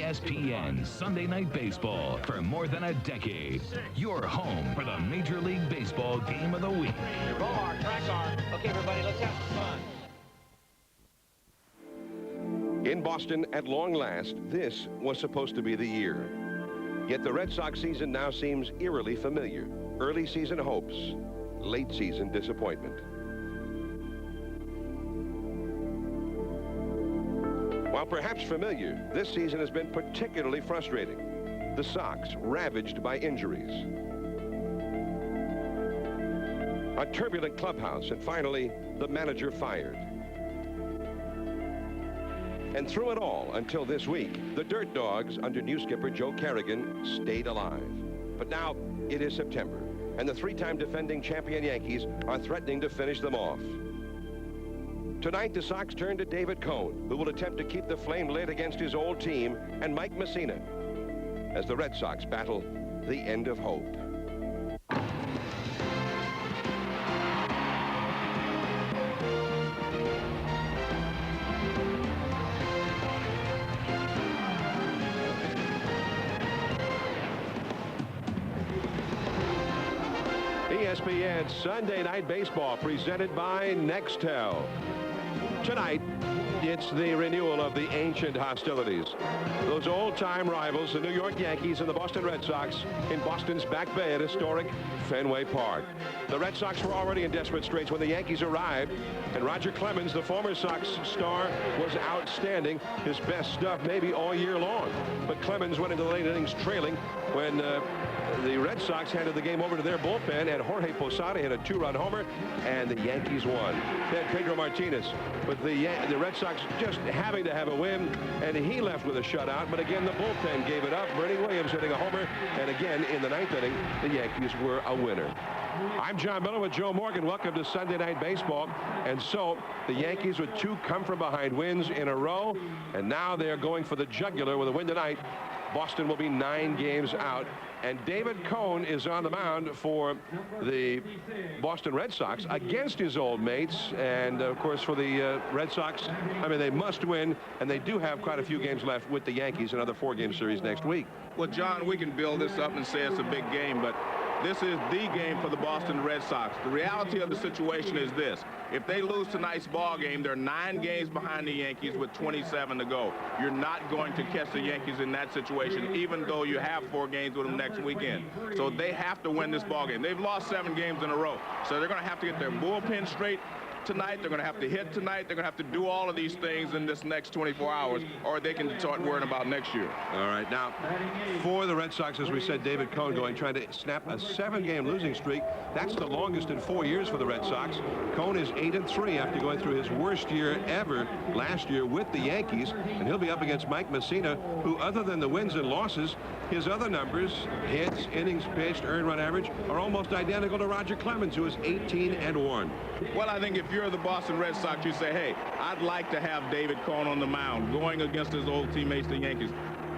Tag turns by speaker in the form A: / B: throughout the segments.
A: ESPN Sunday Night Baseball for more than a decade. Your home for the Major League Baseball game of the week.
B: Roll our track arm. Okay, everybody, let's have some fun.
C: In Boston, at long last, this was supposed to be the year. Yet the Red Sox season now seems eerily familiar. Early season hopes, late season disappointment. While perhaps familiar, this season has been particularly frustrating. The Sox ravaged by injuries. A turbulent clubhouse, and finally, the manager fired. And through it all, until this week, the Dirt Dogs, under new skipper Joe Kerrigan, stayed alive. But now, it is September, and the three-time defending champion Yankees are threatening to finish them off. Tonight, the Sox turn to David Cone, who will attempt to keep the flame lit against his old team, and Mike Messina, as the Red Sox battle the end of hope. ESPN Sunday Night Baseball presented by Nextel. Tonight, it's the renewal of the ancient hostilities. Those old-time rivals, the New York Yankees and the Boston Red Sox, in Boston's Back Bay at historic Fenway Park. The Red Sox were already in desperate straits when the Yankees arrived, and Roger Clemens, the former Sox star, was outstanding. His best stuff maybe all year long. But Clemens went into the late innings trailing when the Red Sox handed the game over to their bullpen, and Jorge Posada hit a two-run homer, and the Yankees won. Then Pedro Martinez, with the Red Sox just having to have a win, and he left with a shutout, but again, the bullpen gave it up. Bernie Williams hitting a homer, and again, in the ninth inning, the Yankees were a winner. I'm John Miller with Joe Morgan. Welcome to Sunday Night Baseball. And so, the Yankees with two come-from-behind wins in a row, and now they're going for the jugular with a win tonight. Boston will be 9 games out, and David Cone is on the mound for the Boston Red Sox against his old mates, and of course for the Red Sox, I mean, they must win, and they do have quite a few games left with the Yankees, another 4-game series next week.
D: Well, John, we can build this up and say it's a big game, but this is the game for the Boston Red Sox. The reality of the situation is this. If they lose tonight's ball game, they're 9 games behind the Yankees with 27 to go. You're not going to catch the Yankees in that situation, even though you have 4 games with them next weekend. So they have to win this ball game. They've lost 7 games in a row. So they're going to have to get their bullpen straight tonight. They're going to have to hit tonight. They're going to have to do all of these things in this next 24 hours, or they can start worrying about next year.
C: All right. Now, for the Red Sox, as we said, David Cone trying to snap a 7-game losing streak. That's the longest in 4 years for the Red Sox. Cone is 8-3 after going through his worst year ever last year with the Yankees, and he'll be up against Mike Messina, who, other than the wins and losses, his other numbers, hits, innings pitched, earned run average, are almost identical to Roger Clemens, who is 18-1.
D: Well, I think if you're the Boston Red Sox, you say, hey, I'd like to have David Cone on the mound going against his old teammates, the Yankees.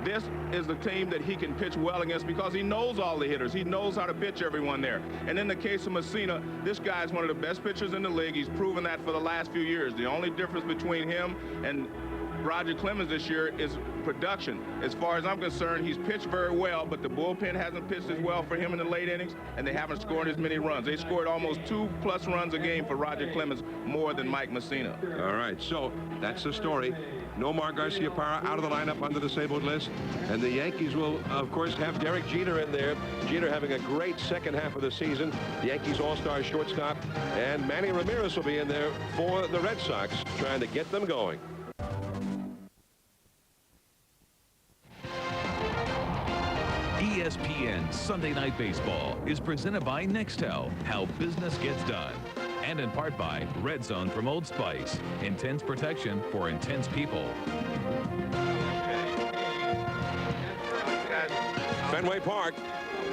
D: This is the team that he can pitch well against because he knows all the hitters. He knows how to pitch everyone there. And in the case of Messina, this guy is one of the best pitchers in the league. He's proven that for the last few years. The only difference between him and Roger Clemens this year is production. As far as I'm concerned, he's pitched very well, but the bullpen hasn't pitched as well for him in the late innings, and they haven't scored as many runs. They scored almost 2+ runs a game for Roger Clemens, more than Mike Messina.
C: All right, so that's the story. Nomar Garciaparra out of the lineup on the disabled list, and the Yankees will, of course, have Derek Jeter in there. Jeter having a great second half of the season. The Yankees all-star shortstop, and Manny Ramirez will be in there for the Red Sox, trying to get them going.
A: ESPN Sunday Night Baseball is presented by Nextel, how business gets done. And in part by Red Zone from Old Spice, intense protection for intense people.
C: Fenway Park,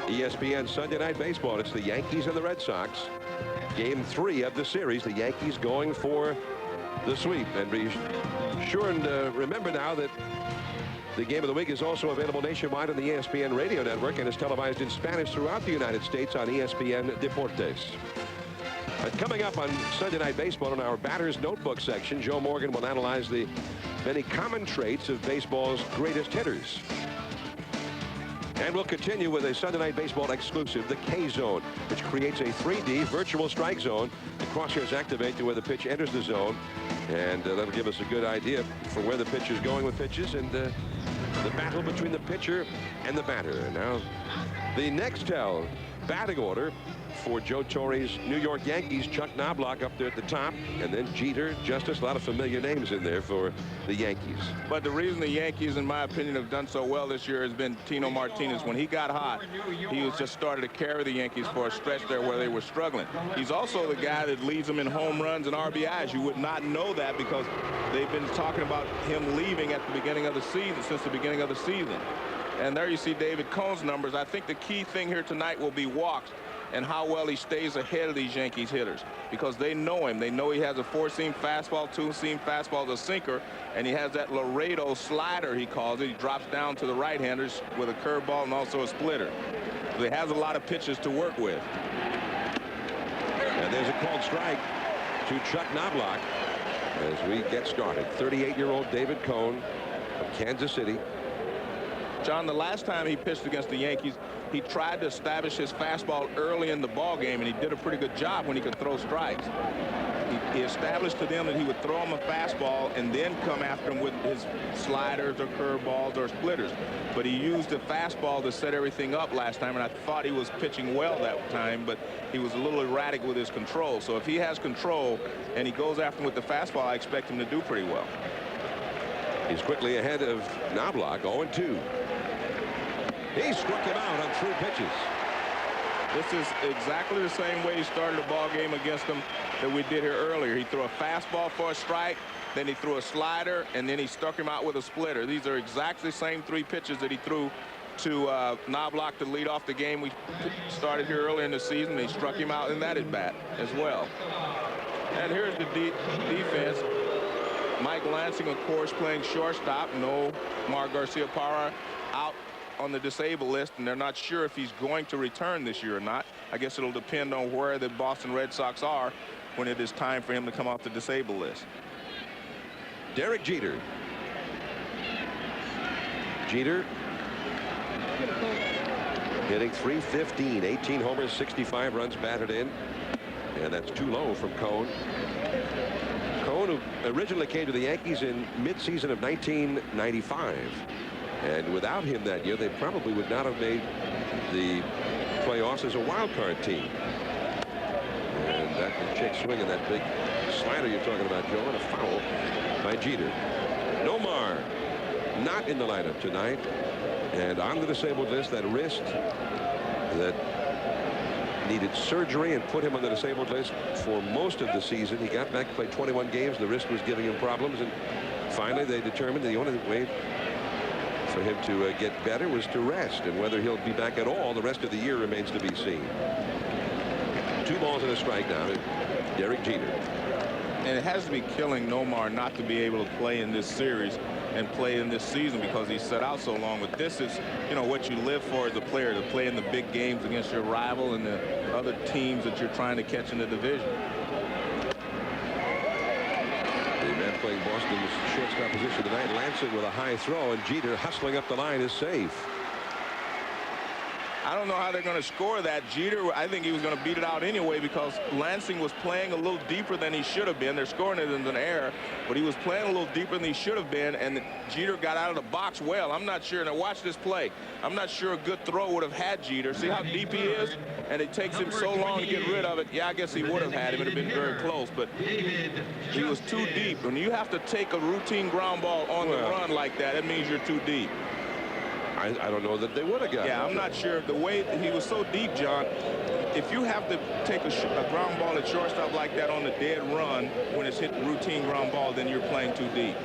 C: ESPN Sunday Night Baseball. It's the Yankees and the Red Sox. Game 3 of the series. The Yankees going for the sweep. And be sure and remember now that the Game of the Week is also available nationwide on the ESPN radio network and is televised in Spanish throughout the United States on ESPN Deportes. Coming up on Sunday Night Baseball in our Batter's Notebook section, Joe Morgan will analyze the many common traits of baseball's greatest hitters. And we'll continue with a Sunday Night Baseball exclusive, the K-Zone, which creates a 3D virtual strike zone. The crosshairs activate to where the pitch enters the zone, and that'll give us a good idea for where the pitch is going with pitches and the battle between the pitcher and the batter. And now the Nextel batting order for Joe Torre's New York Yankees. Chuck Knobloch up there at the top, and then Jeter, Justice, a lot of familiar names in there for the Yankees.
D: But the reason the Yankees, in my opinion, have done so well this year has been Tino Martinez. When he got hot, he was just started to carry the Yankees for a stretch there where they were struggling. He's also the guy that leads them in home runs and RBIs. You would not know that because they've been talking about him leaving at the beginning of the season, since the beginning of the season. And there you see David Cohn's numbers. I think the key thing here tonight will be walks and how well he stays ahead of these Yankees hitters, because they know him. They know he has a four-seam fastball, two-seam fastball, a sinker, and he has that Laredo slider, he calls it. He drops down to the right-handers with a curveball and also a splitter. So he has a lot of pitches to work with.
C: And there's a called strike to Chuck Knobloch as we get started. 38-year-old David Cohn of Kansas City.
D: John, the last time he pitched against the Yankees, he tried to establish his fastball early in the ball game, and he did a pretty good job when he could throw strikes. He established to them that he would throw him a fastball and then come after him with his sliders or curveballs or splitters. But he used the fastball to set everything up last time, and I thought he was pitching well that time, but he was a little erratic with his control. So if he has control and he goes after him with the fastball, I expect him to do pretty well.
C: He's quickly ahead of Knobloch, 0-2. He struck him out on 3 pitches.
D: This is exactly the same way he started the ball game against them that we did here earlier. He threw a fastball for a strike, then he threw a slider, and then he struck him out with a splitter. These are exactly the same 3 pitches that he threw to Knobloch to lead off the game. We started here earlier in the season. He struck him out in that at bat as well. And here's the defense. Mike Lansing, of course, playing shortstop. No Mark Garcia-Parra out on the disabled list, and they're not sure if he's going to return this year or not. I guess it'll depend on where the Boston Red Sox are when it is time for him to come off the disabled list.
C: Derek Jeter. Jeter hitting .315, 18 homers, 65 runs batted in, and that's too low from Cohn. Cohn, who originally came to the Yankees in mid-season of 1995. And without him that year, they probably would not have made the playoffs as a wild card team. And that check swing and that big slider you're talking about, Joe, and a foul by Jeter. Nomar not in the lineup tonight. And on the disabled list, that wrist that needed surgery and put him on the disabled list for most of the season. He got back, played 21 games. The wrist was giving him problems. And finally, they determined the only way for him to get better was to rest, and whether he'll be back at all the rest of the year remains to be seen. 2 balls and a strike now to Derek Jeter.
D: And it has to be killing Nomar not to be able to play in this series and play in this season because he set out so long. But this is, you know, what you live for as a player, to play in the big games against your rival and the other teams that you're trying to catch in the division.
C: Playing Boston's shortstop position tonight, Lansing with a high throw, and Jeter hustling up the line is safe.
D: I don't know how they're going to score that. Jeter, I think he was going to beat it out anyway because Lansing was playing a little deeper than he should have been. They're scoring it as an error, but he was playing a little deeper than he should have been, and Jeter got out of the box well. I'm not sure. Now watch this play. I'm not sure a good throw would have had Jeter. See how deep he is? And it takes him so long to get rid of it. Yeah, I guess he would have had him. It would have been very close, but he was too deep. When you have to take a routine ground ball on the run like that, it means you're too deep.
C: I don't know that they would have got it.
D: Yeah, I'm not sure. The way he was so deep, John, if you have to take a ground ball at shortstop like that on the dead run when it's hit routine ground ball, then you're playing too deep.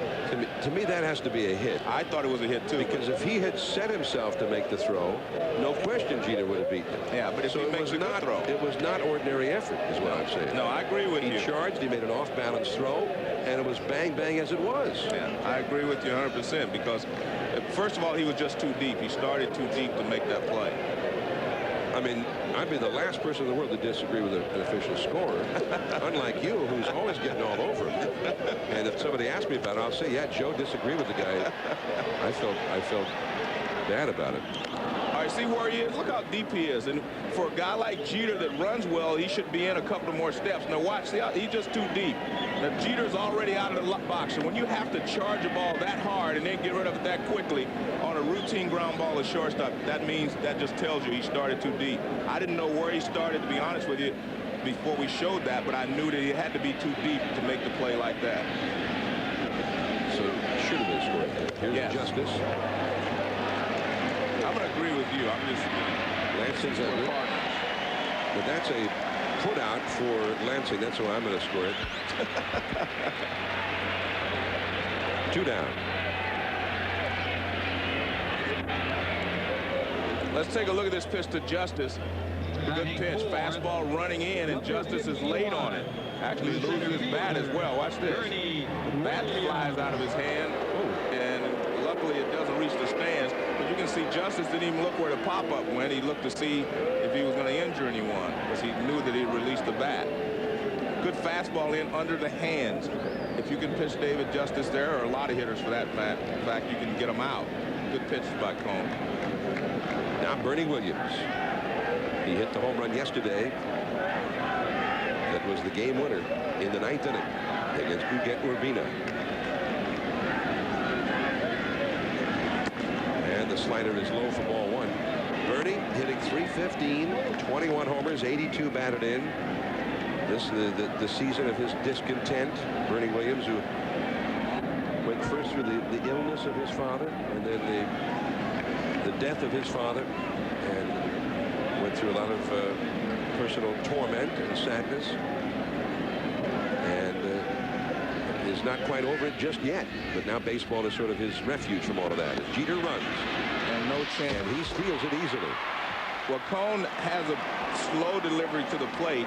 C: To me, that has to be a hit.
D: I thought it was a hit, too.
C: Because if he had set himself to make the throw, no question Jeter would have beaten him.
D: Yeah, but if he makes a good throw.
C: It was not ordinary effort, is what I'm saying.
D: No, I agree with you.
C: He charged, he made an off-balance throw, and it was bang-bang as it was.
D: Yeah, I agree with you 100% because, first of all, he was just too deep. He started too deep to make that play.
C: I mean, I'd be the last person in the world to disagree with an official scorer, unlike you, who's always getting all over him. And if somebody asks me about it, I'll say, yeah, Joe disagreed with the guy. I felt bad about it.
D: All right, see where he is? Look how deep he is. And for a guy like Jeter that runs well, he should be in a couple of more steps. Now watch, see how he's just too deep. Now Jeter's already out of the box. And when you have to charge a ball that hard and then get rid of it that quickly on a routine ground ball to shortstop, that means that just tells you he started too deep. I didn't know where he started, to be honest with you, before we showed that, but I knew that he had to be too deep to make the play like that.
C: So it should have been scored. Here's Justice.
D: I'm going to agree with you. I'm just
C: Lansing's at it. But that's a put out for Lansing. That's why I'm going to score it. 2 down.
D: Let's take a look at this pitch to Justice. Good pitch. Fastball running in, and Justice is late on it. Actually loses his bat as well. Watch this. The bat flies out of his hand, and luckily it doesn't reach the stands. But you can see Justice didn't even look where the pop-up went. He looked to see if he was going to injure anyone, because he knew that he released the bat. Good fastball in under the hands. If you can pitch David Justice, there are a lot of hitters for that fact. In fact, you can get them out. Good pitch by Cone.
C: Now Bernie Williams. He hit the home run yesterday. That was the game winner in the 9th inning against Huguet Urbina. And the slider is low for ball 1. Bernie hitting .315, 21 homers, 82 batted in. This is the season of his discontent. Bernie Williams, who went first through the illness of his father, and then the death of his father, and went through a lot of personal torment and sadness, and is not quite over it just yet. But now baseball is sort of his refuge from all of that. As Jeter runs,
D: and no chance,
C: and he steals it easily.
D: Well, Cone has a slow delivery to the plate,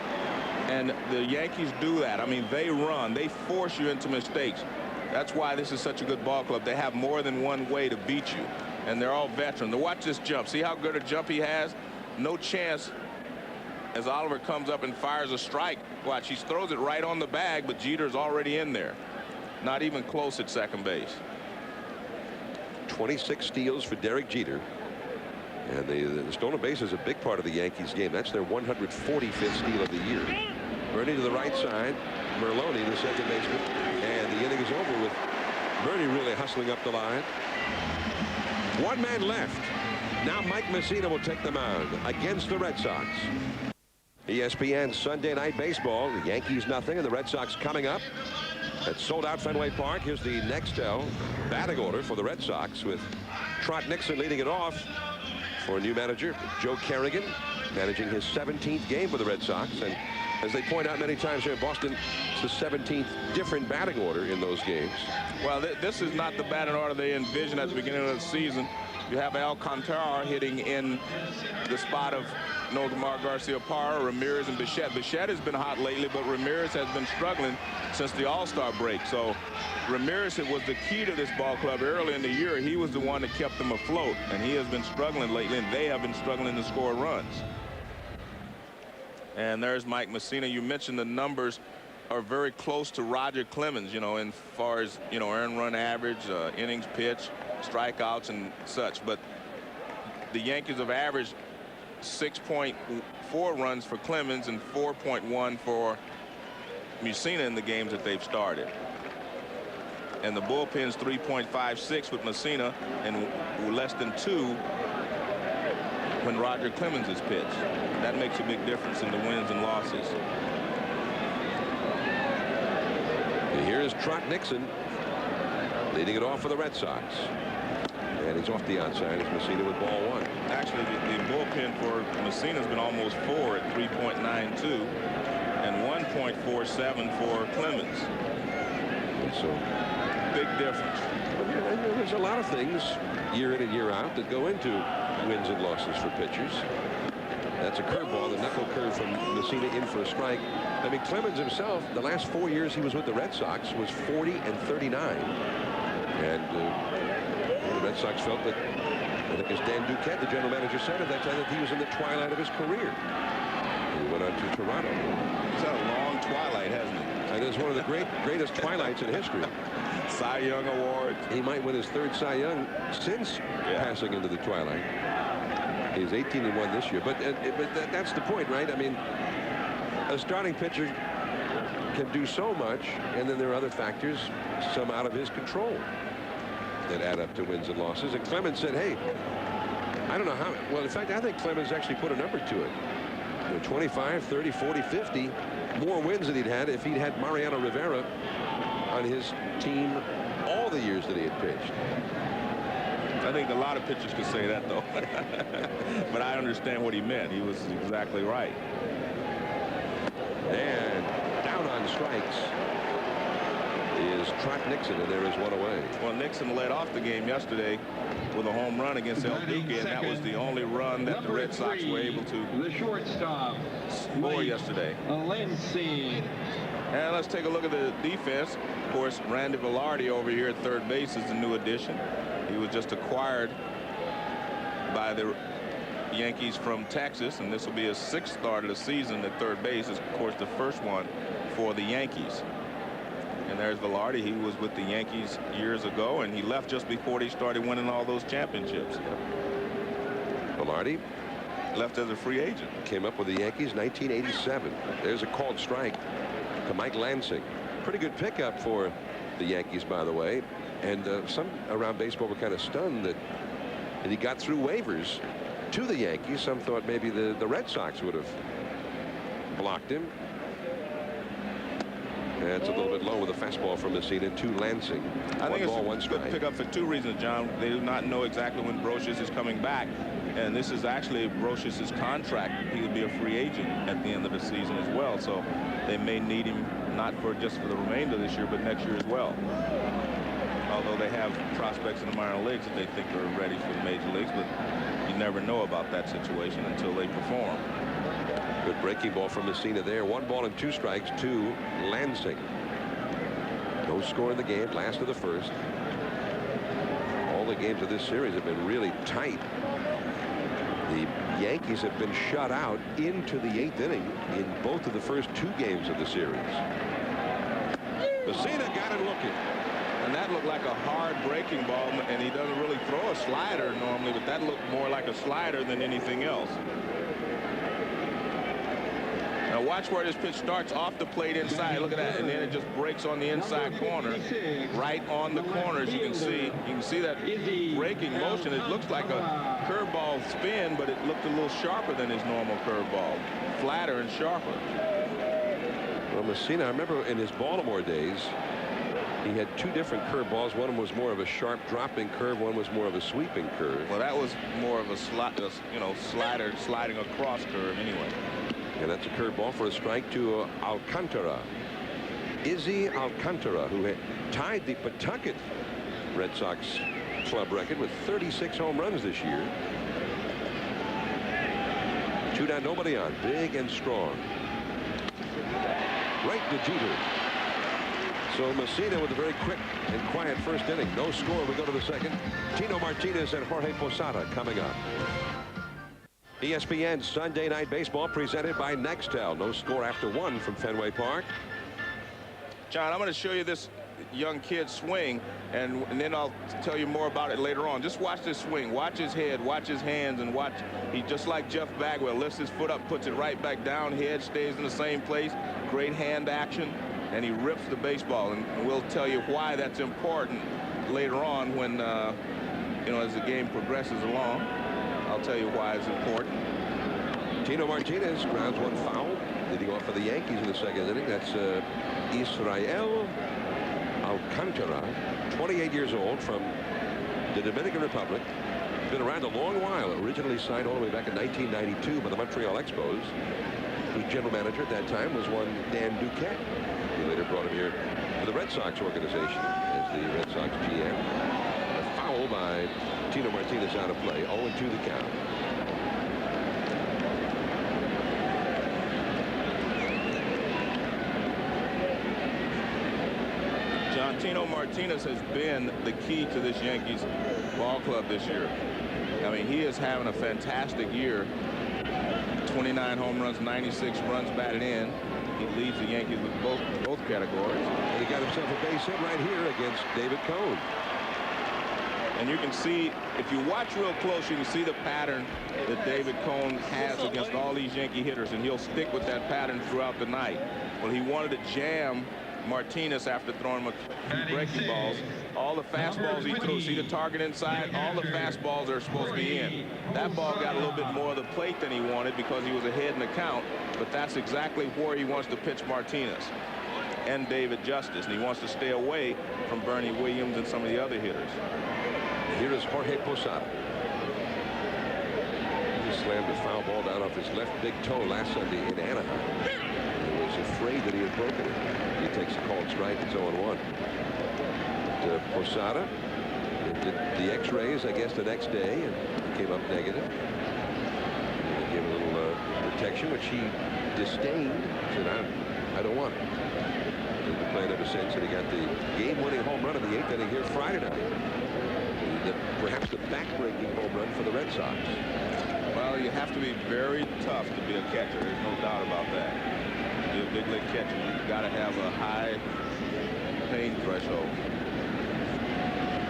D: and the Yankees do that. I mean, they run, they force you into mistakes. That's why this is such a good ball club. They have more than one way to beat you, and they're all veterans. Now watch this jump. See how good a jump he has? No chance as Oliver comes up and fires a strike. Watch, he throws it right on the bag, but Jeter's already in there. Not even close at second base.
C: 26 steals for Derek Jeter. And the stolen base is a big part of the Yankees game. That's their 145th steal of the year. Bernie to the right side. Merloni, the second baseman. And the inning is over with Bernie really hustling up the line. 1 man left. Now Mike Messina will take the mound against the Red Sox. ESPN Sunday Night Baseball. The Yankees nothing, and the Red Sox coming up at sold-out Fenway Park. Here's the Nextel batting order for the Red Sox, with Trot Nixon leading it off for a new manager, Joe Kerrigan, managing his 17th game for the Red Sox. And as they point out many times here in Boston, it's the 17th different batting order in those games.
D: Well, this is not the batting order they envisioned at the beginning of the season. You have Alcantara hitting in the spot of Nomar Garcia-Parra, Ramirez, and Bichette. Bichette has been hot lately, but Ramirez has been struggling since the All-Star break. So Ramirez was the key to this ball club early in the year. He was the one that kept them afloat, and he has been struggling lately, and they have been struggling to score runs. And there's Mike Messina. You mentioned the numbers are very close to Roger Clemens, you know, in far as, you know, earned run average, innings pitched, strikeouts and such. But the Yankees have averaged 6.4 runs for Clemens and 4.1 for Messina in the games that they've started. And the bullpen's 3.56 with Messina and less than 2 when Roger Clemens is pitched. That makes a big difference in the wins and losses.
C: And here's Trot Nixon leading it off for the Red Sox. And he's off the outside as Messina with ball 1.
D: Actually, the bullpen for Messina has been almost 4 at 3.92 and 1.47 for Clemens.
C: So
D: big difference.
C: There's a lot of things year in and year out that go into wins and losses for pitchers. That's a curveball, the knuckle curve from Messina in for a strike. I mean, Clemens himself, the last 4 years he was with the Red Sox, was 40 and 39. And the Red Red Sox felt that, I think as Dan Duquette, the general manager, said at that time, that he was in the twilight of his career. He went on to Toronto.
D: He's had a long twilight, hasn't he?
C: And it's one of the greatest twilights in history.
D: Cy Young Award.
C: He might win his 3rd Cy Young since passing into the twilight. He's 18-1 this year. But that's the point, right? I mean, a starting pitcher can do so much, and then there are other factors, some out of his control, that add up to wins and losses. And Clemens said, hey, I don't know how. Well, in fact, I think Clemens actually put a number to it. 25, 30, 40, 50 more wins than he'd had if he'd had Mariano Rivera on his team all the years that he had pitched.
D: I think a lot of pitchers could say that, though. But I understand what he meant. He was exactly right.
C: And down on strikes is Trot Nixon, and there is one away.
D: Well, Nixon led off the game yesterday with a home run against El Duque, and that was the only run that the Red Sox were able to score yesterday. And let's take a look at the defense. Of course, Randy Velarde over here at third base is the new addition. He was just acquired by the Yankees from Texas, and this will be his 6th start of the season at third base. Is, of course, the first one for the Yankees. And there's Velarde. He was with the Yankees years ago, and he left just before they started winning all those championships.
C: Velarde
D: left as a free agent.
C: Came up with the Yankees 1987. There's a called strike to Mike Lansing. Pretty good pickup for the Yankees, by the way. And some around baseball were kind of stunned that he got through waivers to the Yankees. Some thought maybe the Red Sox would have blocked him. And it's a little bit low with a fastball from Messina to Lansing.
D: I think
C: it's
D: a good pickup for 2 reasons, John. They do not know exactly when Brocious is coming back. And this is actually Brocious' contract. He would be a free agent at the end of the season as well. So they may need him not just for the remainder of this year, but next year as well. Although they have prospects in the minor leagues that they think are ready for the major leagues, but you never know about that situation until they perform.
C: Good breaking ball from Messina there. 1 ball and 2 strikes to Lansing. No score in the game. Last of the first. All the games of this series have been really tight. The Yankees have been shut out into the 8th inning in both of the first 2 games of the series. Messina got it looking.
D: And that looked like a hard breaking ball, and he doesn't really throw a slider normally, but that looked more like a slider than anything else. Now watch where this pitch starts off the plate inside. Look at that, and then it just breaks on the inside corner, right on the corner. As you can see that breaking motion. It looks like a curveball spin, but it looked a little sharper than his normal curveball, flatter and sharper.
C: Well, Messina, I remember in his Baltimore days, he had 2 different curveballs. One was more of a sharp dropping curve. One was more of a sweeping curve.
D: Well, that was more of a slider, sliding across curve anyway.
C: And that's a curveball for a strike to Alcantara. Izzy Alcantara, who had tied the Pawtucket Red Sox club record with 36 home runs this year. 2 down, nobody on. Big and strong. Right to Jeter. So Messina with a very quick and quiet first inning. No score. We go to the second. Tino Martinez and Jorge Posada coming up. ESPN Sunday Night Baseball presented by Nextel. No score after 1 from Fenway Park.
D: John, I'm going to show you this young kid swing, and then I'll tell you more about it later on. Just watch this swing. Watch his head, watch his hands, and watch. He, just like Jeff Bagwell, lifts his foot up, puts it right back down. Head stays in the same place. Great hand action, and he rips the baseball. And we'll tell you why that's important later on when, as the game progresses along. I'll tell you why it's important.
C: Tino Martinez grounds 1 foul, leading off for the Yankees in the second inning. That's Israel Alcantara, 28 years old, from the Dominican Republic. Been around a long while. Originally signed all the way back in 1992 by the Montreal Expos. Whose general manager at that time was one Dan Duquette. He later brought him here to the Red Sox organization as the Red Sox GM. A foul by Tino Martinez out of play. 0-2 the count.
D: John, Constantino Martinez has been the key to this Yankees ball club this year. I mean, he is having a fantastic year. 29 home runs, 96 runs batted in. He leads the Yankees with both categories.
C: He got himself a base hit right here against David Cone.
D: And you can see, if you watch real close, you can see the pattern that David Cone has against all these Yankee hitters, and he'll stick with that pattern throughout the night. Well, he wanted to jam Martinez after throwing him a few breaking balls. All the fastballs he threw, see the target inside, all the fastballs are supposed to be in. That ball got a little bit more of the plate than he wanted because he was ahead in the count, but that's exactly where he wants to pitch Martinez and David Justice, and he wants to stay away from Bernie Williams and some of the other hitters.
C: Here is Jorge Posada. He slammed a foul ball down off his left big toe last Sunday in Anaheim. He was afraid that he had broken it. He takes a called strike. It's 0-1. Posada did the X-rays, I guess, the next day, and came up negative. And gave a little protection, which he disdained. Said, I don't want it. He's been playing ever since, and he got the game-winning home run in the 8th inning here Friday night. Perhaps the back-breaking home run for the Red Sox.
D: Well, you have to be very tough to be a catcher. There's no doubt about that. To be a big league catcher, you've got to have a high pain threshold.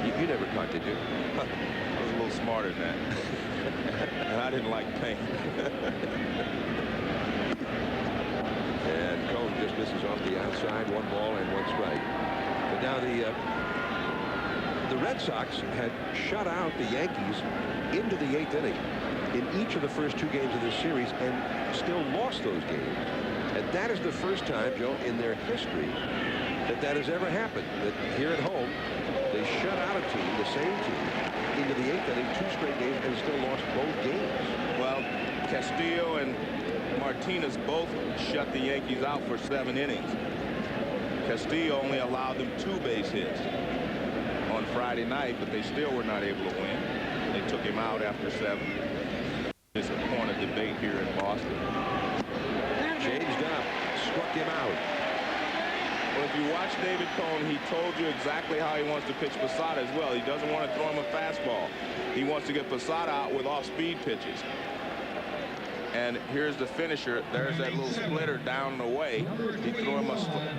C: You never caught, did you?
D: I was a little smarter than that. And I didn't like pain.
C: And Cone just misses off the outside. 1 ball and 1 strike. But now the Red Sox had shut out the Yankees into the 8th inning in each of the first 2 games of this series and still lost those games. And that is the first time, Joe, in their history that has ever happened. That here at home, they shut out a team, the same team, into the 8th inning 2 straight games and still lost both games.
D: Well, Castillo and Martinez both shut the Yankees out for 7 innings. Castillo only allowed them 2 base hits on Friday night, but they still were not able to win. They took him out after 7. It's a corner debate here in Boston.
C: Changed up, struck him out.
D: Well, if you watch David Cone, he told you exactly how he wants to pitch Posada as well. He doesn't want to throw him a fastball. He wants to get Posada out with off-speed pitches. And here's the finisher. There's that little splitter down and away. He threw him a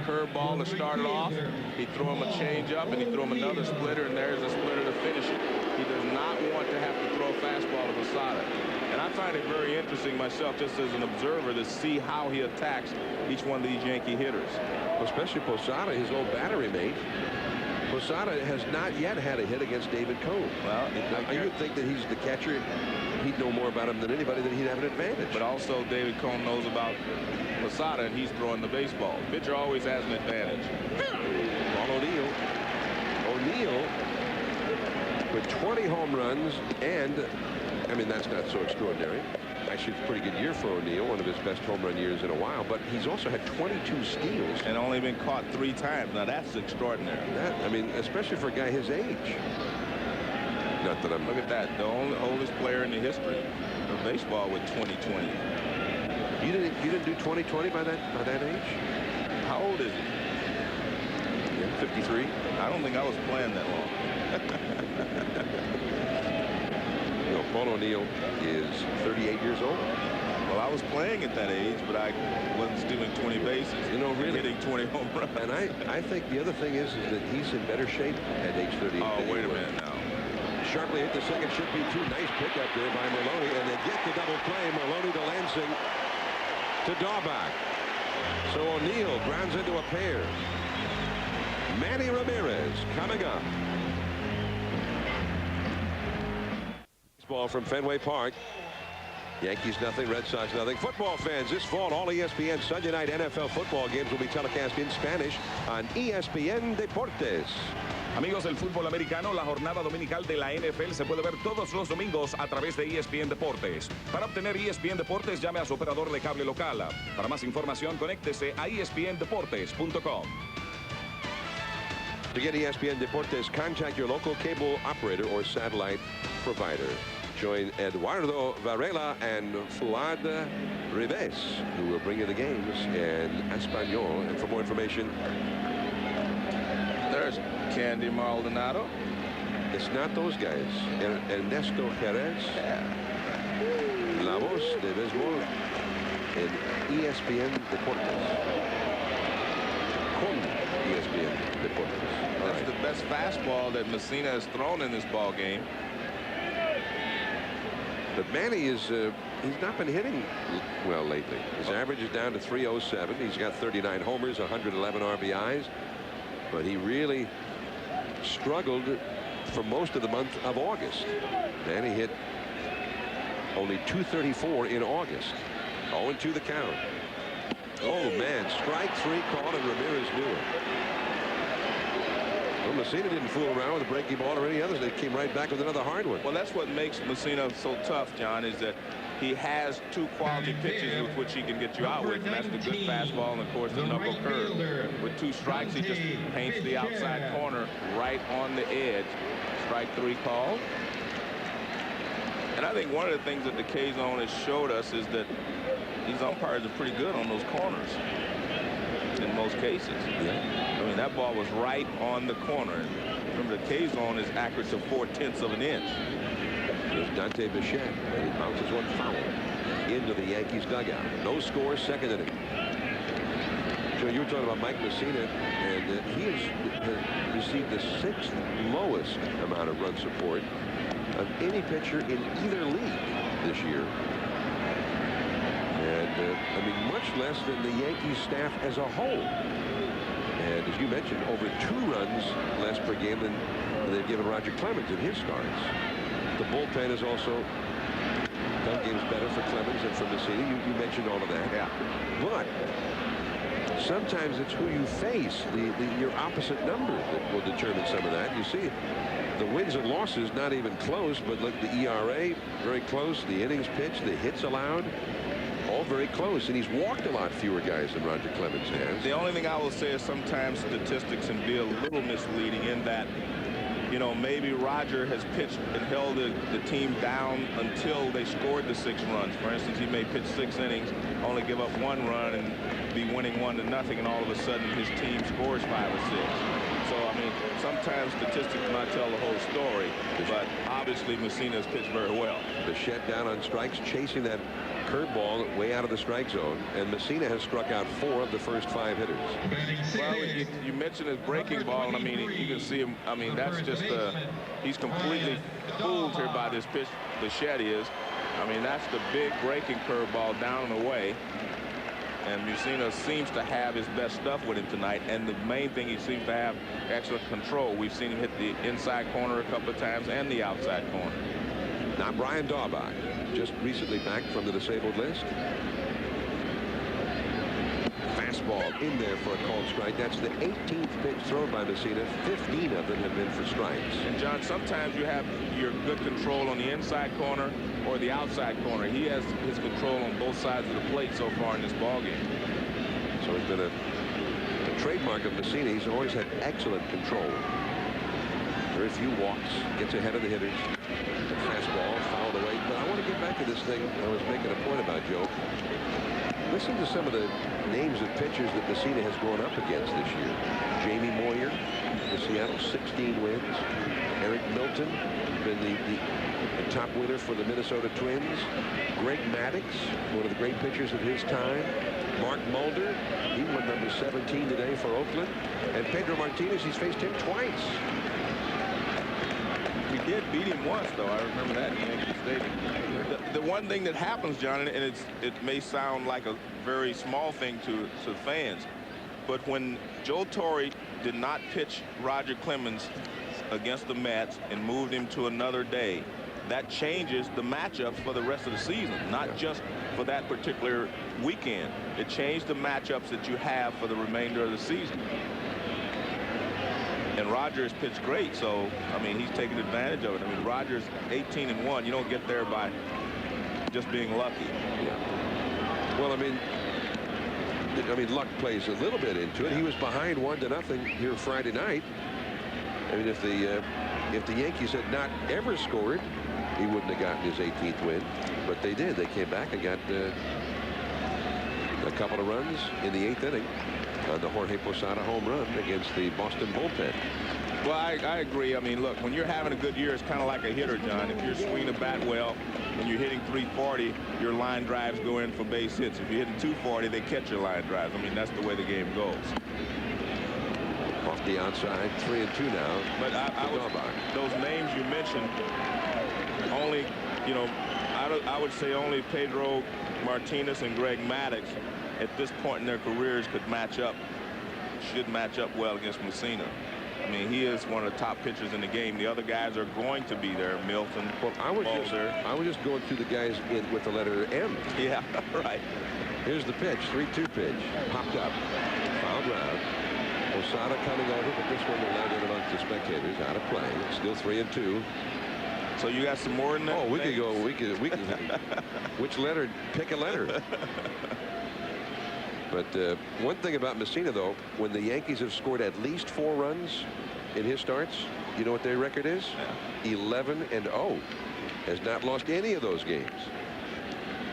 D: curveball to start it off. He threw him a changeup, and he threw him another splitter, and there's a splitter to finish it. He does not want to have to throw a fastball to Posada. And I find it very interesting myself, just as an observer, to see how he attacks each one of these Yankee hitters.
C: Especially Posada, his old battery mate. Posada has not yet had a hit against David Cone.
D: Well,
C: you would think that he's the catcher. He'd know more about him than anybody, that he'd have an advantage.
D: But also David Cone knows about Posada, and he's throwing the baseball. Pitcher always has an advantage.
C: Paul O'Neill. O'Neill with 20 home runs, and I mean, that's not so extraordinary. Actually, it's a pretty good year for O'Neill, one of his best home run years in a while, but he's also had 22 steals.
D: And only been caught 3 times. Now, that's extraordinary.
C: I mean, especially for a guy his age. Not that I'm...
D: Look at that. The oldest player in the history of baseball with 20-20.
C: You didn't do 20-20 by that age?
D: How old is he?
C: Yeah, 53.
D: I don't think I was playing that long.
C: Paul O'Neill is 38 years old.
D: Well, I was playing at that age, but I wasn't stealing 20 bases.
C: You know, really
D: hitting 20 home runs.
C: And I think the other thing is that he's in better shape at age 38.
D: Oh, wait a minute now.
C: Sharply hit the second, should be 2. Nice pickup there by Maloney, and they get the double play. Maloney to Lansing to Daubach. So O'Neill grounds into a pair. Manny Ramirez coming up. Ball from Fenway Park. Yankees nothing, Red Sox nothing. Football fans, this fall all ESPN Sunday night NFL football games will be telecast in Spanish on ESPN Deportes.
E: Amigos del fútbol americano, la jornada dominical de la NFL se puede ver todos los domingos a través de ESPN Deportes. Para obtener ESPN Deportes, llame a su operador de cable local. Para más información, conéctese a espndeportes.com.
C: To get ESPN Deportes, contact your local cable operator or satellite provider. Join Eduardo Varela and Fuad Ribes, who will bring you the games in Espanol. And for more information,
D: there's There's Candy Maldonado.
C: It's not those guys. Ernesto Jerez. La voz de béisbol en ESPN Deportes. Con ESPN Deportes.
D: That's the best fastball that Messina has thrown in this ball game.
C: But Manny is, he's not been hitting well lately. His average is down to 307. He's got 39 homers, 111 RBIs. But he really struggled for most of the month of August. Manny hit only 234 in August. 0-2 the count. Oh, man. Strike 3 called, and Ramirez knew it. Well, Messina didn't fool around with a breaking ball or any others. They came right back with another hard one.
D: Well, that's what makes Messina so tough, John, is that he has 2 quality pitches with which he can get you out with, and that's the good fastball and, of course, the knuckle curve. With 2 strikes, he just paints the outside corner right on the edge. Strike 3 call. And I think one of the things that the K-Zone has showed us is that these umpires are pretty good on those corners in most cases.
C: Yeah.
D: I mean, that ball was right on the corner. Remember, the K-Zone is accurate to 0.4 of an inch.
C: There's Dante Bichette, and he bounces one foul into the Yankees dugout. No score, second inning. So you were talking about Mike Messina, and he has received the 6th lowest amount of run support of any pitcher in either league this year. And, I mean, much less than the Yankees staff as a whole. And as you mentioned, over 2 runs less per game than they've given Roger Clemens in his starts. The bullpen has also done games better for Clemens and for Messina. You mentioned all of that.
D: Yeah.
C: But sometimes it's who you face, your opposite number, that will determine some of that. You see the wins and losses not even close, but look, the ERA very close, the innings pitched, the hits allowed, all very close, and he's walked a lot fewer guys than Roger Clemens has.
D: The only thing I will say is sometimes statistics can be a little misleading in that, you know, maybe Roger has pitched and held the team down until they scored the 6 runs. For instance, he may pitch 6 innings, only give up 1 run, and be winning 1-0, and all of a sudden his team scores 5 or 6. So, I mean, sometimes statistics do not tell the whole story, but obviously Messina has pitched very well.
C: Bichette down on strikes, chasing that curveball way out of the strike zone, and Messina has struck out 4 of the first 5 hitters.
D: Well, you mentioned his breaking ball, and I mean, you can see him. I mean, that's just he's completely fooled here by this pitch. Bichette is. I mean, that's the big breaking curveball down and away. And Messina seems to have his best stuff with him tonight, and the main thing, he seems to have excellent control. We've seen him hit the inside corner a couple of times and the outside corner.
C: Now Brian Daubach, just recently back from the disabled list. Fastball in there for a called strike. That's the 18th pitch thrown by Messina. 15 of them have been for strikes.
D: And John, sometimes you have your good control on the inside corner or the outside corner. He has his control on both sides of the plate so far in this ball game.
C: So it's been a trademark of Messina. He's always had excellent control. Very few walks. Gets ahead of the hitters. The fastball fouled away. But I want to get back to this thing I was making a point about, Joe. Listen to some of the names of pitchers that Messina has gone up against this year. Jamie Moyer, the Seattle, 16 wins. Eric Milton, been the top winner for the Minnesota Twins. Greg Maddux, one of the great pitchers of his time. Mark Mulder, he won number 17 today for Oakland. And Pedro Martinez, he's faced him twice.
D: He did beat him once, though. I remember that in Yankee Stadium. The one thing that happens, John, and it may sound like a very small thing to fans, but when Joe Torre did not pitch Roger Clemens against the Mets and moved him to another day, that changes the matchups for the rest of the season, not just for that particular weekend. It changed the matchups that you have for the remainder of the season. And Rogers pitched great, so I mean, he's taking advantage of it. I mean, Rogers 18-1. You don't get there by just being lucky.
C: Yeah. Well, I mean, luck plays a little bit into it. He was behind 1-0 here Friday night. I mean, if the Yankees had not ever scored, he wouldn't have gotten his 18th win. But they did. They came back and got a couple of runs in the 8th inning. on the Jorge Posada home run against the Boston bullpen.
D: Well, I agree. I mean, look, when you're having a good year, it's kind of like a hitter, John. If you're swinging the bat well, when you're hitting 340, your line drives go in for base hits. If you're hitting 240, they catch your line drives. I mean, that's the way the game goes.
C: Off the outside, 3-2 now.
D: But those names you mentioned, only, you know, I would say only Pedro Martinez and Greg Maddux at this point in their careers should match up well against Messina. I mean, he is one of the top pitchers in the game. The other guys are going to be there. Milton,
C: I was just going through the guys with the letter M.
D: Yeah, right.
C: Here's the pitch, 3-2 pitch. Popped up, fouled round. Posada coming over, but this one will land in amongst the spectators. Out of play. Still 3-2.
D: So you got some more in there?
C: Oh, we could go. We could. Which letter? Pick a letter. But one thing about Messina, though, when the Yankees have scored at least 4 runs in his starts, you know what their record is? Yeah. 11-0. Has not lost any of those games.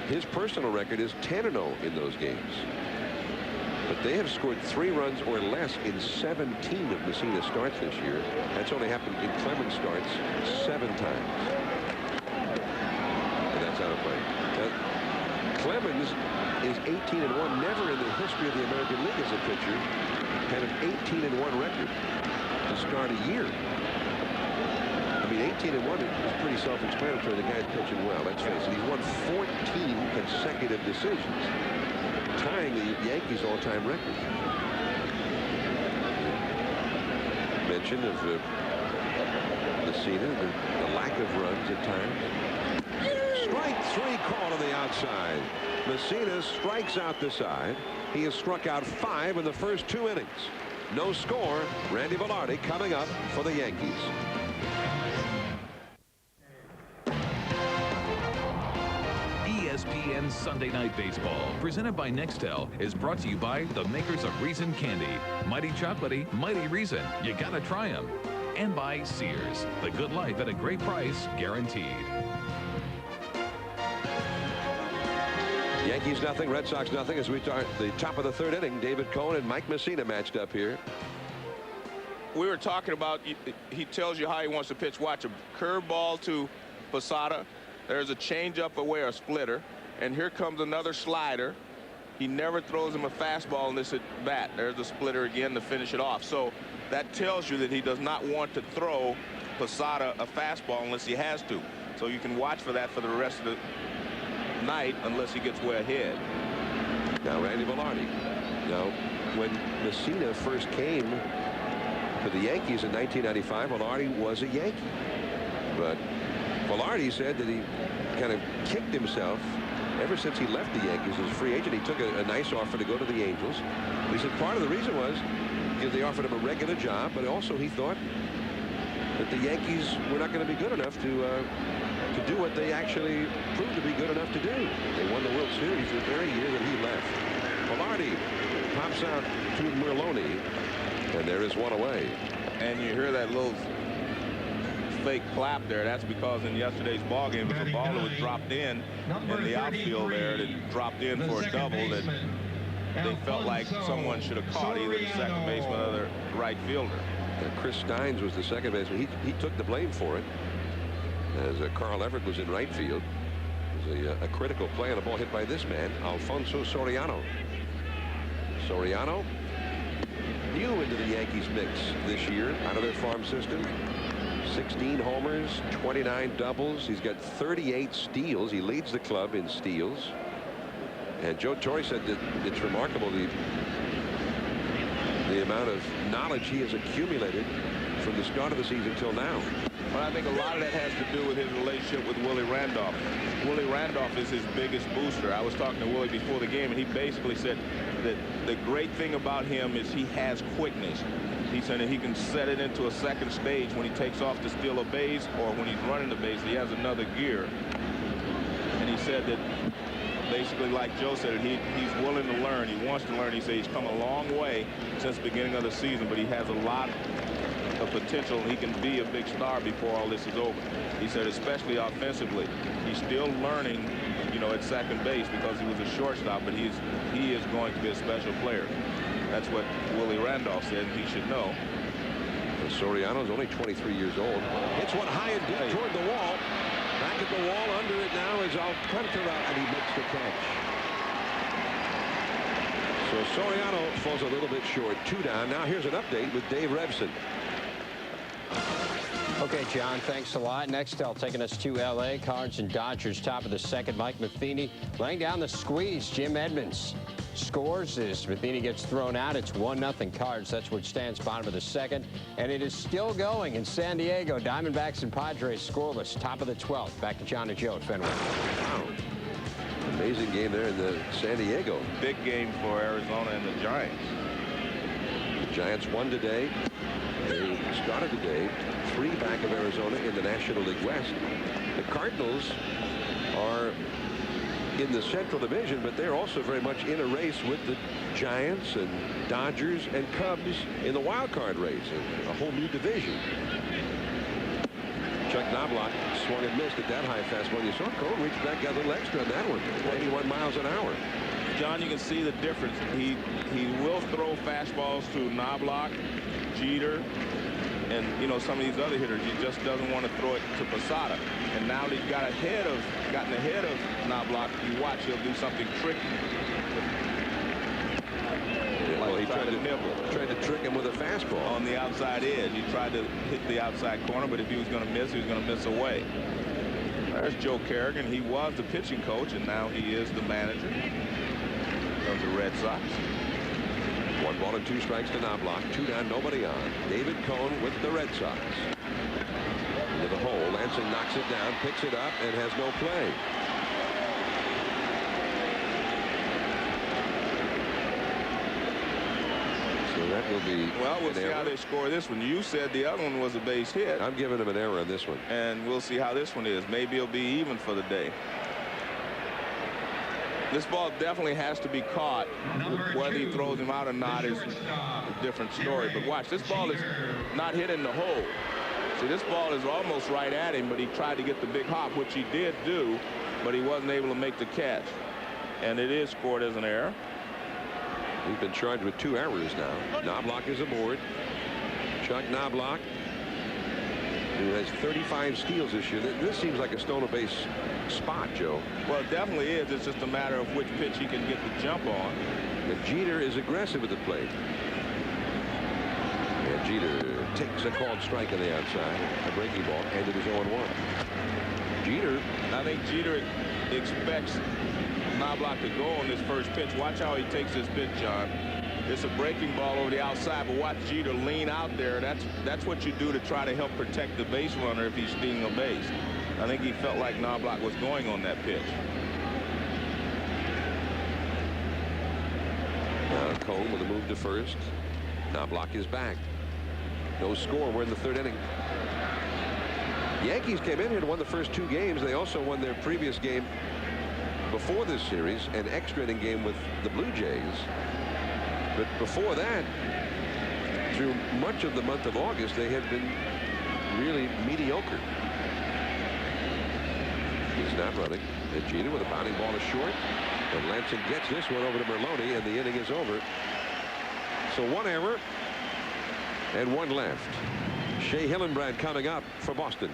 C: His personal record is 10-0 in those games. But they have scored 3 runs or less in 17 of Messina's starts this year. That's only happened in Clemens' starts 7 times. And that's out of play. Clemens is 18-1. Never in the history of the American League as a pitcher had an 18-1 record to start a year. I mean, 18-1 is pretty self-explanatory. The guy's pitching well. Let's face it. He's won 14 consecutive decisions, tying the Yankees all-time record. Mention of Messina, the lack of runs at times. Strike 3 call on the outside. Messina strikes out the side. He has struck out 5 in the first 2 innings. No score. Randy Velarde coming up for the Yankees.
A: ESPN Sunday Night Baseball, presented by Nextel, is brought to you by the makers of Reason Candy. Mighty chocolatey, mighty Reason. You gotta try them. And by Sears. The good life at a great price, guaranteed.
C: Yankees nothing, Red Sox nothing as we start the top of the 3rd inning. David Cohn and Mike Messina matched up here.
D: We were talking about, he tells you how he wants to pitch. Watch a curveball to Posada. There's a changeup away, a splitter. And here comes another slider. He never throws him a fastball in this at bat. There's a splitter again to finish it off. So that tells you that he does not want to throw Posada a fastball unless he has to. So you can watch for that for the rest of the night unless he gets way ahead.
C: Now Randy Velarde. Now when Messina first came to the Yankees in 1995, Velarde was a Yankee. But Velarde said that he kind of kicked himself ever since he left the Yankees as a free agent. He took a nice offer to go to the Angels. He said part of the reason was because they offered him a regular job, but also he thought that the Yankees were not going to be good enough to do what they actually proved to be good enough to do. They won the World Series the very year that he left. Velarde pops out to Merloni, and there is one away.
D: And you hear that little fake clap there. That's because in yesterday's ball game, it was a ball that was dropped in the outfield there that dropped in for a double that they felt like someone should have caught, either the second baseman or the right fielder.
C: Chris Steins was the second baseman. He took the blame for it, as Carl Everett was in right field. It was a critical play on a ball hit by this man, Alfonso Soriano. Soriano, new into the Yankees mix this year out of their farm system. 16 homers, 29 doubles. He's got 38 steals. He leads the club in steals. And Joe Torre said that it's remarkable the amount of knowledge he has accumulated from the start of the season till now.
D: Well, I think a lot of that has to do with his relationship with Willie Randolph. Willie Randolph is his biggest booster. I was talking to Willie before the game, and he basically said that the great thing about him is he has quickness. He said that he can set it into a second stage when he takes off to steal a base, or when he's running the base, he has another gear. And he said that basically, like Joe said, he's willing to learn. He wants to learn. He said he's come a long way since the beginning of the season, but he has a lot of potential, and he can be a big star before all this is over. He said especially offensively, he's still learning, you know, at second base because he was a shortstop, but he is going to be a special player. That's what Willie Randolph said, and he should know.
C: Soriano's only 23 years old. Hits one high and deep toward the wall. Back at the wall. Under it now is Alcantara, and he makes the catch. So Soriano falls a little bit short. 2 down. Now here's an update with Dave Revson.
F: Okay, John, thanks a lot. Nextel taking us to L.A. Cards and Dodgers, top of the second. Mike Matheny laying down the squeeze. Jim Edmonds scores as Matheny gets thrown out. It's 1-0 Cards. That's what stands bottom of the second. And it is still going in San Diego. Diamondbacks and Padres scoreless. Top of the 12th. Back to John and Joe at Fenway.
C: Wow. Amazing game there in the San Diego.
D: Big game for Arizona and the Giants.
C: The Giants won today. They started today 3 back of Arizona in the National League West. The Cardinals are in the Central Division, but they're also very much in a race with the Giants and Dodgers and Cubs in the wild card race, a whole new division. Chuck Knobloch swung and missed at that high fastball. You saw Cone reach back, got a little extra on that one. 81 miles an hour.
D: John, you can see the difference. He will throw fastballs to Knobloch, Jeter, and some of these other hitters. He just doesn't want to throw it to Posada. And now that he's gotten ahead of Knobloch, you watch, he'll do something tricky.
C: Well, he tried to trick him with a fastball
D: on the outside edge. He tried to hit the outside corner, but if he was going to miss, he was going to miss away. There's Joe Kerrigan. He was the pitching coach, and now he is the manager of the Red Sox.
C: 1 ball and 2 strikes to Knobloch. 2 down, nobody on. David Cone with the Red Sox. Into the hole. Lansing knocks it down, picks it up, and has no play. So that will be.
D: Well, we'll see how they score this one. You said the other one was a base hit.
C: I'm giving him an error on this one.
D: And we'll see how this one is. Maybe it'll be even for the day. This ball definitely has to be caught. Whether he throws him out or not is a different story. But watch, this ball is not hitting the hole. See, this ball is almost right at him, but he tried to get the big hop, which he did do, but he wasn't able to make the catch. And it is scored as an error.
C: He's been charged with 2 errors now. Knobloch is aboard. Chuck Knobloch, who has 35 steals this year. This seems like a stolen base spot, Joe.
D: Well, it definitely is. It's just a matter of which pitch he can get the jump on.
C: And Jeter is aggressive at the plate. And Jeter takes a called strike on the outside. A breaking ball, and it is 0-1. Jeter.
D: I think Jeter expects Knobloch to go on this first pitch. Watch how he takes this pitch, John. It's a breaking ball over the outside, but watch Jeter lean out there. That's what you do to try to help protect the base runner if he's stealing a base. I think he felt like Knobloch was going on that pitch.
C: Now Cone with a move to first. Knobloch is back. No score. We're in the 3rd inning. Yankees came in here and won the first 2 games. They also won their previous game before this series, an extra inning game with the Blue Jays. But before that, through much of the month of August, they had been really mediocre. He's not running. And Jeter with a bounding ball is short. And Lansing gets this one over to Merlone, and the inning is over. So 1 error and 1 left. Shea Hillenbrand coming up for Boston.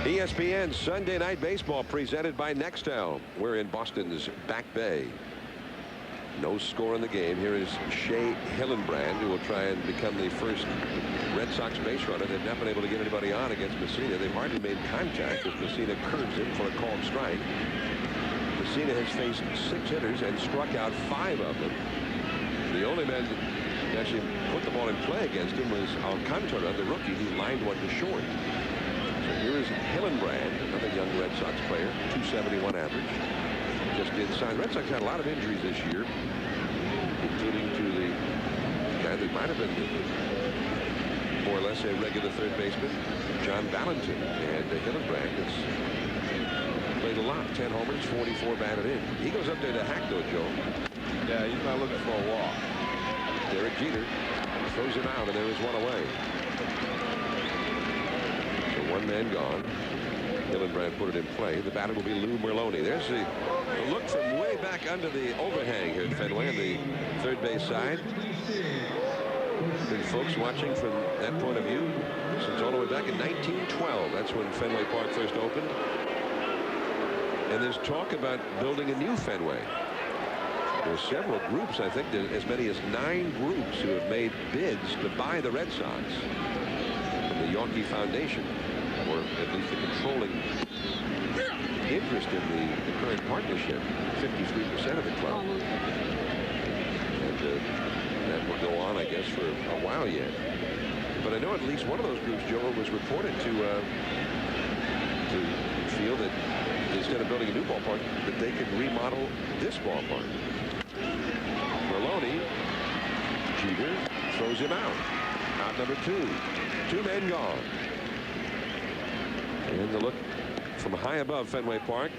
C: ESPN Sunday Night Baseball presented by Nextel. We're in Boston's Back Bay. No score in the game. Here is Shea Hillenbrand, who will try and become the first Red Sox base runner. They've not been able to get anybody on against Messina. They've hardly made contact as Messina curves him for a called strike. Messina has faced 6 hitters and struck out 5 of them. The only man that actually put the ball in play against him was Alcantara, the rookie, who lined one to short. So here is Hillenbrand, another young Red Sox player, 271 average. Just inside. Red Sox had a lot of injuries this year, including to the guy that might have been more or less a regular 3rd baseman, John Valentin. And Hillenbrand has played a lot. 10 homers, 44 batted in. He goes up there to hack, though, Joe.
D: Yeah, he's not looking for a walk.
C: Derek Jeter throws him out, and there is 1 away. So 1 man gone. Hillenbrand put it in play. The batter will be Lou Merlone. There's the look from way back under the overhang here at Fenway on the third base side. Been folks watching from that point of view since all the way back in 1912. That's when Fenway Park first opened. And there's talk about building a new Fenway. There's several groups, I think there's as many as 9 groups who have made bids to buy the Red Sox from the Yankee Foundation, or at least the controlling interest in the current partnership, 53% of the club. And that will go on, I guess, for a while yet. But I know at least one of those groups, Joe, was reported to feel that instead of building a new ballpark, that they could remodel this ballpark. Merlone, Jeter throws him out. Out number 2. 2 men gone. And the look from high above Fenway Park,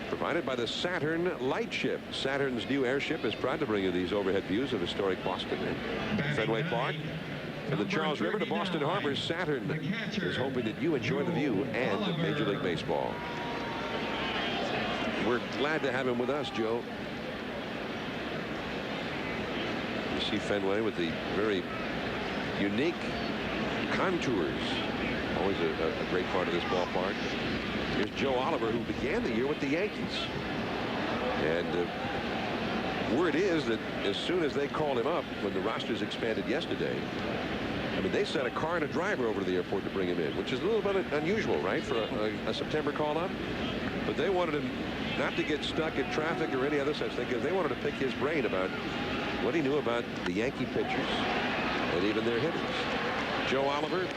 C: provided by the Saturn Lightship. Saturn's new airship is proud to bring you these overhead views of historic Boston and Fenway Park. From the Charles River to Boston Harbor, Saturn is hoping that you enjoy the view and Major League Baseball. We're glad to have him with us, Joe. You see Fenway with the very unique contours. Always a great part of this ballpark. Here's Joe Oliver, who began the year with the Yankees. And word is that as soon as they called him up, when the rosters expanded yesterday, I mean, they sent a car and a driver over to the airport to bring him in, which is a little bit unusual, right, for a September call-up. But they wanted him not to get stuck in traffic or any other such thing, because they wanted to pick his brain about what he knew about the Yankee pitchers and even their hitters. Joe Oliver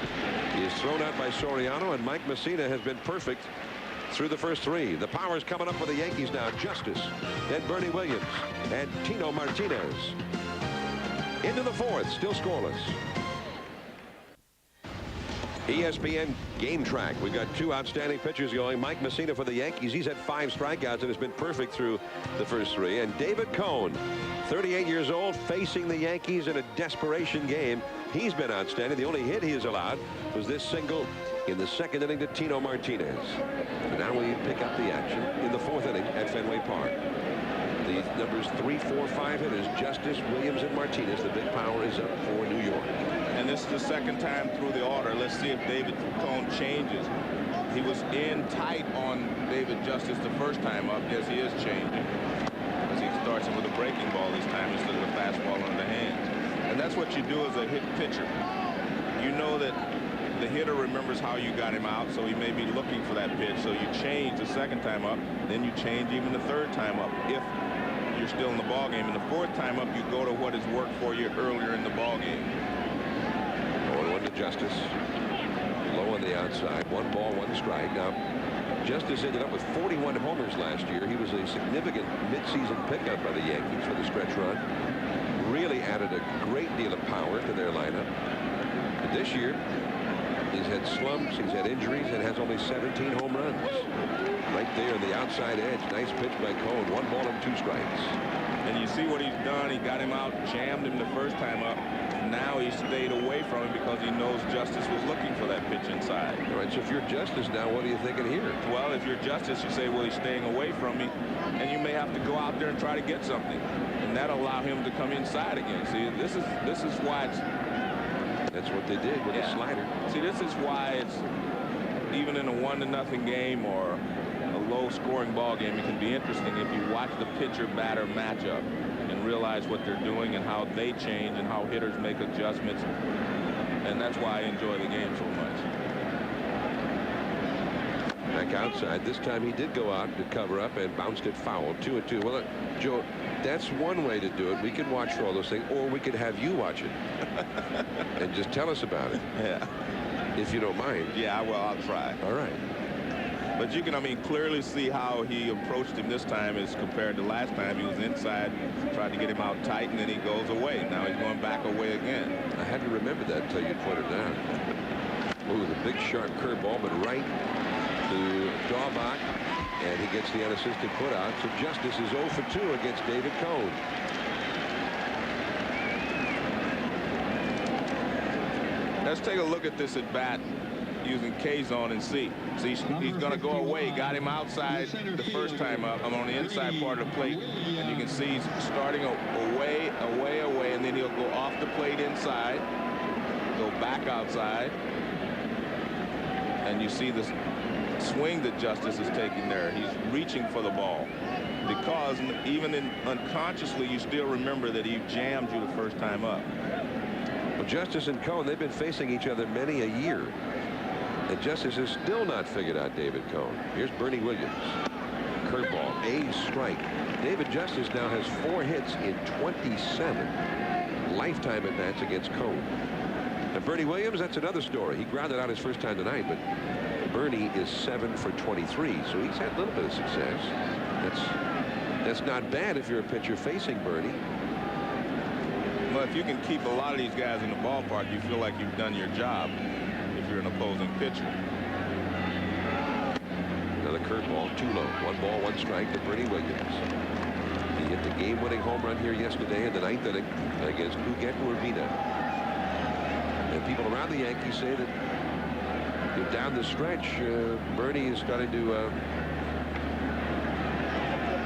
C: is thrown out by Soriano, and Mike Messina has been perfect through the first 3. The power's coming up for the Yankees now. Justice, then Bernie Williams, and Tino Martinez. Into the 4th, still scoreless. ESPN Game Track. We've got 2 outstanding pitchers going. Mike Messina for the Yankees. He's had 5 strikeouts and has been perfect through the first 3. And David Cone, 38 years old, facing the Yankees in a desperation game. He's been outstanding. The only hit he has allowed was this single in the 2nd inning to Tino Martinez. And now we pick up the action in the 4th inning at Fenway Park. The numbers 3, 4, 5 hitters, Justice, Williams, and Martinez. The big power is up for New York.
D: And this is the 2nd time through the order. Let's see if David Cone changes. He was in tight on David Justice the first time up. Yes, he is changing, as he starts him with a breaking ball this time instead of the fastball in the hands. And that's what you do as a hit pitcher. You know that the hitter remembers how you got him out, so he may be looking for that pitch. So you change the 2nd time up, then you change even the 3rd time up if you're still in the ball game. And the 4th time up, you go to what has worked for you earlier in the ball game.
C: 0-1 to Justice. Low on the outside. 1 ball, 1 strike. Now, Justice ended up with 41 homers last year. He was a significant midseason pickup by the Yankees for the stretch run. Really added a great deal of power to their lineup. But this year, he's had slumps, he's had injuries, and has only 17 home runs. Right there on the outside edge. Nice pitch by Cone. 1 ball and 2 strikes.
D: And you see what he's done. He got him out, jammed him the first time up. Now he stayed away from him because he knows Justice was looking for that pitch inside.
C: All right, so if you're Justice now, what are you thinking here?
D: Well, if you're Justice, you say, well, he's staying away from me, and you may have to go out there and try to get something. And that'll allow him to come inside again. See, this is why it's...
C: That's what they did with the slider.
D: See, this is why it's, even in a 1-0 game or a low-scoring ball game, it can be interesting if you watch the pitcher-batter matchup and realize what they're doing and how they change and how hitters make adjustments. And that's why I enjoy the game so much.
C: Back outside. This time he did go out to cover up and bounced it foul. 2-2. Well, Joe, that's one way to do it. We could watch for all those things, or we could have you watch it and just tell us about it.
D: Yeah.
C: If you don't mind.
D: Yeah, well, I'll try.
C: All right.
D: But you can, I mean, clearly see how he approached him this time as compared to last time. He was inside, tried to get him out tight, and then he goes away. Now he's going back away again.
C: I had to remember that until you pointed it out. Ooh, the big sharp curveball, but right to Daubach, and he gets the unassisted put out. So Justice is 0 for 2 against David Cone. Let's
D: take a look at this at bat. using K-zone and C. See, he's going to go away. Got him outside the first time up. I'm on the inside part of the plate. And you can see he's starting away, and then he'll go off the plate inside, go back outside. And you see this swing that Justice is taking there. He's reaching for the ball. Because even unconsciously, you still remember that he jammed you the first time up.
C: Well, Justice and Cone, they've been facing each other many a year. And Justice has still not figured out David Cone. Here's Bernie Williams. Curveball, a strike. David Justice now has 4 hits in 27 lifetime at-bats against Cone. And Bernie Williams, that's another story. He grounded out his first time tonight, but Bernie is 7 for 23, so he's had a little bit of success. That's not bad if you're a pitcher facing Bernie.
D: Well, if you can keep a lot of these guys in the ballpark, you feel like you've done your job if you're an opposing pitcher.
C: Another curveball, too low. 1 ball, 1 strike to Bernie Williams. He hit the game-winning home run here yesterday in the 9th inning against Huguet Urbina. And people around the Yankees say that down the stretch, Bernie is starting to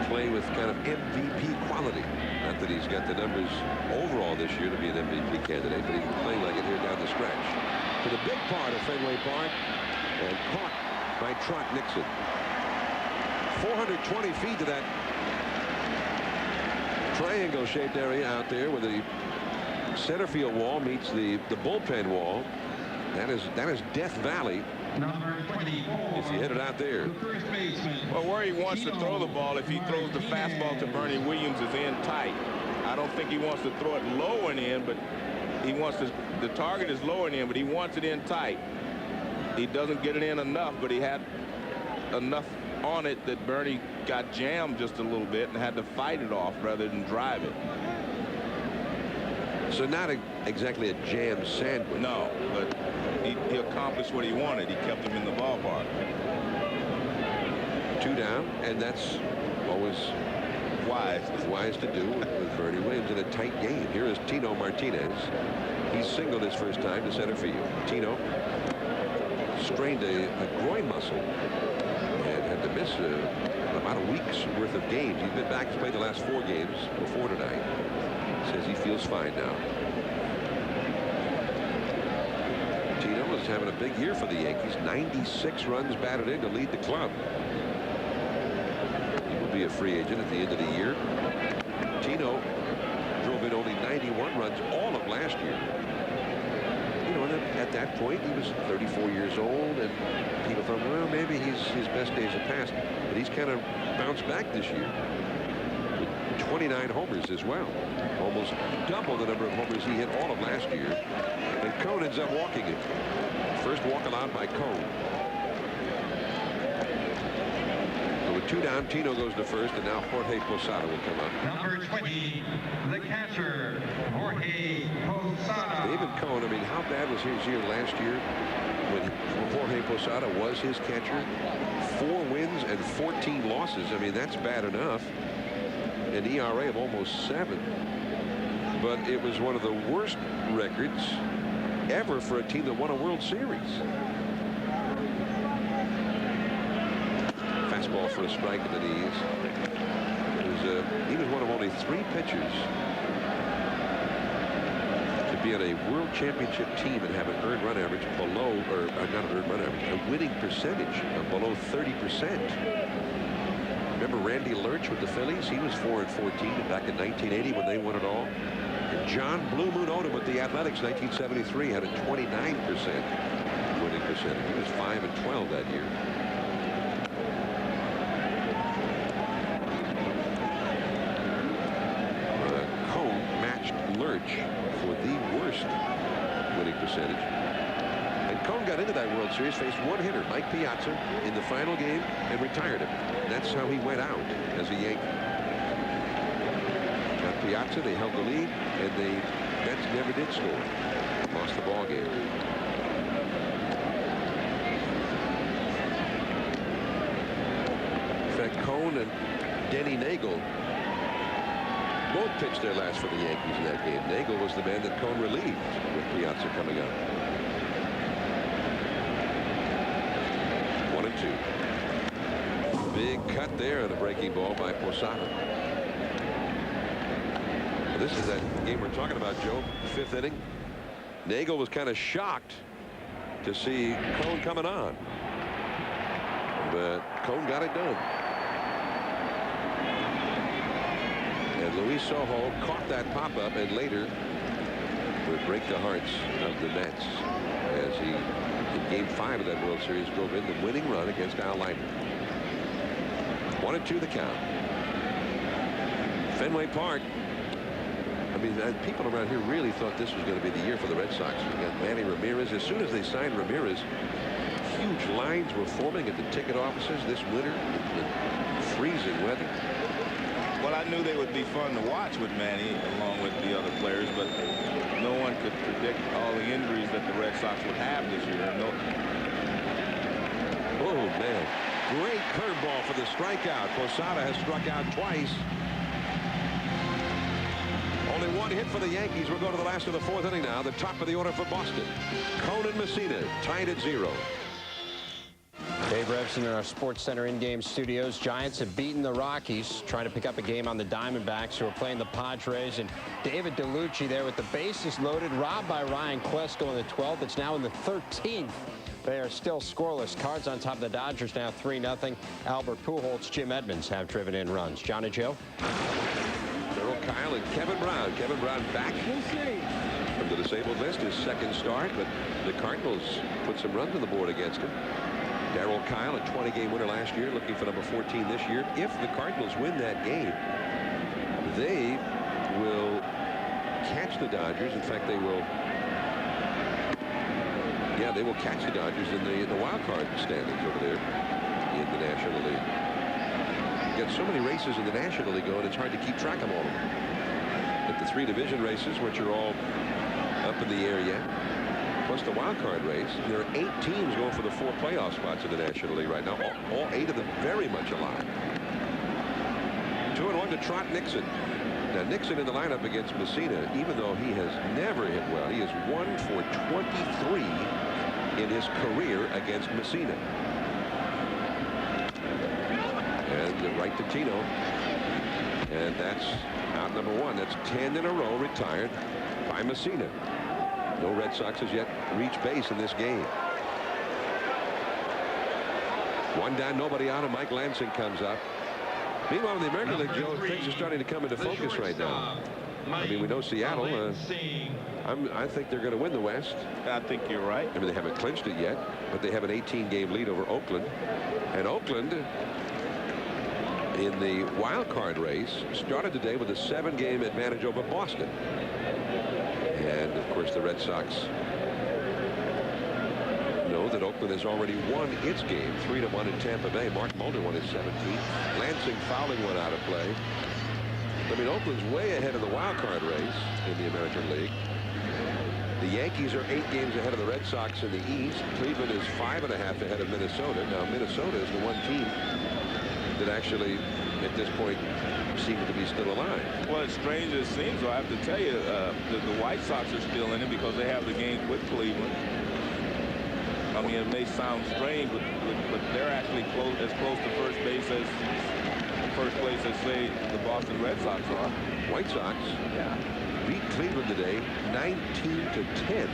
C: play with kind of MVP quality. Not that he's got the numbers overall this year to be an MVP candidate, but he's playing like it here down the stretch. To the big part of Fenway Park, and caught by Trot Nixon. 420 feet to that triangle-shaped area out there where the center field wall meets the bullpen wall. That is Death Valley. If you hit it out there.
D: Well, where he wants to throw the ball, if he throws the fastball to Bernie Williams, is in tight. I don't think he wants to throw it low and in, but he wants to. The target is low and in, but he wants it in tight. He doesn't get it in enough, but he had enough on it that Bernie got jammed just a little bit and had to fight it off rather than drive it.
C: So not exactly a jam sandwich.
D: No, but he accomplished what he wanted. He kept him in the ballpark.
C: 2 down, and that's always wise to do with Bernie Williams in a tight game. Here is Tino Martinez. He's singled his first time to center field. Tino strained a groin muscle and had to miss about a week's worth of games. He's been back to play the last 4 games before tonight. Says he feels fine now. Tino is having a big year for the Yankees. 96 runs batted in to lead the club. He will be a free agent at the end of the year. Tino drove in only 91 runs all of last year. You know, at that point, he was 34 years old, and people thought, well, maybe his best days have passed. But he's kind of bounced back this year. 29 homers as well. Almost double the number of homers he hit all of last year. And Cone ends up walking it. First walk allowed by Cone. So with 2 down, Tino goes to first, and now Jorge Posada will come up.
G: Number 20, the catcher, Jorge Posada.
C: David Cone, I mean, how bad was his year last year when Jorge Posada was his catcher? 4 wins and 14 losses. I mean, that's bad enough. An ERA of almost 7. But it was one of the worst records ever for a team that won a World Series. Fastball for a strike in the knees. He was one of only 3 pitchers to be on a World Championship team and have an earned run average below, or not an earned run average, a winning percentage of below 30%. Remember Randy Lurch with the Phillies? He was 4-14 back in 1980 when they won it all. And John Blue Moon Odom with the Athletics, 1973, had a 29% winning percentage. He was 5-12 that year. Cone matched Lurch for the worst winning percentage. And Cone got into that World Series, faced 1 hitter, Mike Piazza, in the final game and retired him. That's how he went out as a Yankee. Got Piazza, they held the lead, and the Mets never did score. Lost the ball game. In fact, Cone and Denny Nagel both pitched their last for the Yankees in that game. Nagel was the man that Cone relieved with Piazza coming up. Big cut there on a breaking ball by Posada. This is that game we're talking about, Joe. 5th inning. Nagel was kind of shocked to see Cone coming on, but Cone got it done. And Luis Sojo caught that pop-up and later would break the hearts of the Mets as he, in Game 5 of that World Series, drove in the winning run against Al Leiter. 1-2 the count. Fenway Park. I mean, people around here really thought this was going to be the year for the Red Sox. We got Manny Ramirez. As soon as they signed Ramirez, huge lines were forming at the ticket offices this winter in freezing weather.
D: Well, I knew they would be fun to watch with Manny along with the other players, but no one could predict all the injuries that the Red Sox would have this year.
C: Oh, man. Great curveball for the strikeout. Posada has struck out twice. Only 1 hit for the Yankees. We'll go to the last of the 4th inning now. The top of the order for Boston. Cone and Messina tied at 0.
F: Dave Revson in our Sports Center in-game studios. Giants have beaten the Rockies, trying to pick up a game on the Diamondbacks, who are playing the Padres. And David DeLucci there with the bases loaded, robbed by Ryan Klesko in the 12th. It's now in the 13th. They are still scoreless. Cards on top of the Dodgers now 3-0. Albert Pujols, Jim Edmonds have driven in runs. John and Joe.
C: Darryl Kyle and Kevin Brown. Kevin Brown back from the disabled list, his 2nd start, but the Cardinals put some runs on the board against him. Darryl Kyle, a 20-game winner last year, looking for number 14 this year. If the Cardinals win that game, they will catch the Dodgers. In fact, they will. Yeah, they will catch the Dodgers in the wild card standings over there in the National League. You've got so many races in the National League going, it's hard to keep track of all of them. But the 3 division races, which are all up in the air yet, plus the wild card race, there are 8 teams going for the 4 playoff spots in the National League right now. All 8 of them very much alive. 2-1 to Trot Nixon. Now Nixon in the lineup against Messina, even though he has never hit well, he is 1 for 23 in his career against Messina. And right to Tino. And that's out number 1. That's 10 in a row retired by Messina. No Red Sox has yet reached base in this game. 1 down, nobody out, and Mike Lansing comes up. Meanwhile, in the American League, Joe, things are starting to come into focus right now. I mean, we know Seattle. I think they're going to win the West.
D: I think you're right.
C: I mean, they haven't clinched it yet, but they have an 18-game lead over Oakland. And Oakland, in the wild card race, started today with a 7-game advantage over Boston. And, of course, the Red Sox know that Oakland has already won its game 3-1 in Tampa Bay. Mark Mulder won his 17th. Lansing fouling one out of play. I mean, Oakland's way ahead of the wild card race in the American League. The Yankees are 8 games ahead of the Red Sox in the East. Cleveland is 5.5 ahead of Minnesota. Now, Minnesota is the one team that actually, at this point, seems to be still alive.
D: Well, as strange as it seems, I have to tell you, the White Sox are still in it because they have the games with Cleveland. I mean, it may sound strange, but they're actually as close to first place as, say, the Boston Red Sox are.
C: White Sox beat Cleveland today 19-10.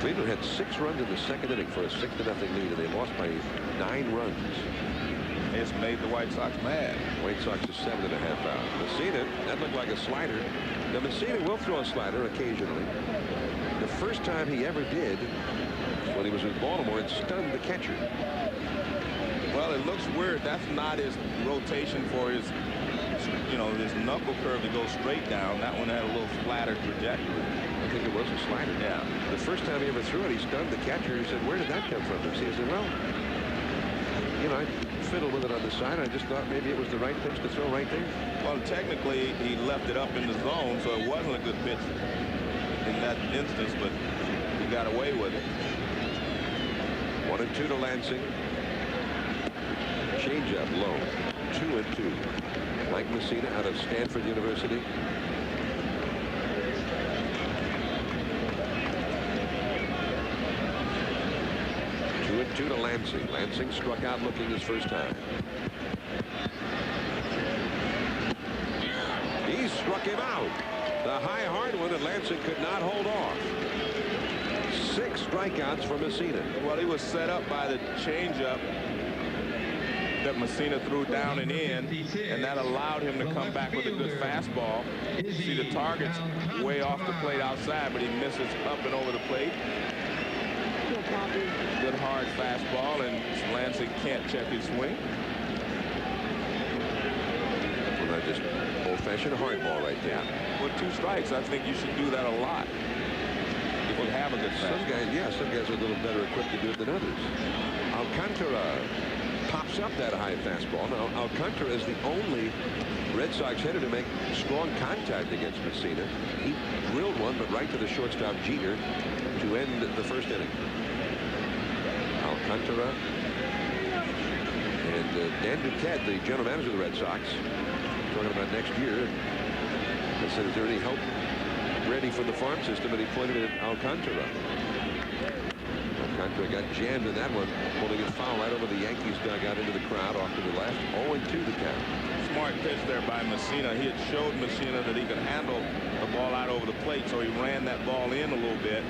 C: Cleveland had 6 runs in the 2nd inning for a 6-0 lead, and they lost by 9 runs.
D: It's made the White Sox mad.
C: White Sox is 7.5 out. Messina, that looked like a slider. Now, Messina will throw a slider occasionally. The first time he ever did, when he was with Baltimore, it stunned the catcher.
D: Well, it looks weird. That's not his rotation for his, his knuckle curve to go straight down. That one had a little flatter trajectory.
C: I think it was a slider.
D: Yeah.
C: The first time he ever threw it, he stunned the catcher. He said, "Where did that come from?" He said, "Well, I fiddled with it on the side. I just thought maybe it was the right pitch to throw right there."
D: Well, technically, he left it up in the zone, so it wasn't a good pitch in that instance, but he got away with it.
C: 1-2 to Lansing. Changeup low. 2-2. Mike Messina out of Stanford University. 1-2 to Lansing. Lansing struck out looking his first time. He struck him out. The high hard one, and Lansing could not hold off. 6 strikeouts for Messina.
D: Well, he was set up by the changeup that Messina threw down and in, and that allowed him to come back with a good fastball. See, the target's way off the plate outside, but he misses up and over the plate. Good hard fastball, and Lansing can't check his swing.
C: Well, that just old-fashioned hardball right there.
D: With 2 strikes, I think you should do that a lot. If you have a good fastball.
C: Some guys are a little better equipped to do it than others. Alcantara pops up that high fastball. Now, Alcantara is the only Red Sox hitter to make strong contact against Messina. He drilled one, but right to the shortstop Jeter to end the first inning. Alcantara and Dan Duquette, the general manager of the Red Sox, talking about next year. They said, is there any help ready for the farm system? And he pointed at Alcantara. Alcantara got jammed in that one, pulling it foul right over the Yankees dugout into the crowd off to the left. 0-2 the count.
D: Smart pitch there by Messina. He had showed Messina that he could handle the ball out over the plate, so he ran that ball in a little bit.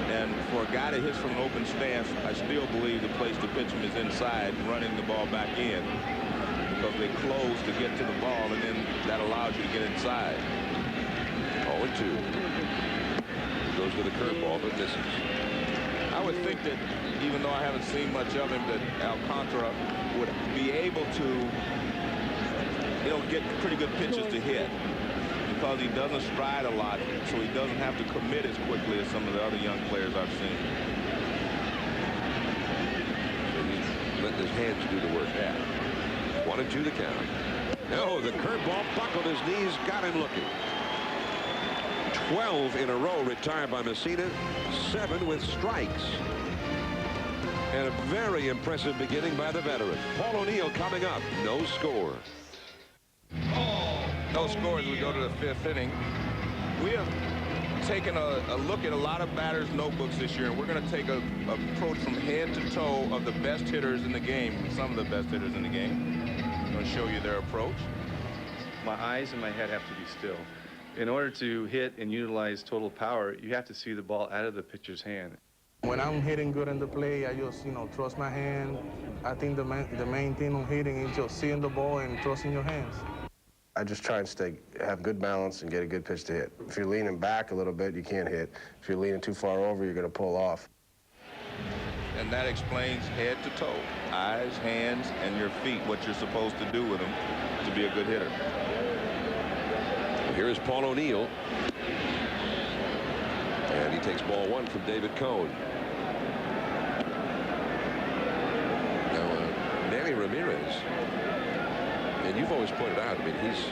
D: And for a guy that hits from an open stance, I still believe the place to pitch him is inside, running the ball back in, because they close to get to the ball, and then that allows you to get inside.
C: 0-2. Goes to the curveball, but misses.
D: I would think that, even though I haven't seen much of him, that Alcantara would be able to, get pretty good pitches to hit, because he doesn't stride a lot, so he doesn't have to commit as quickly as some of the other young players I've seen.
C: So he's letting his hands do the work.
D: Yeah.
C: 1-2 the count. No, the curveball buckled his knees, got him looking. 12 in a row retired by Messina, 7 with strikes. And a very impressive beginning by the veteran. Paul O'Neill coming up. No score.
D: No score as we go to the 5th inning. We have taken a look at a lot of batters' notebooks this year, and we're going to take a approach from head to toe of the best hitters in the game, some of the best hitters in the game. I'm going to show you their approach.
H: My eyes and my head have to be still. In order to hit and utilize total power, you have to see the ball out of the pitcher's hand.
I: When I'm hitting good in the play, I just, trust my hand. I think the main thing on hitting is just seeing the ball and trusting your hands.
J: I just try and have good balance and get a good pitch to hit. If you're leaning back a little bit, you can't hit. If you're leaning too far over, you're going to pull off.
D: And that explains head to toe, eyes, hands, and your feet, what you're supposed to do with them to be a good hitter.
C: Here is Paul O'Neill. And he takes ball 1 from David Cohn. Now, Manny Ramirez, and you've always pointed out, I mean, he's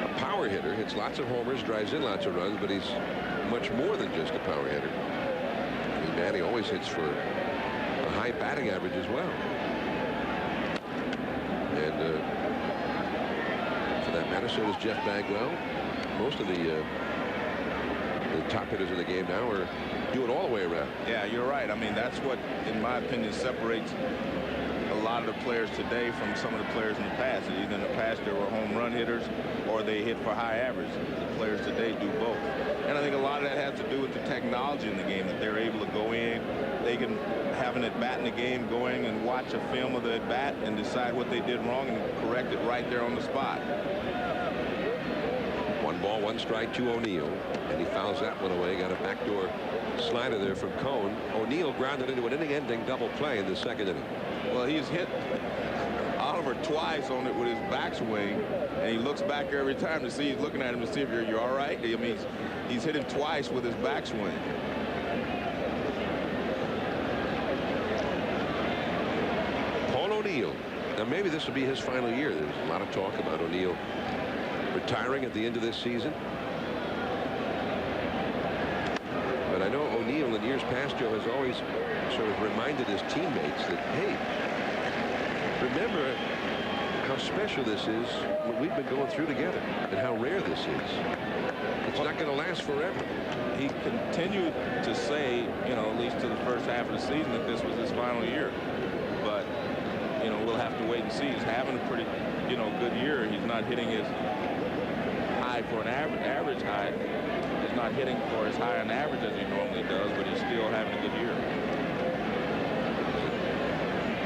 C: a power hitter, hits lots of homers, drives in lots of runs, but he's much more than just a power hitter. I mean, Manny always hits for a high batting average as well. And for that matter, so does Jeff Bagwell. Most of the top hitters in the game now are doing all the way around.
D: Yeah, you're right. I mean, that's what, in my opinion, separates a lot of the players today from some of the players in the past. Either in the past they were home run hitters or they hit for high average. The players today do both. And I think a lot of that has to do with the technology in the game, that they're able to go in, they can have an at-bat in the game, going and watch a film of the at-bat and decide what they did wrong and correct it right there on the spot.
C: 1 ball, 1 strike to O'Neill, and he fouls that one away. Got a backdoor slider there from Cohn. O'Neill grounded into an inning-ending double play in the 2nd inning.
D: Well, he's hit Oliver twice on it with his backswing, and he looks back every time to see, he's looking at him to see if you're all right. I mean, he's hit him twice with his backswing.
C: Paul O'Neill. Now, maybe this will be his final year. There's a lot of talk about O'Neill retiring at the end of this season. But I know O'Neill in years past, Joe, has always sort of reminded his teammates that, hey, remember how special this is, what we've been going through together, and how rare this is. it's not going to last forever.
D: He continued to say, at least to the first half of the season, that this was his final year. But, we'll have to wait and see. He's having a pretty, good year. He's not hitting his high for an average high. He's not hitting for as high an average as he normally does, but he's still having a good year.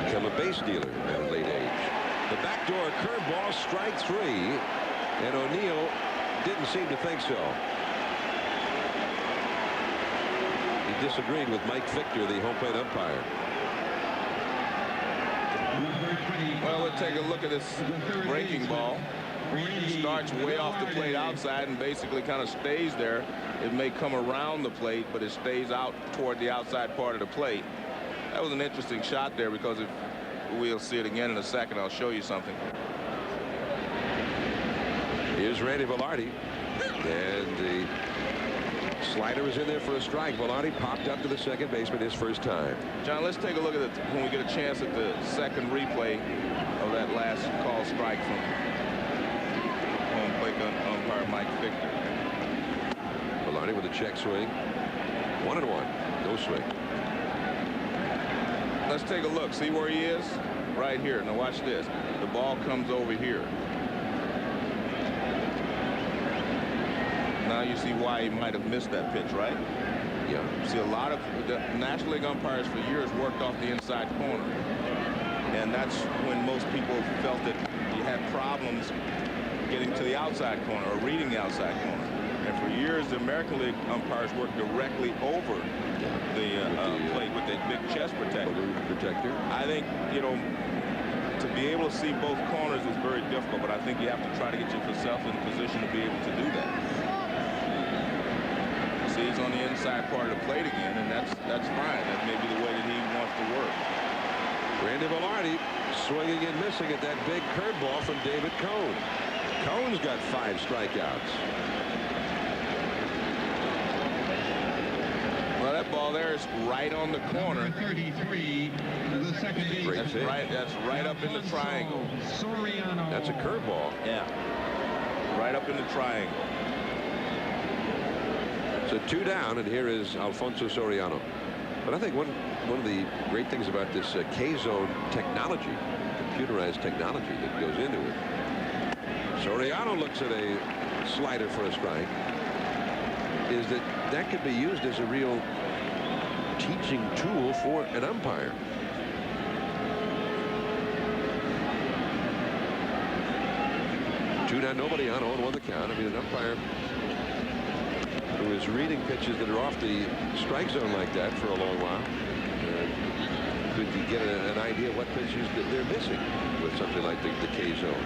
C: Become a base dealer at a late age. The backdoor curveball, strike 3, and O'Neill didn't seem to think so. He disagreed with Mike Victor, the home plate umpire.
D: Well, let's take a look at this breaking ball. Starts way off the plate outside and basically kind of stays there. It may come around the plate, but it stays out toward the outside part of the plate. That was an interesting shot there, because if we'll see it again in a second, I'll show you something.
C: Here's Randy Velarde, and the slider is in there for a strike. Velarde popped up to the second baseman his first time.
D: John, let's take a look at it when we get a chance at the second replay of that last call strike from home plate umpire Mike Victor.
C: Velarde with a check swing. 1-1. No swing.
D: Let's take a look. See where he is? Right here. Now watch this. The ball comes over here. Now you see why he might have missed that pitch, right?
C: Yeah.
D: See, a lot of the National League umpires for years worked off the inside corner. And that's when most people felt that you had problems getting to the outside corner or reading the outside corner. And for years, the American League umpires worked directly over the plate with that big chest protector. I think, to be able to see both corners is very difficult, but I think you have to try to get yourself in a position to be able to do that. See, he's on the inside part of the plate again, and that's fine. That may be the way that he wants to work.
C: Randy Velarde swinging and missing at that big curveball from David Cone. Cone's got 5 strikeouts.
D: Well, that ball there is right on the corner.
G: Number 33, the second baseman.
D: That's right up in the triangle.
C: That's a curveball.
D: Yeah. Right up in the triangle.
C: So 2 down, and here is Alfonso Soriano. But I think one of the great things about this K-zone technology, computerized technology that goes into it. Soriano looks at a slider for a strike. Is that could be used as a real teaching tool for an umpire. Two down, nobody on, 0-1 the count. I mean, an umpire who is reading pitches that are off the strike zone like that for a long while could you get an idea what pitches that they're missing with something like the K zone.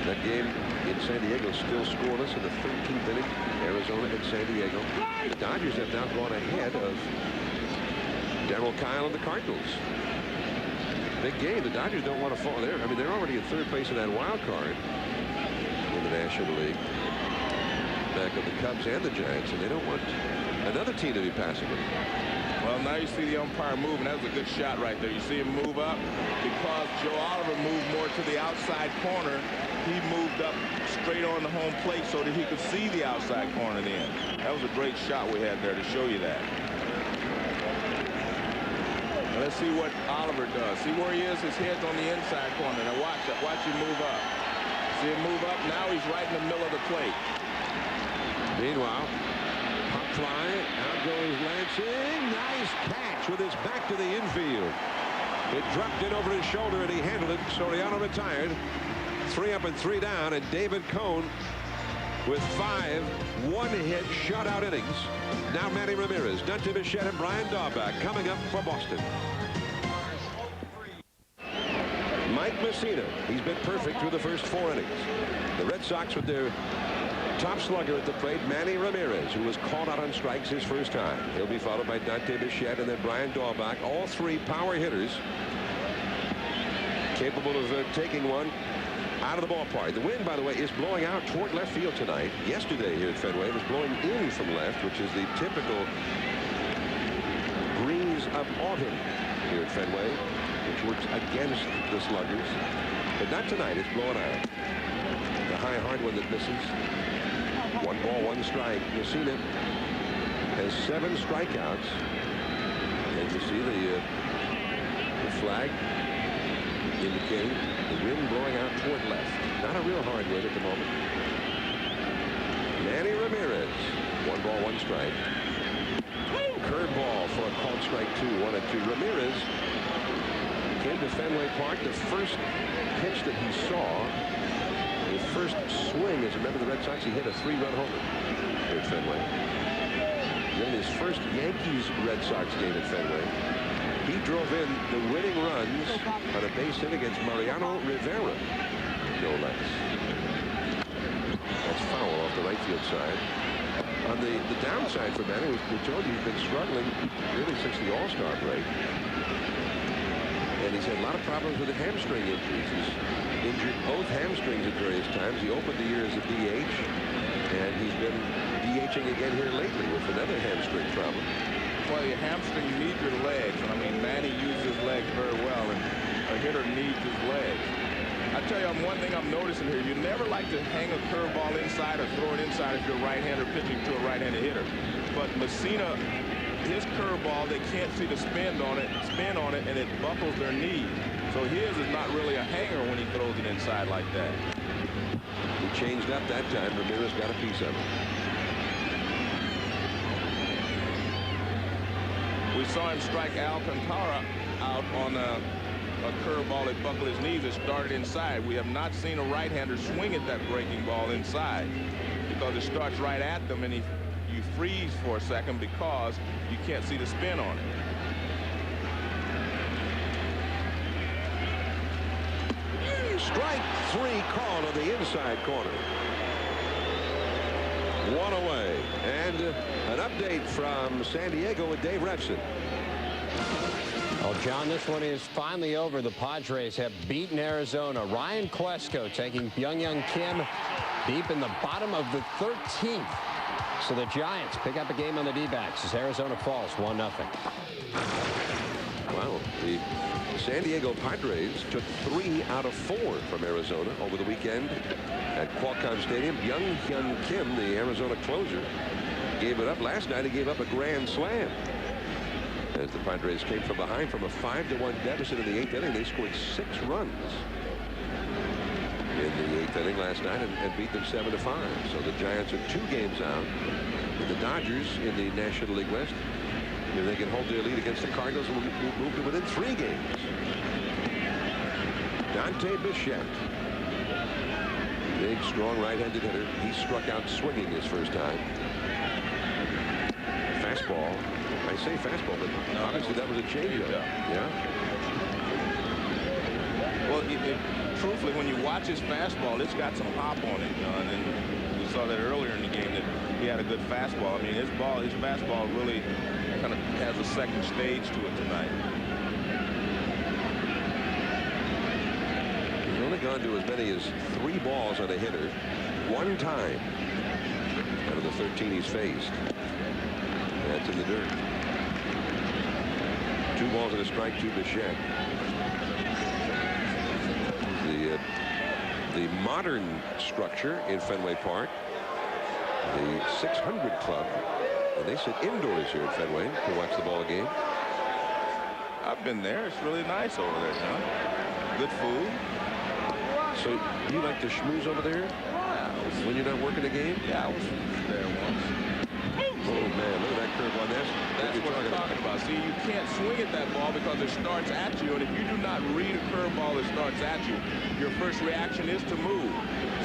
C: That game in San Diego still scoreless in the 13th inning. Arizona and San Diego. The Dodgers have now gone ahead of Darryl Kyle and the Cardinals. Big game. The Dodgers don't want to fall there. I mean, they're already in third place in that wild card in the National League, back of the Cubs and the Giants, and they don't want another team to be passing them.
D: Well, now you see the umpire moving. That was a good shot right there. You see him move up because Joe Oliver moved more to the outside corner. He moved up straight on the home plate so that he could see the outside corner then. That was a great shot we had there to show you that. Now let's see what Oliver does. See where he is? His head's on the inside corner. Now watch that. Watch him move up. See him move up? Now he's right in the middle of the plate.
C: Meanwhile, pop fly. Out goes Lansing. Nice catch with his back to the infield. It dropped in over his shoulder and he handled it. Soriano retired. 3 up and 3 down, and David Cone with 5 one-hit shutout innings. Now Manny Ramirez, Dante Bichette, and Brian Daubach coming up for Boston. Mike Messina, he's been perfect through the first 4 innings. The Red Sox with their top slugger at the plate, Manny Ramirez, who was called out on strikes his first time. He'll be followed by Dante Bichette and then Brian Daubach, all 3 power hitters capable of taking one out of the ballpark. The wind, by the way, is blowing out toward left field tonight. Yesterday here at Fenway, it was blowing in from left, which is the typical breeze of autumn here at Fenway, which works against the sluggers. But not tonight. It's blowing out. The high hard one that misses. 1 ball, 1 strike. Messina has 7 strikeouts. And you see the flag indicating the wind blowing out toward left. Not a real hard wind at the moment. Manny Ramirez, 1 ball, 1 strike. Curveball for a called strike 2, 1-2. Ramirez came to Fenway Park. The first pitch that he saw, the first swing, as a member of the Red Sox, he hit a 3-run homer here at Fenway. Then his first Yankees-Red Sox game at Fenway, he drove in the winning runs on a base hit against Mariano Rivera, no less. That's foul off the right field side. On the downside for Manny, we told you he's been struggling really since the All-Star break. And he's had a lot of problems with the hamstring injuries. He's injured both hamstrings at various times. He opened the year as a DH, and he's been DHing again here lately with another hamstring problem.
D: Well, your hamstring, you need your legs. And I mean, Manny uses his legs very well, and a hitter needs his legs. I tell you, one thing I'm noticing here, you never like to hang a curveball inside or throw it inside if you're a right-hander pitching to a right-handed hitter. But Messina, his curveball, they can't see the spin on it, and it buckles their knees. So his is not really a hanger when he throws it inside like that.
C: He changed up that time. Ramirez got a piece of it.
D: We saw him strike Alcantara out on a curveball that buckled his knees. It started inside. We have not seen a right-hander swing at that breaking ball inside because it starts right at them, and you freeze for a second because you can't see the spin on it.
C: Strike 3 called on the inside corner. 1 away. And an update from San Diego with Dave Refson.
F: Oh, John, this one is finally over. The Padres have beaten Arizona. Ryan Klesko taking Byung-Hyun Kim deep in the bottom of the 13th. So the Giants pick up a game on the D-backs as Arizona falls 1-0.
C: Wow. The San Diego Padres took 3 out of 4 from Arizona over the weekend at Qualcomm Stadium. Byung-Hyun Kim, the Arizona closer, gave it up. Last night he gave up a grand slam. As the Padres came from behind from a 5-1 deficit in the 8th inning, they scored 6 runs in the 8th inning last night and beat them 7-5. So the Giants are 2 games out. And the Dodgers in the National League West, if they can hold their lead against the Cardinals, will move to within 3 games. Dante Bichette, big, strong right-handed hitter. He struck out swinging his first time. Fastball. I say fastball, but obviously that was a changeup. Yeah.
D: Well, truthfully, when you watch his fastball, it's got some hop on it, and we saw that earlier in the game that he had a good fastball. I mean, his fastball really kind of has a second stage to it tonight.
C: He's only gone to as many as 3 balls on a hitter 1 time out of the 13 he's faced. That's in the dirt. 2 balls and a strike to Bichette. The modern structure in Fenway Park, the 600 Club, and they sit indoors here at Fenway to watch the ball game.
D: I've been there. It's really nice over there, John. Good food.
C: So you like to schmooze over there?
D: Yeah,
C: when you're not working a game?
D: Yeah, I was there once.
C: Oh, man, look at that curveball.
D: That's what I'm talking about. See, you can't swing at that ball because it starts at you, and if you do not read a curveball that starts at you, your first reaction is to move.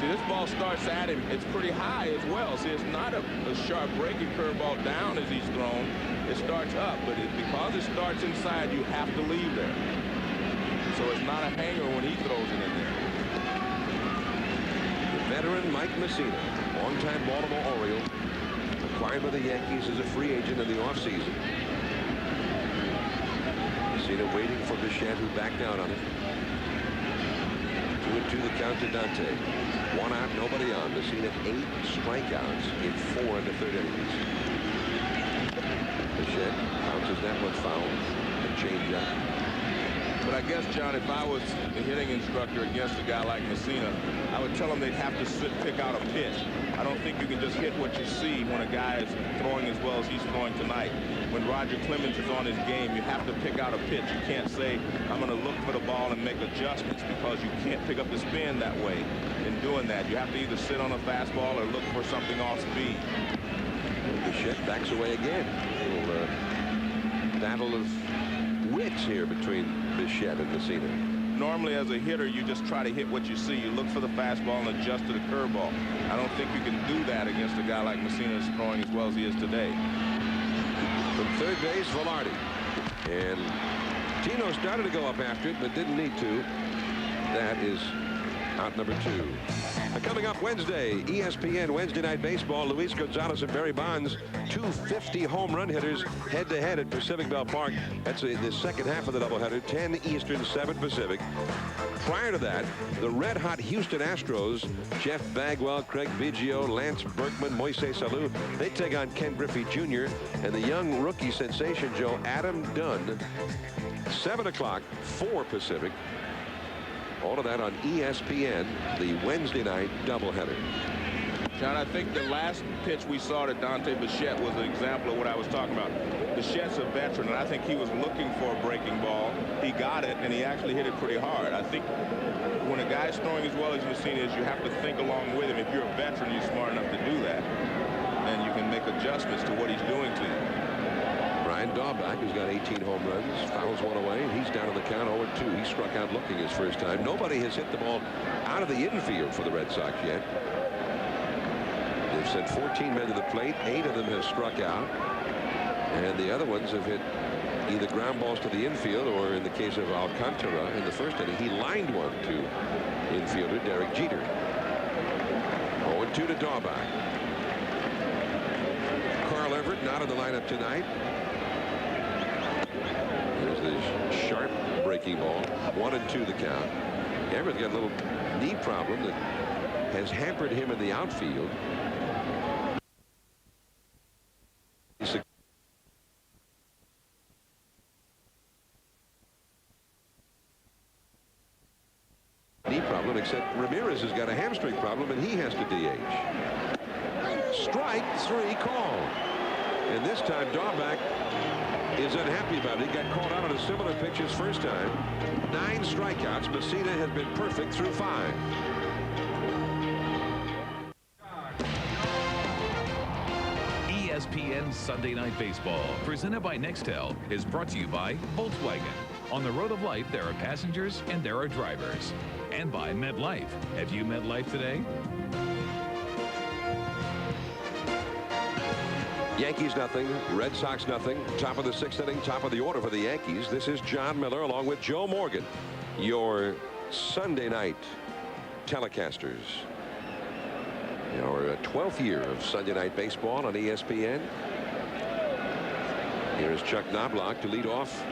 D: See, this ball starts at him. It's pretty high as well. See, it's not a sharp breaking curveball down as he's thrown. It starts up, but because it starts inside, you have to leave there. So it's not a hanger when he throws it in there.
C: The veteran Mike Messina, longtime Baltimore Oriole, acquired by the Yankees as a free agent in the offseason. Messina waiting for Bichette, who backed out on it. 2-2 the count to Dante. 1 out, nobody on. Messina 8 strikeouts in 4 in the 3rd innings. Bichette bounces that one foul. A changeup.
D: But I guess, John, if I was a hitting instructor against a guy like Messina, I would tell him they'd have to pick out a pitch. I don't think you can just hit what you see when a guy is throwing as well as he's throwing tonight. When Roger Clemens is on his game, you have to pick out a pitch. You can't say, I'm going to look for the ball and make adjustments, because you can't pick up the spin that way. In doing that, you have to either sit on a fastball or look for something off speed.
K: Bichette backs away again. A little battle of wits here between Bichette and Messina.
D: Normally, as a hitter, you just try to hit what you see. You look for the fastball and adjust to the curveball. I don't think you can do that against a guy like Messina who's throwing as well as he is today.
K: From third base, Velarde. And Tino started to go up after it, but didn't need to. That is out number 2. Coming up Wednesday, ESPN Wednesday Night Baseball, Luis Gonzalez and Barry Bonds, 250 home run hitters head-to-head at Pacific Bell Park. That's the second half of the doubleheader, 10 Eastern, 7 Pacific. Prior to that, the red-hot Houston Astros, Jeff Bagwell, Craig Biggio, Lance Berkman, Moises Alou, they take on Ken Griffey Jr. and the young rookie sensation, Joe Adam Dunn. 7 o'clock, 4 Pacific. All of that on ESPN, the Wednesday night doubleheader.
D: John, I think the last pitch we saw to Dante Bichette was an example of what I was talking about. Bichette's a veteran, and I think he was looking for a breaking ball. He got it, and he actually hit it pretty hard. I think when a guy's throwing as well as Messina is, you have to think along with him. If you're a veteran, you're smart enough to do that, and you can make adjustments to what he's doing to you.
K: Brian Daubach, who's got 18 home runs, fouls one away, and he's down on the count 0-2. He struck out looking his first time. Nobody has hit the ball out of the infield for the Red Sox yet. They've sent 14 men to the plate. 8 of them have struck out, and the other ones have hit either ground balls to the infield, or in the case of Alcantara in the first inning, he lined one to infielder Derek Jeter. 0-2 to Daubach. Carl Everett not in the lineup tonight. There's the sharp breaking ball. 1-2 the count. Everett's got a little knee problem that has hampered him in the outfield. Knee problem, except Ramirez has got a hamstring problem, and he has to DH. Strike 3 call. And this time Daubach is unhappy about it. He got called out on a similar pitch his first time. 9 strikeouts. Messina has been perfect through 5.
A: ESPN Sunday Night Baseball, presented by Nextel, is brought to you by Volkswagen. On the road of life, there are passengers and there are drivers. And by MetLife. Have you met life today?
K: Yankees nothing, Red Sox nothing. Top of the 6th inning, top of the order for the Yankees. This is John Miller along with Joe Morgan, your Sunday night telecasters. Our 12th year of Sunday Night Baseball on ESPN. Here is Chuck Knobloch to lead off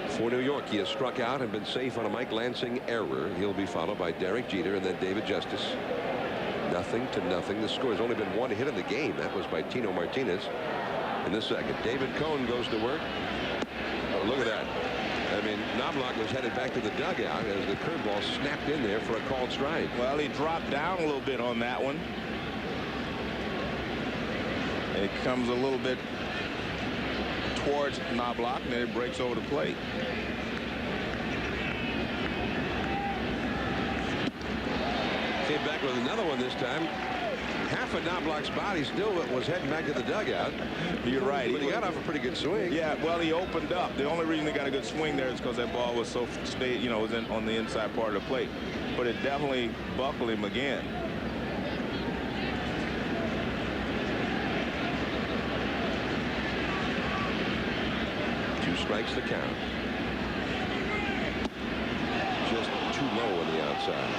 K: for New York. He has struck out and been safe on a Mike Lansing error. He'll be followed by Derek Jeter and then David Justice. 0-0. The score has only been 1 hit in the game. That was by Tino Martinez in the second. David Cohn goes to work. Oh, look at that. I mean, Knobloch was headed back to the dugout as the curveball snapped in there for a called strike.
D: Well, he dropped down a little bit on that one. It comes a little bit towards Knobloch, and then it breaks over the plate.
K: Came back with another one this time. Half of Knobloch's body still was heading back to the dugout.
D: You're right.
K: But he got off a pretty good swing.
D: Yeah, well, he opened up. The only reason he got a good swing there is because that ball was so stayed, you know, was on the inside part of the plate. But it definitely buckled him again.
K: Two strikes to count. Just too low on the outside.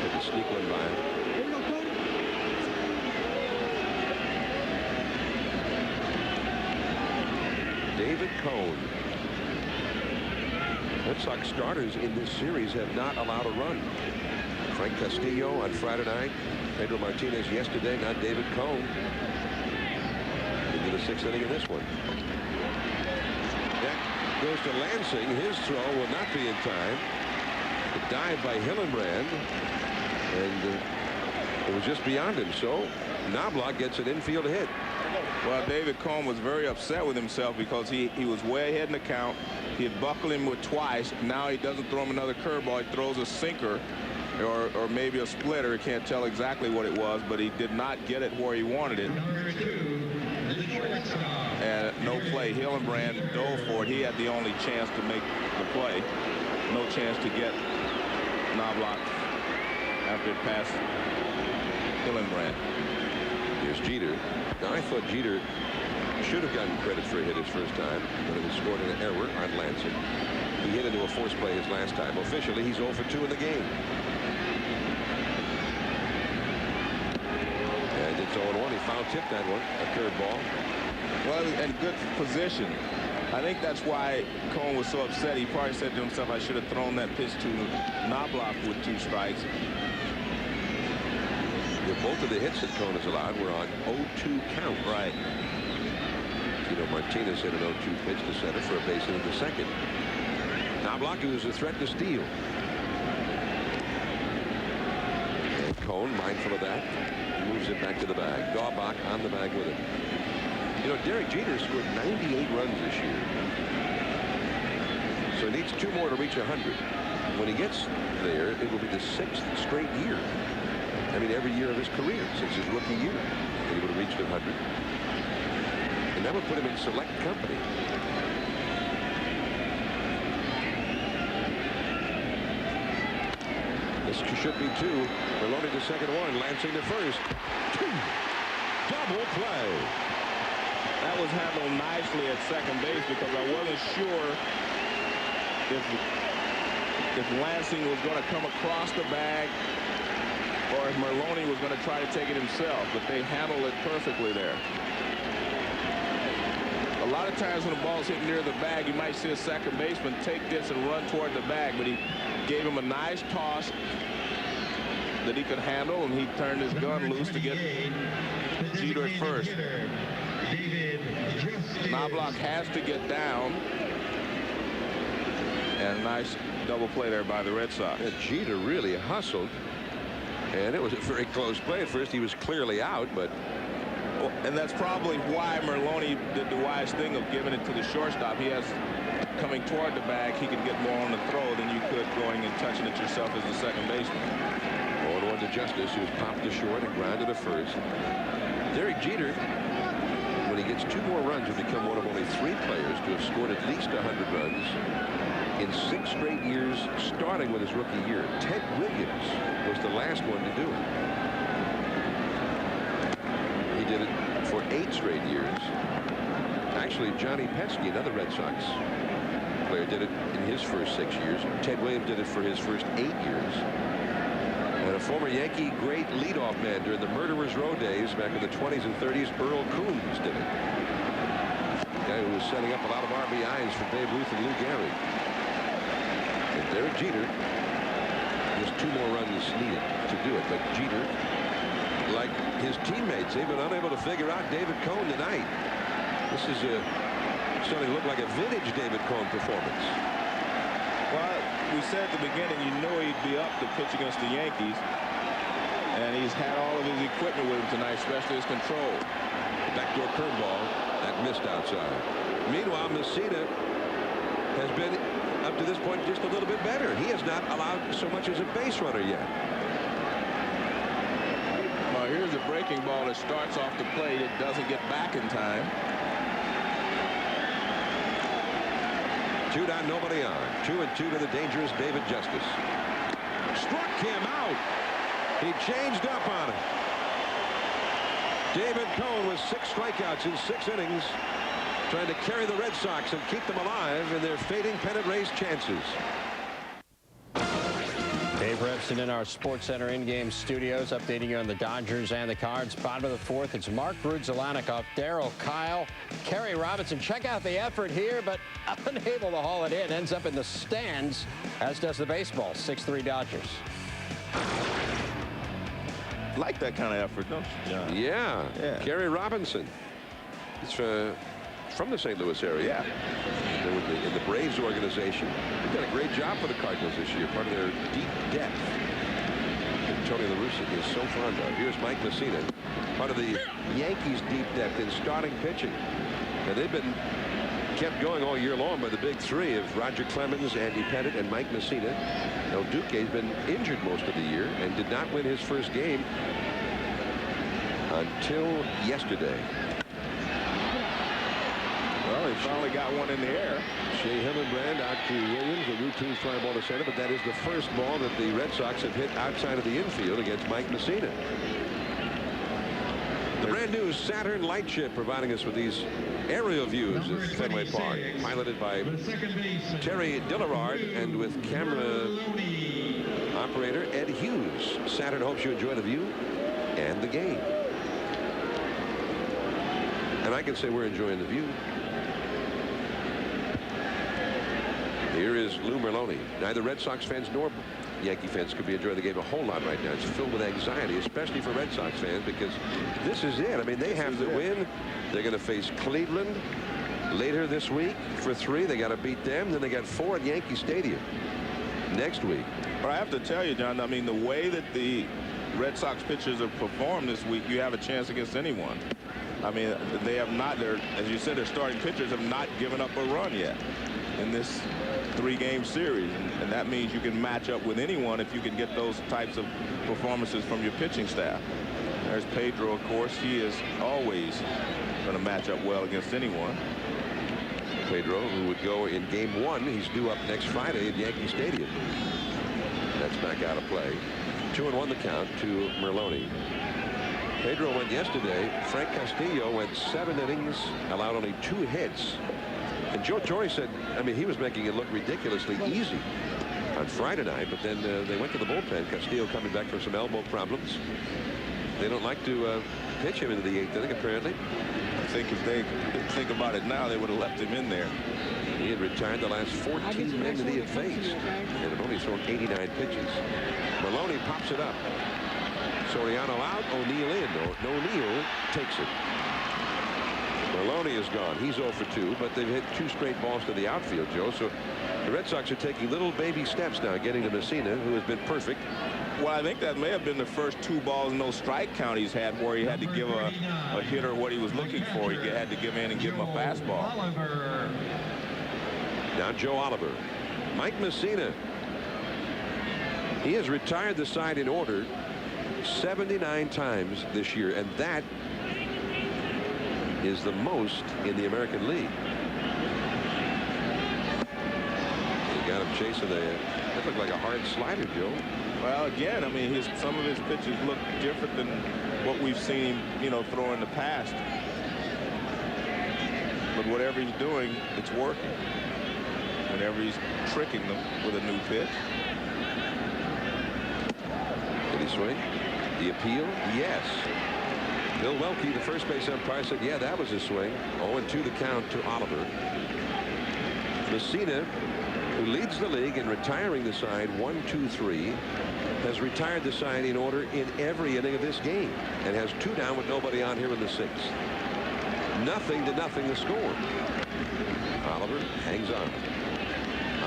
K: Had to sneak one by him. David Cohn. Red Sox starters in this series have not allowed a run. Frank Castillo on Friday night. Pedro Martinez yesterday. Not David Cohn. Into the 6th inning of this one. goes to Lansing. His throw will not be in time. The dive by Hillenbrand, and it was just beyond him. So Knobloch gets an infield hit.
D: Well, David Cohn was very upset with himself because he was way ahead in the count. He had buckled him with twice. Now he doesn't throw him another curveball. He throws a sinker or maybe a splitter. Can't tell exactly what it was, but he did not get it where he wanted it. And no play. Hillenbrand dove for it. He had the only chance to make the play. No chance to get Knobloch after it passed Hillenbrand.
K: Here's Jeter. Now, I thought Jeter should have gotten credit for a hit his first time, but it was scored an error on Lansing. He hit into a force play his last time. Officially, he's 0 for 2 in the game. And it's 0-1. He foul-tipped that one, a curveball.
D: Well, and good position. I think that's why Cohn was so upset. He probably said to himself, I should have thrown that pitch to Knobloch with 2 strikes.
K: Both of the hits that Cohn has allowed were on 0-2 count.
D: Right.
K: Tito Martinez hit an 0-2 pitch to center for a base hit in the second. Knobloch, who was a threat to steal. And Cohn, mindful of that, moves it back to the bag. Daubach on the bag with it. You know, Derek Jeter scored 98 runs this year. So he needs 2 more to reach 100. When he gets there, it will be the 6th straight year. I mean, every year of his career since his rookie year, he would have reached 100. And that would put him in select company. This should be 2. Maloney to second 1. Lansing to first. 2. Double play.
D: That was handled nicely at second base because I wasn't sure if Lansing was going to come across the bag or if Merloni was going to try to take it himself, but they handled it perfectly there. A lot of times when the ball's hit near the bag, you might see a second baseman take this and run toward the bag, but he gave him a nice toss that he could handle, and he turned his gun loose to get Jeter at first. Knobloch has to get down, and a nice double play there by the Red Sox.
K: And Jeter really hustled. And it was a very close play. At first, he was clearly out, but...
D: Well, and that's probably why Merloni did the wise thing of giving it to the shortstop. He has, coming toward the bag, he can get more on the throw than you could going and touching it yourself as the second baseman.
K: 0-1 to Justice, who's popped to short and grounded to first. Derek Jeter, when he gets 2 more runs, will become one of only 3 players to have scored at least 100 runs in 6 straight years, starting with his rookie year. Ted Williams was the last one to do it. He did it for 8 straight years. Actually, Johnny Pesky, another Red Sox player, did it in his first 6 years. Ted Williams did it for his first 8 years. And a former Yankee great leadoff man during the Murderers Row days back in the 20s and 30s, Earl Coombs did it. The guy who was setting up a lot of RBIs for Babe Ruth and Lou Gehrig. And Derek Jeter, just 2 more runs needed to do it. But Jeter, like his teammates, they've been unable to figure out David Cohn tonight. This is starting to look like a vintage David Cohn performance.
D: Well, we said at the beginning you knew he'd be up to pitch against the Yankees. And he's had all of his equipment with him tonight, especially his control.
K: Backdoor curveball, that missed outside. Meanwhile, Messina has been, up to this point, just a little bit better. He has not allowed so much as a base runner yet.
D: Well, here's a breaking ball that starts off the plate. It doesn't get back in time.
K: 2 down, nobody on. 2-2 to the dangerous David Justice. Struck him out. He changed up on it. David Cohn with 6 strikeouts in 6 innings, trying to carry the Red Sox and keep them alive in their fading pennant race chances.
F: Dave Repson in our Sports Center in-game studios, updating you on the Dodgers and the Cards. Bottom of the 4th, it's Mark Rudzelanic off Darryl Kyle, Kerry Robinson. Check out the effort here, but unable to haul it in. Ends up in the stands, as does the baseball. 6-3 Dodgers.
D: Like that kind of effort, don't you, John?
K: Yeah. Kerry Robinson. He's from the St. Louis area. They were in the Braves organization. They've done a great job for the Cardinals this year, part of their deep depth. And Tony La Russa is so fond of. Here's Mike Messina, part of the Yankees' deep depth in starting pitching. And they've been kept going all year long by the big three of Roger Clemens, Andy Pettitte, and Mike Messina. El Duque's been injured most of the year and did not win his first game until yesterday.
D: Well, he finally got one in the air.
K: Shea Hillenbrand out to Williams, a routine fly ball to center, but that is the first ball that the Red Sox have hit outside of the infield against Mike Messina. The brand new Saturn Lightship providing us with these aerial views of Fenway Park, piloted by Terry Dillerard and with camera operator Ed Hughes. Saturn hopes you enjoy the view and the game. And I can say we're enjoying the view. Here is Lou Merlone. Neither Red Sox fans nor Yankee fans could be enjoying the game a whole lot right now. It's filled with anxiety, especially for Red Sox fans, because this is it. I mean, they have to win. They're going to face Cleveland later this week for 3. They got to beat them. Then they got 4 at Yankee Stadium next week.
D: But I have to tell you, John, I mean, the way that the Red Sox pitchers have performed this week, you have a chance against anyone. I mean, they have not, as you said, their starting pitchers have not given up a run yet in this 3-game series, and that means you can match up with anyone if you can get those types of performances from your pitching staff. There's Pedro, of course. He is always going to match up well against anyone.
K: Pedro, who would go in game 1, he's due up next Friday at Yankee Stadium. That's back out of play. 2-1 the count to Merlone. Pedro went yesterday. Frank Castillo went 7 innings, allowed only 2 hits. And Joe Torre said, I mean, he was making it look ridiculously easy on Friday night, but then they went to the bullpen. Castillo coming back from some elbow problems. They don't like to pitch him into the 8th inning, apparently.
D: I think if they think about it now, they would have left him in there.
K: He had retired the last 14 men that he had faced and had only thrown 89 pitches. Merlone pops it up. Soriano out, O'Neill in. O'Neill takes it. Merlone is gone. He's 0 for 2, but they've hit 2 straight balls to the outfield, Joe. So the Red Sox are taking little baby steps now, getting to Messina, who has been perfect.
D: Well, I think that may have been the first 2 balls, no strike count he's had, where he had to give a hitter what he was looking for. He had to give in and give him a fastball.
K: Now Joe Oliver. Mike Messina. He has retired the side in order 79 times this year, and that is the most in the American League. He got him chasing that looked like a hard slider, Joe.
D: Well, again, I mean, some of his pitches look different than what we've seen him, throw in the past. But whatever he's doing, it's working. Whenever he's tricking them with a new pitch.
K: Did he swing? The appeal? Yes. Bill Welke, the first base umpire, said, yeah, that was a swing. 0-2 the count to Oliver. Messina, who leads the league in retiring the side 1-2-3, has retired the side in order in every inning of this game and has 2 down with nobody on here in the 6th. 0-0 the score. Oliver hangs on.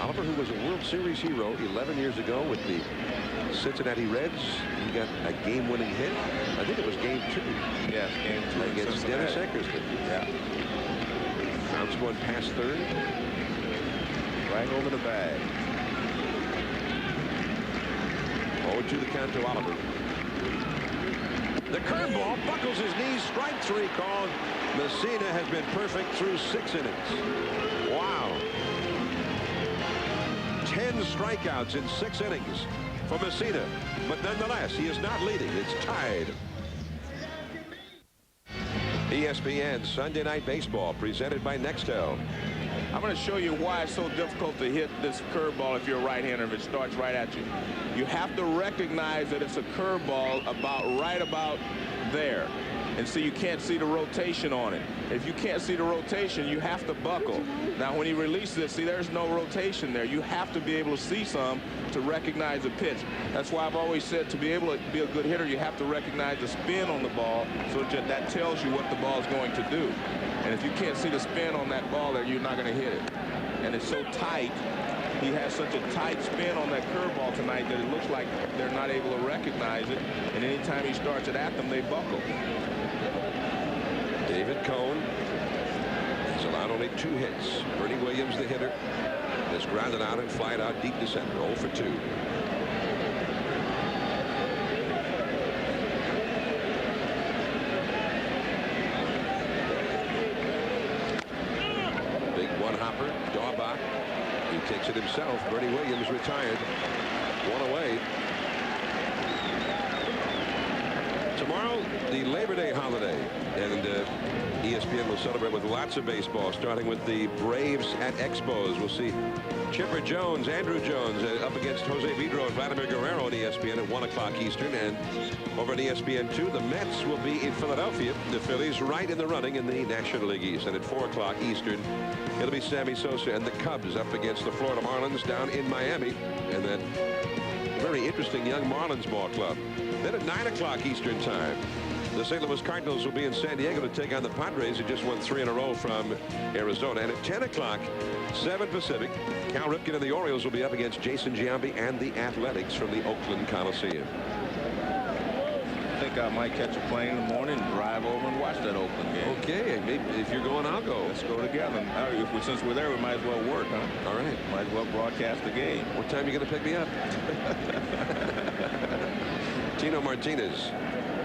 K: Oliver, who was a World Series hero 11 years ago with the Cincinnati Reds. He got a game-winning hit. I think it was game 2.
D: Yes, game 2
K: against Dennis Eckersley.
D: Yeah.
K: Bounce going past third.
D: Right over the bag.
K: 0-2 the count to Oliver. The curveball buckles his knees. Strike 3 called. Messina has been perfect through 6 innings. Wow. 10 strikeouts in 6 innings for Messina, but nonetheless, he is not leading. It's tied. ESPN Sunday Night Baseball, presented by Nextel.
D: I'm going to show you why it's so difficult to hit this curveball if you're a right-hander, if it starts right at you. You have to recognize that it's a curveball right about there. And so you can't see the rotation on it. If you can't see the rotation, you have to buckle. Now, when he releases it, see, there's no rotation there. You have to be able to see some to recognize a pitch. That's why I've always said to be able to be a good hitter, you have to recognize the spin on the ball, so that tells you what the ball is going to do. And if you can't see the spin on that ball there, you're not going to hit it. And it's so tight. He has such a tight spin on that curveball tonight that it looks like they're not able to recognize it. And anytime he starts it at them, they buckle.
K: David Cone has allowed only 2 hits. Bernie Williams, the hitter, has grounded out and flied out deep to center. 0 for 2. Big one-hopper, Daubach. He takes it himself. Bernie Williams retired. 1 away. Tomorrow, the Labor Day holiday, and ESPN will celebrate with lots of baseball, starting with the Braves at Expos. We'll see Chipper Jones, Andrew Jones up against Jose Vidro and Vladimir Guerrero on ESPN at 1 o'clock Eastern. And over at ESPN2, the Mets will be in Philadelphia. The Phillies right in the running in the National League East. And at 4 o'clock Eastern, it'll be Sammy Sosa and the Cubs up against the Florida Marlins down in Miami. And that very interesting young Marlins ball club. Then at 9 o'clock Eastern time, the St. Louis Cardinals will be in San Diego to take on the Padres, who just won 3 in a row from Arizona. And at 10 o'clock, 7 Pacific, Cal Ripken and the Orioles will be up against Jason Giambi and the Athletics from the Oakland Coliseum.
D: I think I might catch a plane in the morning and drive over and watch that Oakland game.
K: Okay, maybe if you're going, I'll go.
D: Let's go together. Since we're there, we might as well work, huh?
K: All right.
D: Might as well broadcast the game.
K: What time are you going to pick me up? Tino Martinez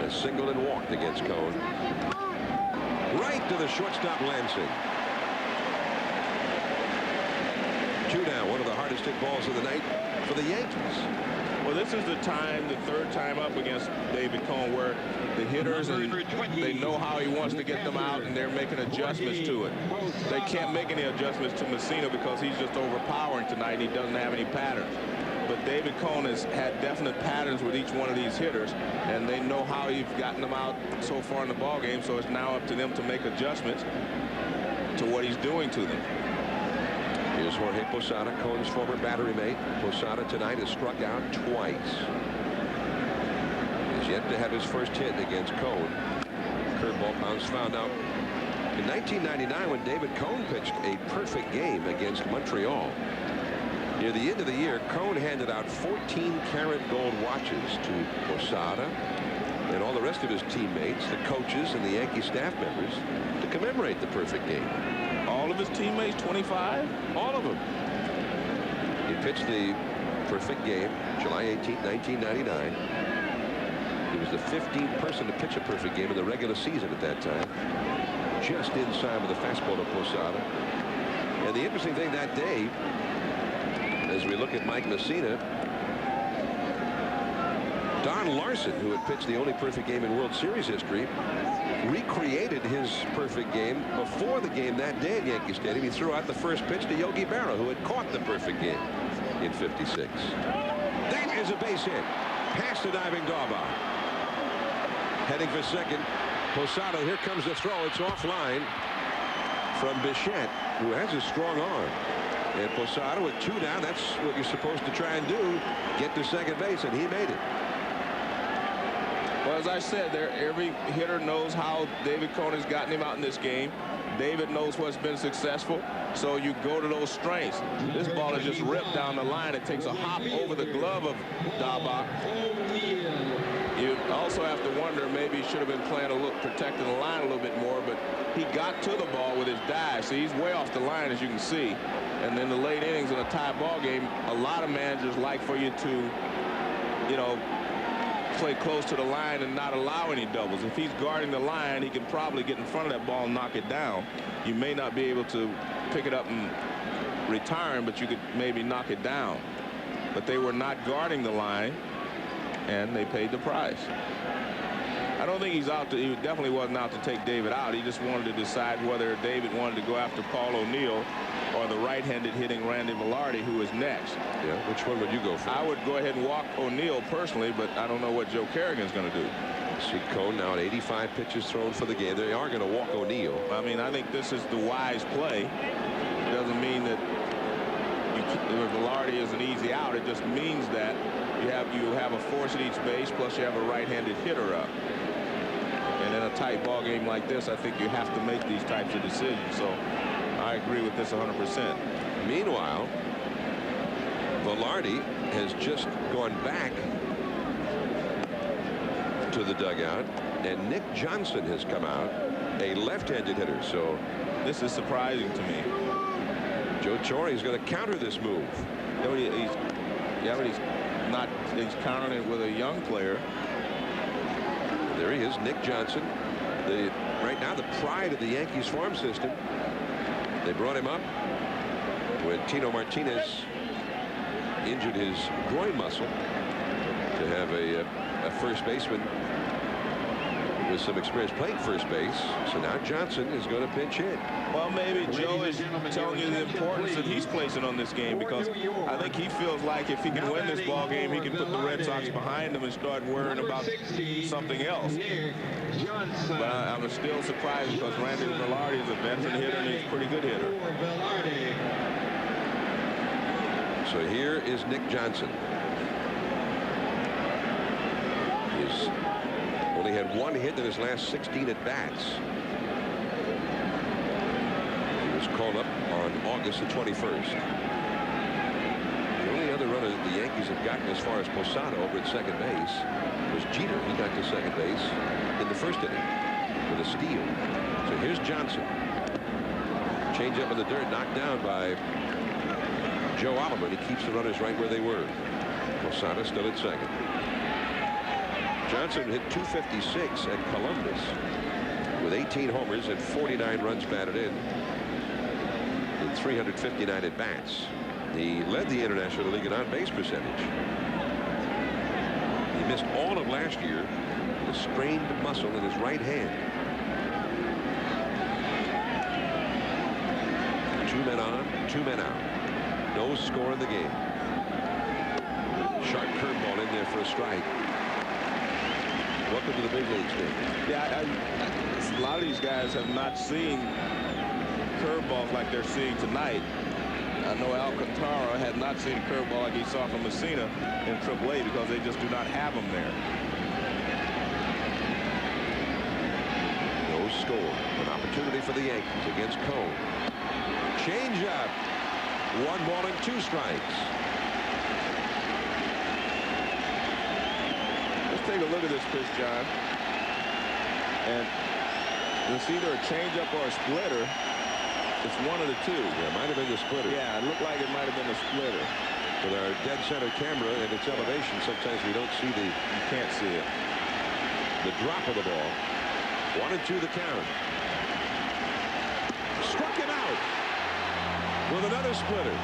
K: has singled and walked against Cone. Right to the shortstop Lansing. 2 down, one of the hardest hit balls of the night for the Yankees.
D: Well, this is the time, the 3rd time up against David Cone, where the hitters, and they know how he wants to get them out, and they're making adjustments to it. They can't make any adjustments to Messina because he's just overpowering tonight. He doesn't have any patterns. But David Cone has had definite patterns with each one of these hitters, and they know how he's gotten them out so far in the ball game. So it's now up to them to make adjustments to what he's doing to them.
K: Here's Jorge Posada, Cone's former battery mate. Posada tonight has struck out twice. He's yet to have his first hit against Cone. Curveball bounce found out. In 1999, when David Cone pitched a perfect game against Montreal, near the end of the year, Cone handed out 14-karat gold watches to Posada and all the rest of his teammates, the coaches, and the Yankee staff members to commemorate the perfect game.
D: All of his teammates, 25?
K: All of them. He pitched the perfect game July 18, 1999. He was the 15th person to pitch a perfect game in the regular season at that time. Just inside with a fastball to Posada. And the interesting thing that day, as we look at Mike Messina, Don Larson, who had pitched the only perfect game in World Series history, recreated his perfect game before the game that day at Yankee Stadium. He threw out the first pitch to Yogi Berra, who had caught the perfect game in '56. That is a base hit. Past the diving Daubach. Heading for second. Posada, here comes the throw. It's offline from Bichette, who has a strong arm. And Posada with 2 down, that's what you're supposed to try and do, get to second base, and he made it.
D: Well, as I said, every hitter knows how David Cone has gotten him out in this game. David knows what's been successful, so you go to those strengths. This ball is just ripped down the line. It takes a hop over the glove of Daubach. You also have to wonder, maybe he should have been playing protecting the line a little bit more, but he got to the ball with his dive. See, he's way off the line, as you can see. And then the late innings in a tie ball game, a lot of managers like for you to, play close to the line and not allow any doubles. If he's guarding the line, he can probably get in front of that ball and knock it down. You may not be able to pick it up and retire him, but you could maybe knock it down. But they were not guarding the line, and they paid the price. I don't think he definitely wasn't out to take David out. He just wanted to decide whether David wanted to go after Paul O'Neill or the right-handed hitting Randy Velarde, who is next.
K: Yeah, which one would you go for?
D: I would go ahead and walk O'Neill personally, but I don't know what Joe Kerrigan's going to do.
K: See Cone now at 85 pitches thrown for the game. They are going to walk O'Neill.
D: I mean, I think this is the wise play. It doesn't mean that Velarde is an easy out. It just means that you have a force at each base, plus you have a right-handed hitter up. And in a tight ball game like this, I think you have to make these types of decisions. So I agree with this 100%.
K: Meanwhile, Velarde has just gone back to the dugout, and Nick Johnson has come out, a left-handed hitter. So
D: this is surprising to me.
K: Joe Torre is going to counter this move.
D: But he's countering it with a young player.
K: There he is, Nick Johnson, right now the pride of the Yankees farm system. They brought him up when Tino Martinez injured his groin muscle to have a first baseman with some experience playing first base. So now Johnson is going to pinch hit.
D: Well, maybe Joe is telling you the importance that he's placing on this game, because I think he feels like if he can win this ball game, he can put the Red Sox behind him and start worrying about something else. But I'm still surprised because Randy Velarde is a veteran hitter and he's a pretty good hitter.
K: So here is Nick Johnson. He's only had one hit in his last 16 at-bats. He was called up on August the 21st. The only other runner the Yankees have gotten as far as Posada over at second base was Jeter. He got to second base in the first inning with a steal. So here's Johnson. Change up in the dirt, knocked down by Joe Oliver. He keeps the runners right where they were. Posada still at second. Johnson hit .256 at Columbus with 18 homers and 49 runs batted in 359 at bats. He led the International League in on-base percentage. He missed all of last year with a strained muscle in his right hand. 2 men on, 2 men out. No score in the game. Sharp curveball in there for a strike. Welcome to the big leagues, Dave.
D: Yeah, a lot of these guys have not seen curveballs like they're seeing tonight. I know Alcantara had not seen a curveball like he saw from Messina in AAA because they just do not have them there.
K: No score. An opportunity for the Yankees against Cone. Change up. 1 ball and 2 strikes.
D: Let's take a look at this pitch, John. And it's either a changeup or a splitter. It's one of the two.
K: Yeah, it might have been the splitter.
D: Yeah, it looked like it might have been a splitter.
K: With our dead center camera and its elevation, sometimes we don't see
D: You can't see it.
K: the drop of the ball. 1-2 the count. Struck him out with another splitter.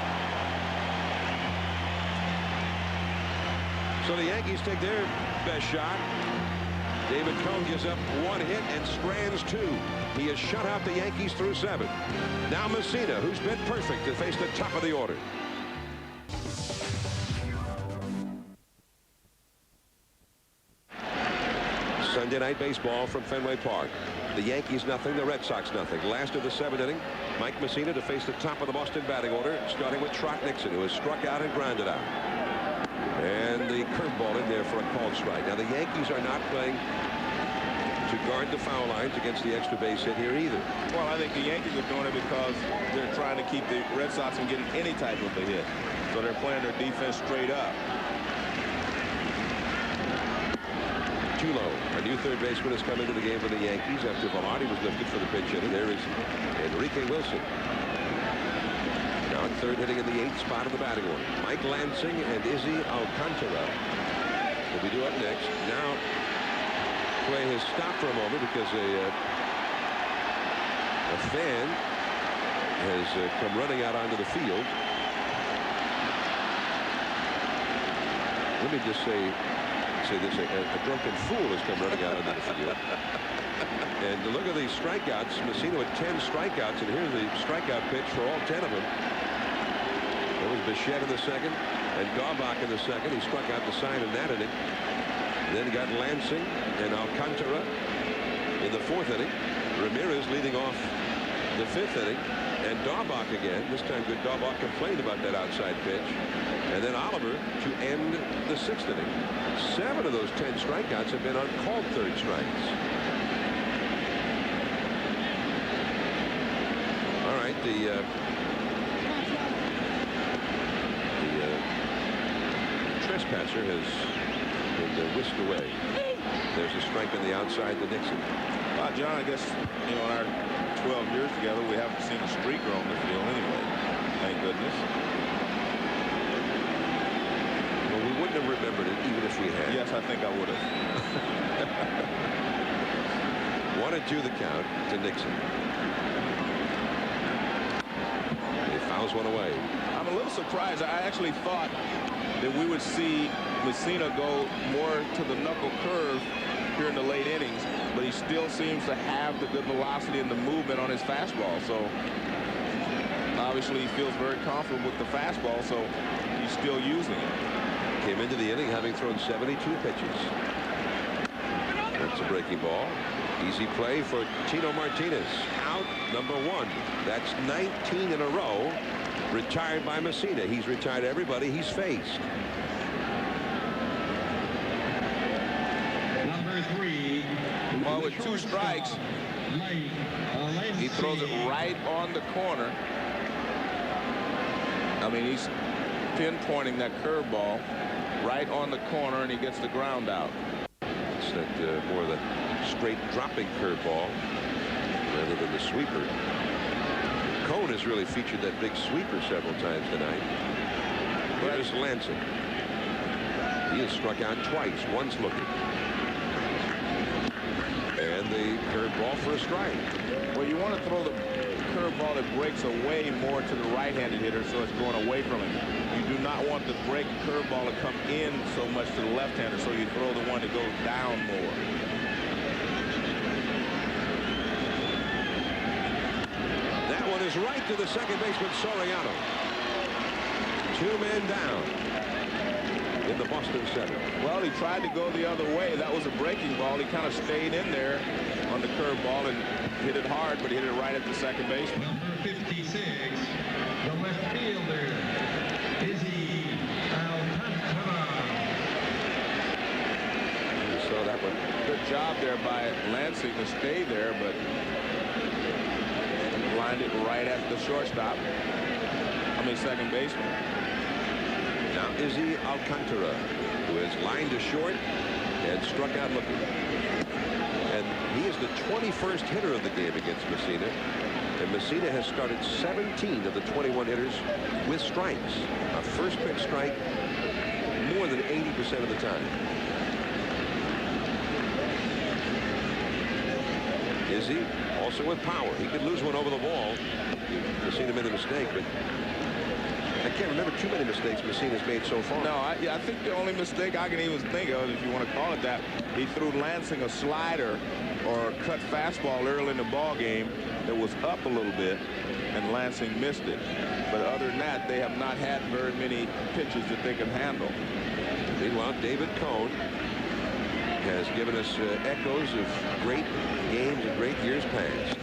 K: So the Yankees take their best shot. David Cone gives up 1 hit and strands 2. He has shut out the Yankees through 7. Now Messina, who's been perfect to face the top of the order. Sunday night baseball from Fenway Park. The Yankees nothing, the Red Sox nothing. Last of the 7th inning, Mike Messina to face the top of the Boston batting order, starting with Trot Nixon, who has struck out and grounded out. And the curveball in there for a called strike. Now the Yankees are not playing to guard the foul lines against the extra base hit here either.
D: Well, I think the Yankees are doing it because they're trying to keep the Red Sox from getting any type of a hit. So they're playing their defense straight up.
K: Tulo, a new third baseman, has come into the game for the Yankees after Velarde was lifted for the pinch hitting. There is Enrique Wilson. Now at third, hitting in the 8th spot of the batting order. Mike Lansing and Izzy Alcantara will be due up next. Now play has stopped for a moment because a fan has come running out onto the field. Let me just say this, a drunken fool has come running out onto the field. And look at these strikeouts. Messina with 10 strikeouts, and here's the strikeout pitch for all 10 of them. It was Bichette in the 2nd and Garbach in the 2nd. He struck out the side in that inning. Then got Lansing and Alcantara in the 4th inning. Ramirez leading off the 5th inning. And Daubach again. This time good. Daubach complained about that outside pitch. And then Oliver to end the 6th inning. 7 of those 10 strikeouts have been uncalled third strikes. All right, the trespasser has been whisked away. There's a strike on the outside to Nixon.
D: Well, John, I guess, you know, in our 12 years together, we haven't seen a streaker on the field anyway. Thank goodness.
K: Well, we wouldn't have remembered it even if we had.
D: Yes, I think I would have.
K: 1-2 the count to Nixon. He fouls one away.
D: I'm a little surprised. I actually thought that we would see Messina go more to the knuckle curve here in the late innings, but he still seems to have the good velocity and the movement on his fastball. So obviously he feels very comfortable with the fastball, so he's still using it.
K: Came into the inning having thrown 72 pitches. That's a breaking ball. Easy play for Tino Martinez. Out number 1. That's 19 in a row. Retired by Messina. He's retired everybody he's faced.
G: Number 3.
D: Well, with 2 strikes, he throws it right on the corner. I mean, he's pinpointing that curveball right on the corner, and he gets the ground out.
K: It's that more of the straight dropping curveball rather than the sweeper. Cone has really featured that big sweeper several times tonight. Here's Lansing. He has struck out twice. Once looking. And the curveball for a strike.
D: Well, you want to throw the curveball that breaks away more to the right-handed hitter, so it's going away from him. You do not want the break curveball to come in so much to the left-hander, so you throw the one that goes down more.
K: That one is right to the second baseman, Soriano. 2 men down in the Boston 7th.
D: Well, he tried to go the other way. That was a breaking ball. He kind of stayed in there on the curveball and hit it hard, but he hit it right at the second baseman.
G: Number 56, the left fielder, Izzy Alcantara.
K: You saw that one.
D: Good job there by Lansing to stay there, but lined it right at the shortstop. I mean, second baseman.
K: Now Izzy Alcantara, who has lined to short and struck out looking. And he is the 21st hitter of the game against Messina. And Messina has started 17 of the 21 hitters with strikes. A first pitch strike more than 80% of the time. Izzy also with power. He could lose one over the wall. Messina made a mistake, but I can't remember too many mistakes Messina's made so far.
D: No, I think the only mistake I can even think of, if you want to call it that, he threw Lansing a slider or a cut fastball early in the ball game that was up a little bit, and Lansing missed it. But other than that, they have not had very many pitches that they can handle.
K: Meanwhile, David Cone has given us echoes of great games and great years past.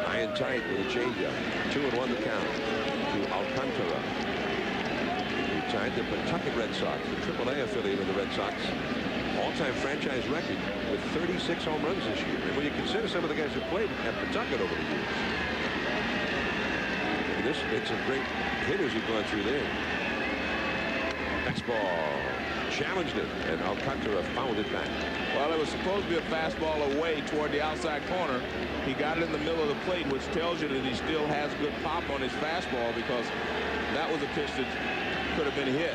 K: High and tight with a changeup. 2-1 the count to Alcantara. He tied the Pawtucket Red Sox, the AAA affiliate of the Red Sox, all-time franchise record with 36 home runs this year. And when you consider some of the guys who played at Pawtucket over the years, it's some great hitters who've gone through there. Fastball. Challenged it, and Alcantara fouled it back.
D: Well, it was supposed to be a fastball away toward the outside corner. He got it in the middle of the plate, which tells you that he still has good pop on his fastball, because that was a pitch that could have been hit.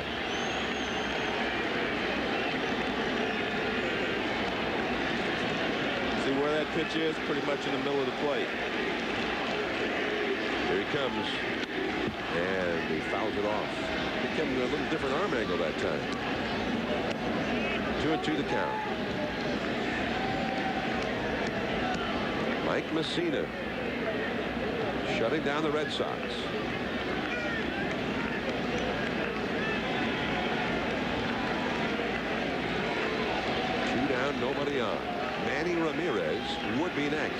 D: See where that pitch is? Pretty much in the middle of the plate.
K: Here he comes, and he fouls it off. He came to a little different arm angle that time. 2-2 the count. Mike Messina shutting down the Red Sox. nobody on. Manny Ramirez would be next.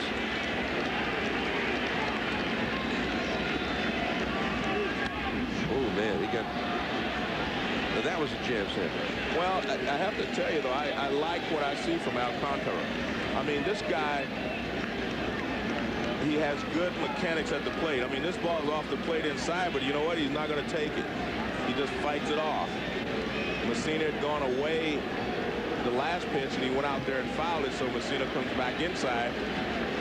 K: Oh, man, he got... Now, that was a jam sandwich.
D: Well, I have to tell you, though, I like what I see from Alcantara. I mean, this guy, he has good mechanics at the plate. I mean, this ball is off the plate inside, but you know what? He's not going to take it. He just fights it off. Messina had gone away the last pitch, and he went out there and fouled it, so Messina comes back inside,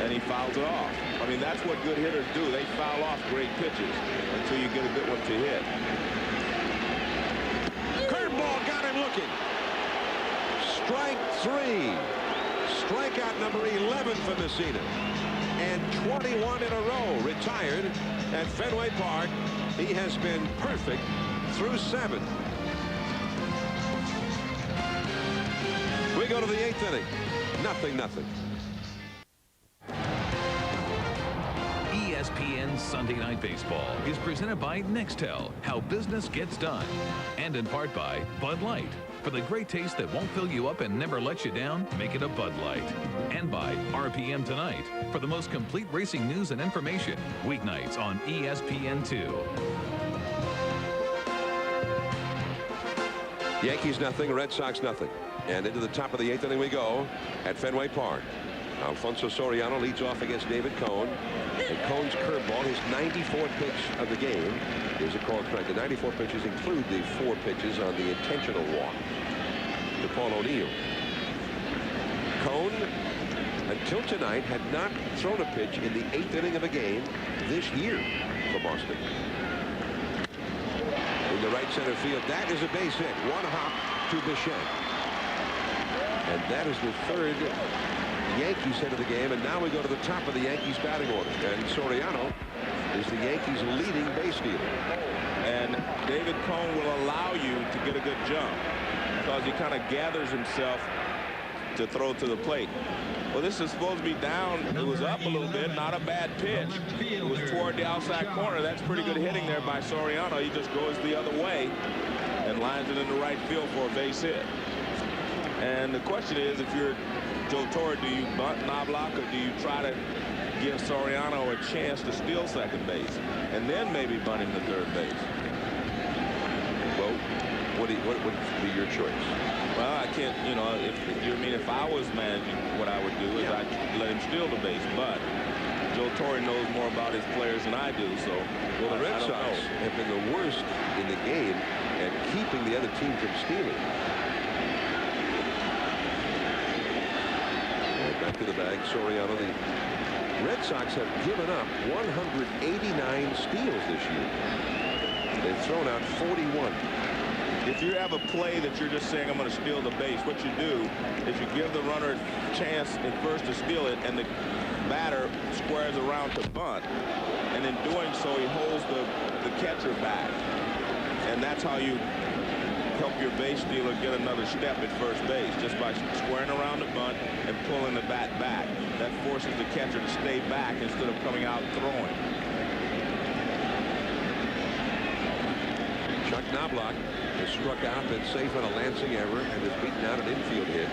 D: and he fouls it off. I mean, that's what good hitters do. They foul off great pitches until you get a good one to hit.
K: Curveball got him looking. Strike 3. Strikeout number 11 for Messina. And 21 in a row. Retired at Fenway Park. He has been perfect through 7. We go to the 8th inning. 0-0.
A: ESPN Sunday Night Baseball is presented by Nextel, how business gets done. And in part by Bud Light. For the great taste that won't fill you up and never let you down, make it a Bud Light. And by RPM Tonight, for the most complete racing news and information, weeknights on ESPN2.
K: Yankees nothing, Red Sox nothing. And into the top of the 8th inning we go at Fenway Park. Alfonso Soriano leads off against David Cone. And Cone's curveball, his 94th pitch of the game. There's a call correct. The 94 pitches include the 4 pitches on the intentional walk to Paul O'Neill. Cone, until tonight, had not thrown a pitch in the 8th inning of a game this year for Boston. In the right center field, that is a base hit. 1 hop to Bichette. And that is the 3rd Yankees hit of the game, and now we go to the top of the Yankees batting order, and Soriano is the Yankees leading base stealer.
D: And David Cone will allow you to get a good jump because he kind of gathers himself to throw to the plate. Well, this is supposed to be down. It was up a little bit, not a bad pitch. It was toward the outside corner. That's pretty good hitting there by Soriano. He just goes the other way and lines it in the right field for a base hit. And the question is, if you're Joe Torre, do you bunt Knobloch or do you try to give Soriano a chance to steal second base and then maybe bunt him to third base?
K: Well, what would be your choice?
D: Well, I can't, you know, if I was managing, what I would do is I'd let him steal the base, but Joe Torre knows more about his players than I do, so
K: well, the Red Sox have been the worst in the game at keeping the other team from stealing. Back to the bag, Soriano. The Red Sox have given up 189 steals this year. They've thrown out 41.
D: If you have a play that you're just saying, I'm going to steal the base, what you do is you give the runner a chance at first to steal it, and the batter squares around to bunt. And in doing so, he holds the catcher back. And that's how you help your base stealer get another step at first base, just by squaring around the bunt and pulling the bat back. That forces the catcher to stay back instead of coming out throwing.
K: Chuck Knobloch has struck out, been safe on a Lansing error, and has beaten out an infield hit.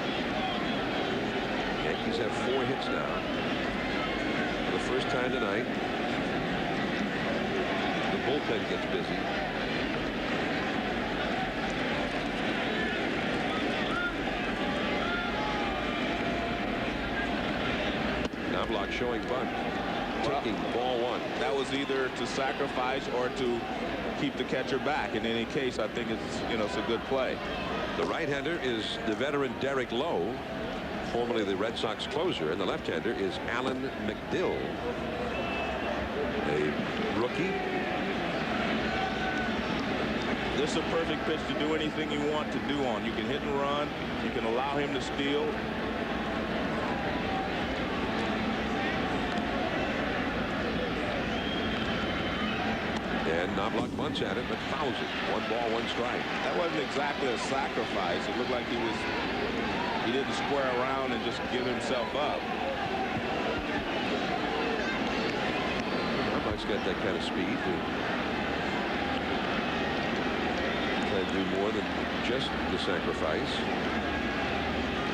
K: Yankees have 4 hits now. For the first time tonight, the bullpen gets busy. Knobloch showing bunt, taking ball 1.
D: That was either to sacrifice or to keep the catcher back. In any case, I think it's a good play.
K: The right-hander is the veteran Derek Lowe, formerly the Red Sox closer, and the left-hander is Alan McDill, a rookie.
D: This is a perfect pitch to do anything you want to do on. You can hit and run. You can allow him to steal.
K: And Knobloch bunts at it, but fouls it. 1 ball, 1 strike.
D: That wasn't exactly a sacrifice. It looked like he didn't square around and just give himself up.
K: Knobloch's got that kind of speed to try to do more than just the sacrifice.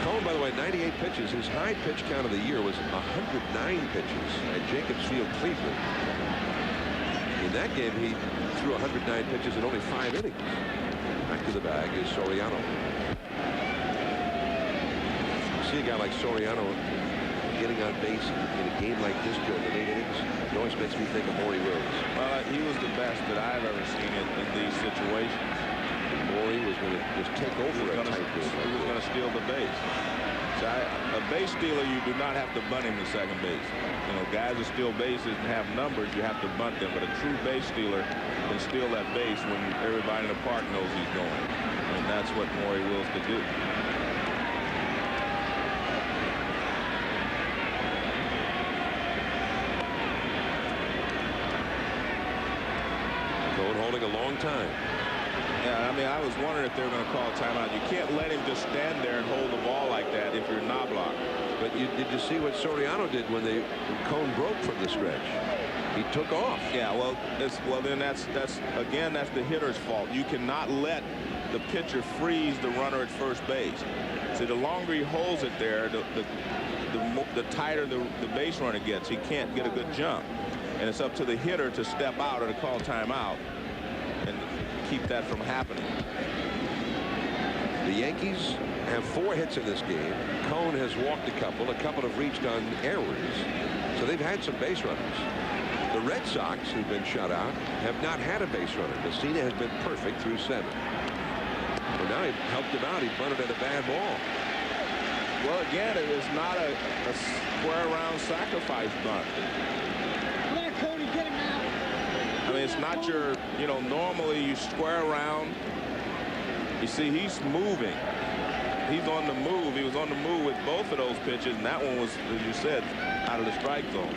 K: Cone, by the way, 98 pitches. His high pitch count of the year was 109 pitches at Jacobs Field, Cleveland. In that game, he threw 109 pitches in only 5 innings. Back to the bag is Soriano. See a guy like Soriano getting on base in a game like this, Joe, in 8 innings. It always makes me think of Maury Wills.
D: He was the best that I've ever seen in these situations.
K: Maury was going to just take over a tight game.
D: He was going to steal the base. So a base stealer, you do not have to bunt him to second base. You know, guys that steal bases and have numbers, you have to bunt them. But a true base stealer can steal that base when everybody in the park knows he's going. And that's what Maury Wills could do.
K: Cone holding a long time.
D: Yeah, I mean, I was wondering if they were going to call a timeout. You can't let him just stand there and hold the ball like that if you're not blocked.
K: But did you see what Soriano did when Cone broke from the stretch? He took off.
D: Yeah, well, then that's the hitter's fault. You cannot let the pitcher freeze the runner at first base. So the longer he holds it there, the tighter the base runner gets. He can't get a good jump. And it's up to the hitter to step out or to call timeout and keep that from happening.
K: The Yankees have 4 hits in this game. Cone has walked a couple have reached on errors. So they've had some base runners. The Red Sox, who've been shut out, have not had a base runner. Messina has been perfect through 7. Well, now he helped him out. He bunted at a bad ball.
D: Well, again, it is not a square round sacrifice bunt. I mean, it's not your, you know, normally you square around. You see, he's moving. He's on the move. He was on the move with both of those pitches, and that one was, as you said, out of the strike zone.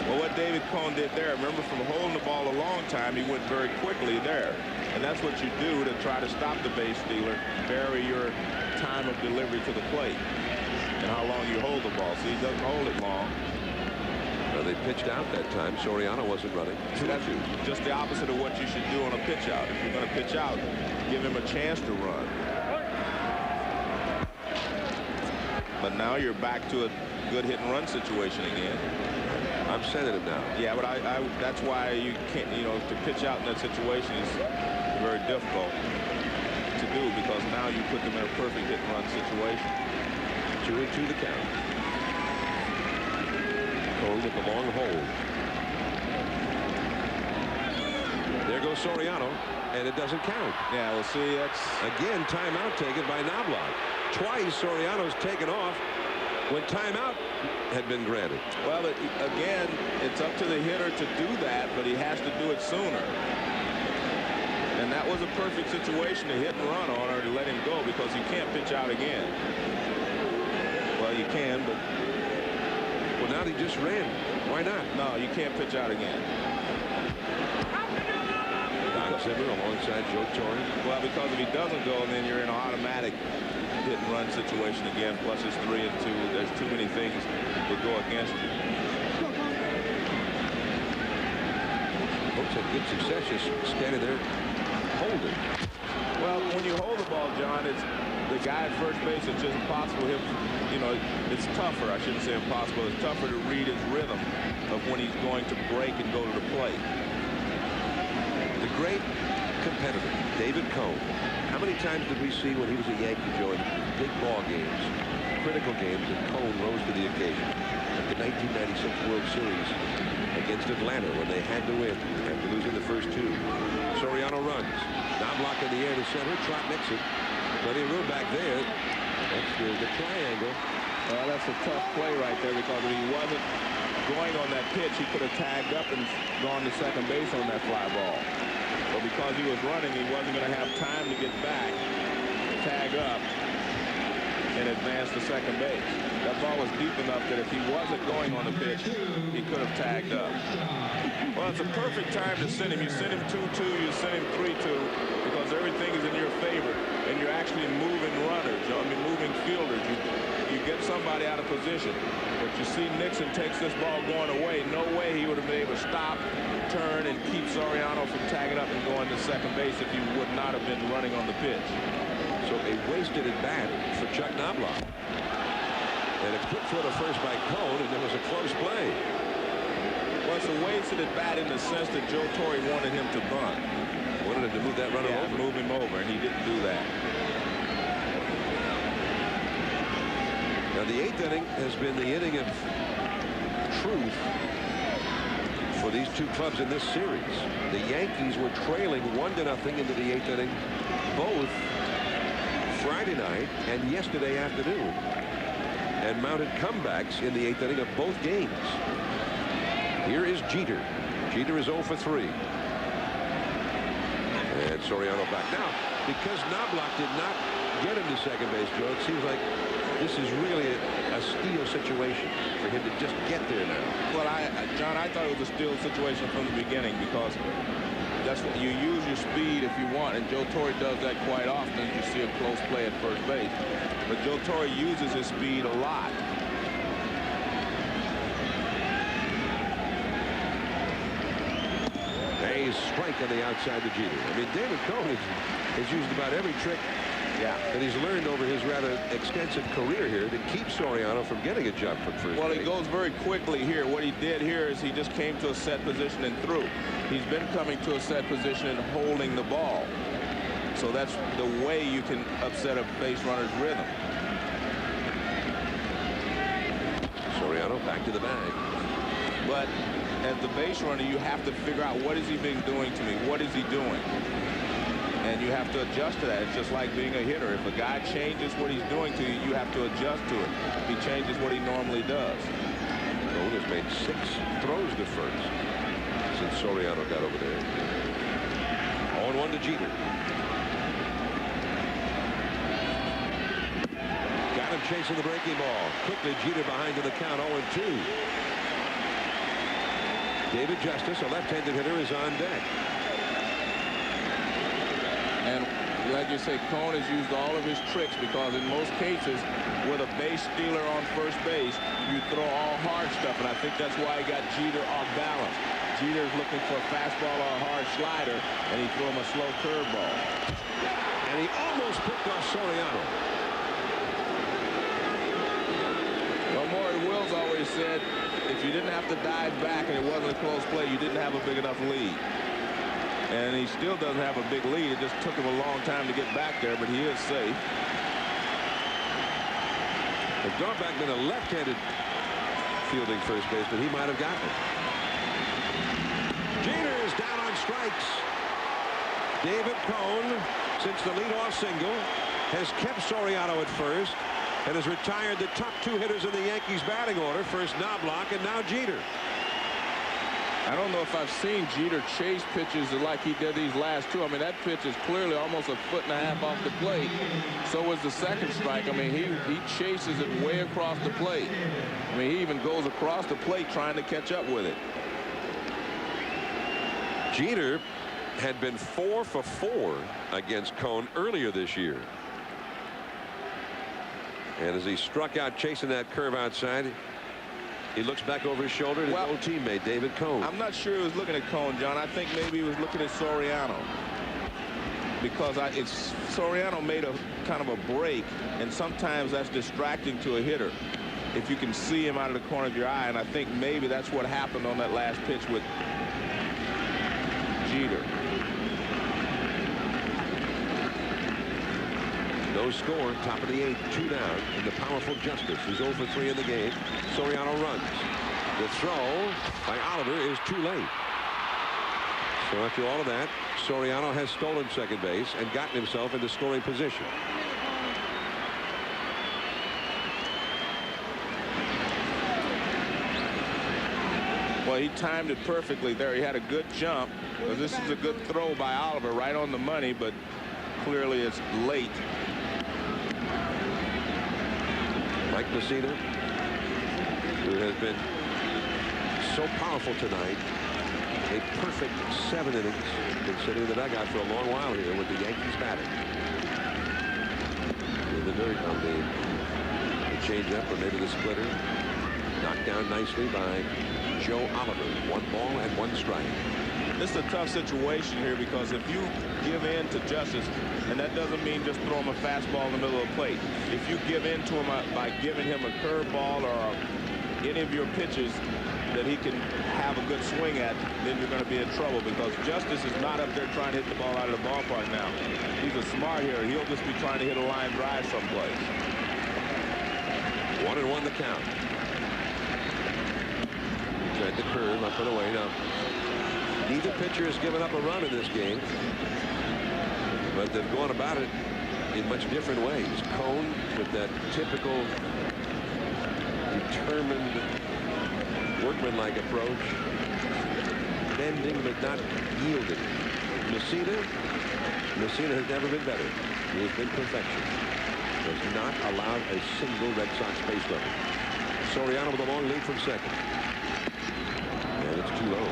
D: Well, what David Cone did there, remember, from holding the ball a long time, he went very quickly there. And that's what you do to try to stop the base stealer, vary your time of delivery to the plate and how long you hold the ball. See, he doesn't hold it long.
K: They pitched out that time. Soriano wasn't running.
D: That's just the opposite of what you should do on a pitch out. If you're going to pitch out, give him a chance to run. But now you're back to a good hit and run situation again.
K: I'm sending him now.
D: Yeah, but that's why you can't, you know, to pitch out in that situation is very difficult to do, because now you put them in a perfect hit and run situation.
K: 2-2 the count. Cone with the long hold. There goes Soriano, and it doesn't count.
D: Yeah, well, see, that's
K: again timeout taken by Knobloch. Twice Soriano's taken off when timeout had been granted.
D: Well, again, it's up to the hitter to do that, but he has to do it sooner. And that was a perfect situation to hit and run on, or to let him go, because you can't pitch out again. Well, you can, but
K: well, now he just ran. Why not?
D: No, you can't pitch out again.
K: Don Zimmer alongside Joe Torre.
D: Well, because if he doesn't go, then you're in an automatic hit and run situation again. Plus it's 3-2. There's too many things that go against you.
K: Folks had good success just standing there holding.
D: Well, when you hold the ball, John, it's the guy at first base. It's just impossible. You know, it's tougher. I shouldn't say impossible. It's tougher to read his rhythm of when he's going to break and go to the plate.
K: The great competitor, David Cone. How many times did we see when he was a Yankee, Joe, in big ball games, critical games, and Cone rose to the occasion? At the 1996 World Series against Atlanta, when they had to win after losing the first 2. Soriano runs. Knobloch in the air to center. Trot Nixon. Plenty of room back there. That's the triangle.
D: Well, that's a tough play right there, because if he wasn't going on that pitch, he could have tagged up and gone to second base on that fly ball. But because he was running, he wasn't going to have time to get back, tag up, and advance to second base. That ball was deep enough that if he wasn't going on the pitch, he could have tagged up. Well, it's a perfect time to send him. You send him 2-2, you send him 3-2, because everything is in your favor, and you're actually moving runners. I mean, moving fielders. You get somebody out of position. But you see Nixon takes this ball going away. No way he would have been able to stop, turn, and keep Soriano from tagging up and going to second base if he would not have been running on the pitch.
K: So a wasted at bat for Chuck Knobloch. And a quick throw to first by Cone, and there was a close play.
D: Well, it's a wasted at bat in the sense that Joe Torre wanted him to bunt.
K: Wanted him to move that runner over.
D: Move him over, and he didn't do that.
K: Now, the 8th inning has been the inning of truth for these two clubs in this series. The Yankees were trailing 1-0 into the 8th inning, both Friday night and yesterday afternoon, and mounted comebacks in the 8th inning of both games. Here is Jeter. Jeter is 0 for 3. And Soriano back. Now, because Knobloch did not get him to second base, Joe, it seems like this is really a steal situation for him to just get there now.
D: Well, John, I thought it was a steal situation from the beginning, because that's what you use your speed if you want, and Joe Torre does that quite often. You see a close play at first base, but Joe Torre uses his speed a lot.
K: A strike on the outside to Jeter. I mean, David Cone has used about every trick that he's learned over his rather extensive career here to keep Soriano from getting a jump from first
D: Well,
K: base.
D: he goes very quickly here. What he did here is he just came to a set position and threw. He's been coming to a set position and holding the ball. So that's the way you can upset a base runner's rhythm.
K: Soriano back to the bag.
D: But as the base runner, you have to figure out, what is he been doing to me? What is he doing? And you have to adjust to that. It's just like being a hitter. If a guy changes what he's doing to you, you have to adjust to it. If he changes what he normally does.
K: Cone has made 6 throws to first since Soriano got over there. 0-1 to Jeter. Got him chasing the breaking ball. Quickly, Jeter behind to the count, 0-2. David Justice, a left-handed hitter, is on deck.
D: And like you say, Cone has used all of his tricks, because in most cases with a base stealer on first base, you throw all hard stuff, and I think that's why he got Jeter off balance. Jeter's looking for a fastball or a hard slider, and he threw him a slow curveball.
K: And he almost picked off Soriano.
D: Well, Maury Wills always said, if you didn't have to dive back and it wasn't a close play, you didn't have a big enough lead. And he still doesn't have a big lead. It just took him a long time to get back there, but he is safe.
K: If Daubach been a left-handed fielding first base, but he might have gotten it. Jeter is down on strikes. David Cone, since the leadoff single, has kept Soriano at first and has retired the top 2 hitters in the Yankees batting order. First Knobloch and now Jeter.
D: I don't know if I've seen Jeter chase pitches like he did these last 2. I mean, that pitch is clearly almost a 1.5 feet off the plate. So was the second strike. I mean, he chases it way across the plate. I mean, he even goes across the plate trying to catch up with it.
K: Jeter had been 4 for 4 against Cone earlier this year. And as he struck out chasing that curve outside, he looks back over his shoulder to his old teammate David Cone.
D: I'm not sure he was looking at Cone, John. I think maybe he was looking at Soriano, because Soriano made a kind of a break, and sometimes that's distracting to a hitter if you can see him out of the corner of your eye. And I think maybe that's what happened on that last pitch with Jeter.
K: No score, top of the 8th, 2 down, and the powerful Justice. He's 0 for 3 in the game. Soriano runs. The throw by Oliver is too late. So after all of that, Soriano has stolen second base and gotten himself into scoring position.
D: Well, he timed it perfectly there. He had a good jump. This is a good throw by Oliver, right on the money, but clearly it's late.
K: Mike Messina, who has been so powerful tonight, a perfect 7 innings, been sitting in the dugout for a long while here with the Yankees batting. In the dirt on the changeup or maybe the splitter, knocked down nicely by Joe Oliver. 1 ball and 1 strike.
D: this is a tough situation here because if you give in to Justice, and that doesn't mean just throw him a fastball in the middle of the plate. If you give in to him by giving him a curveball or any of your pitches that he can have a good swing at, then you're going to be in trouble because Justice is not up there trying to hit the ball out of the ballpark now. He's a smart hitter. He'll just be trying to hit a line drive someplace.
K: 1-1 the count. Tried the curve up and away. Now, neither pitcher has given up a run in this game, but they've gone about it in much different ways. Cone with that typical determined workman-like approach, bending but not yielding. Messina has never been better. He has been perfection. Has not allowed a single Red Sox base runner. Soriano with a long lead from second. And it's too low.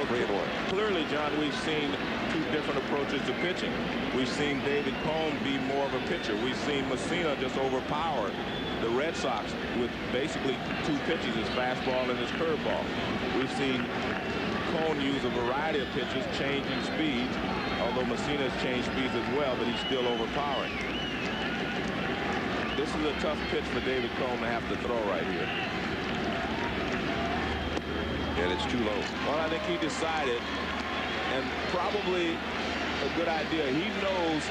K: 3-1.
D: Clearly, John, we've seen two different approaches to pitching. We've seen David Cone be more of a pitcher. We've seen Messina just overpower the Red Sox with basically two pitches, his fastball and his curveball. We've seen Cone use a variety of pitches, changing speeds, although Messina has changed speeds as well, but he's still overpowering. This is a tough pitch for David Cone to have to throw right here.
K: And it's too low.
D: Well, I think he decided, and probably a good idea. He knows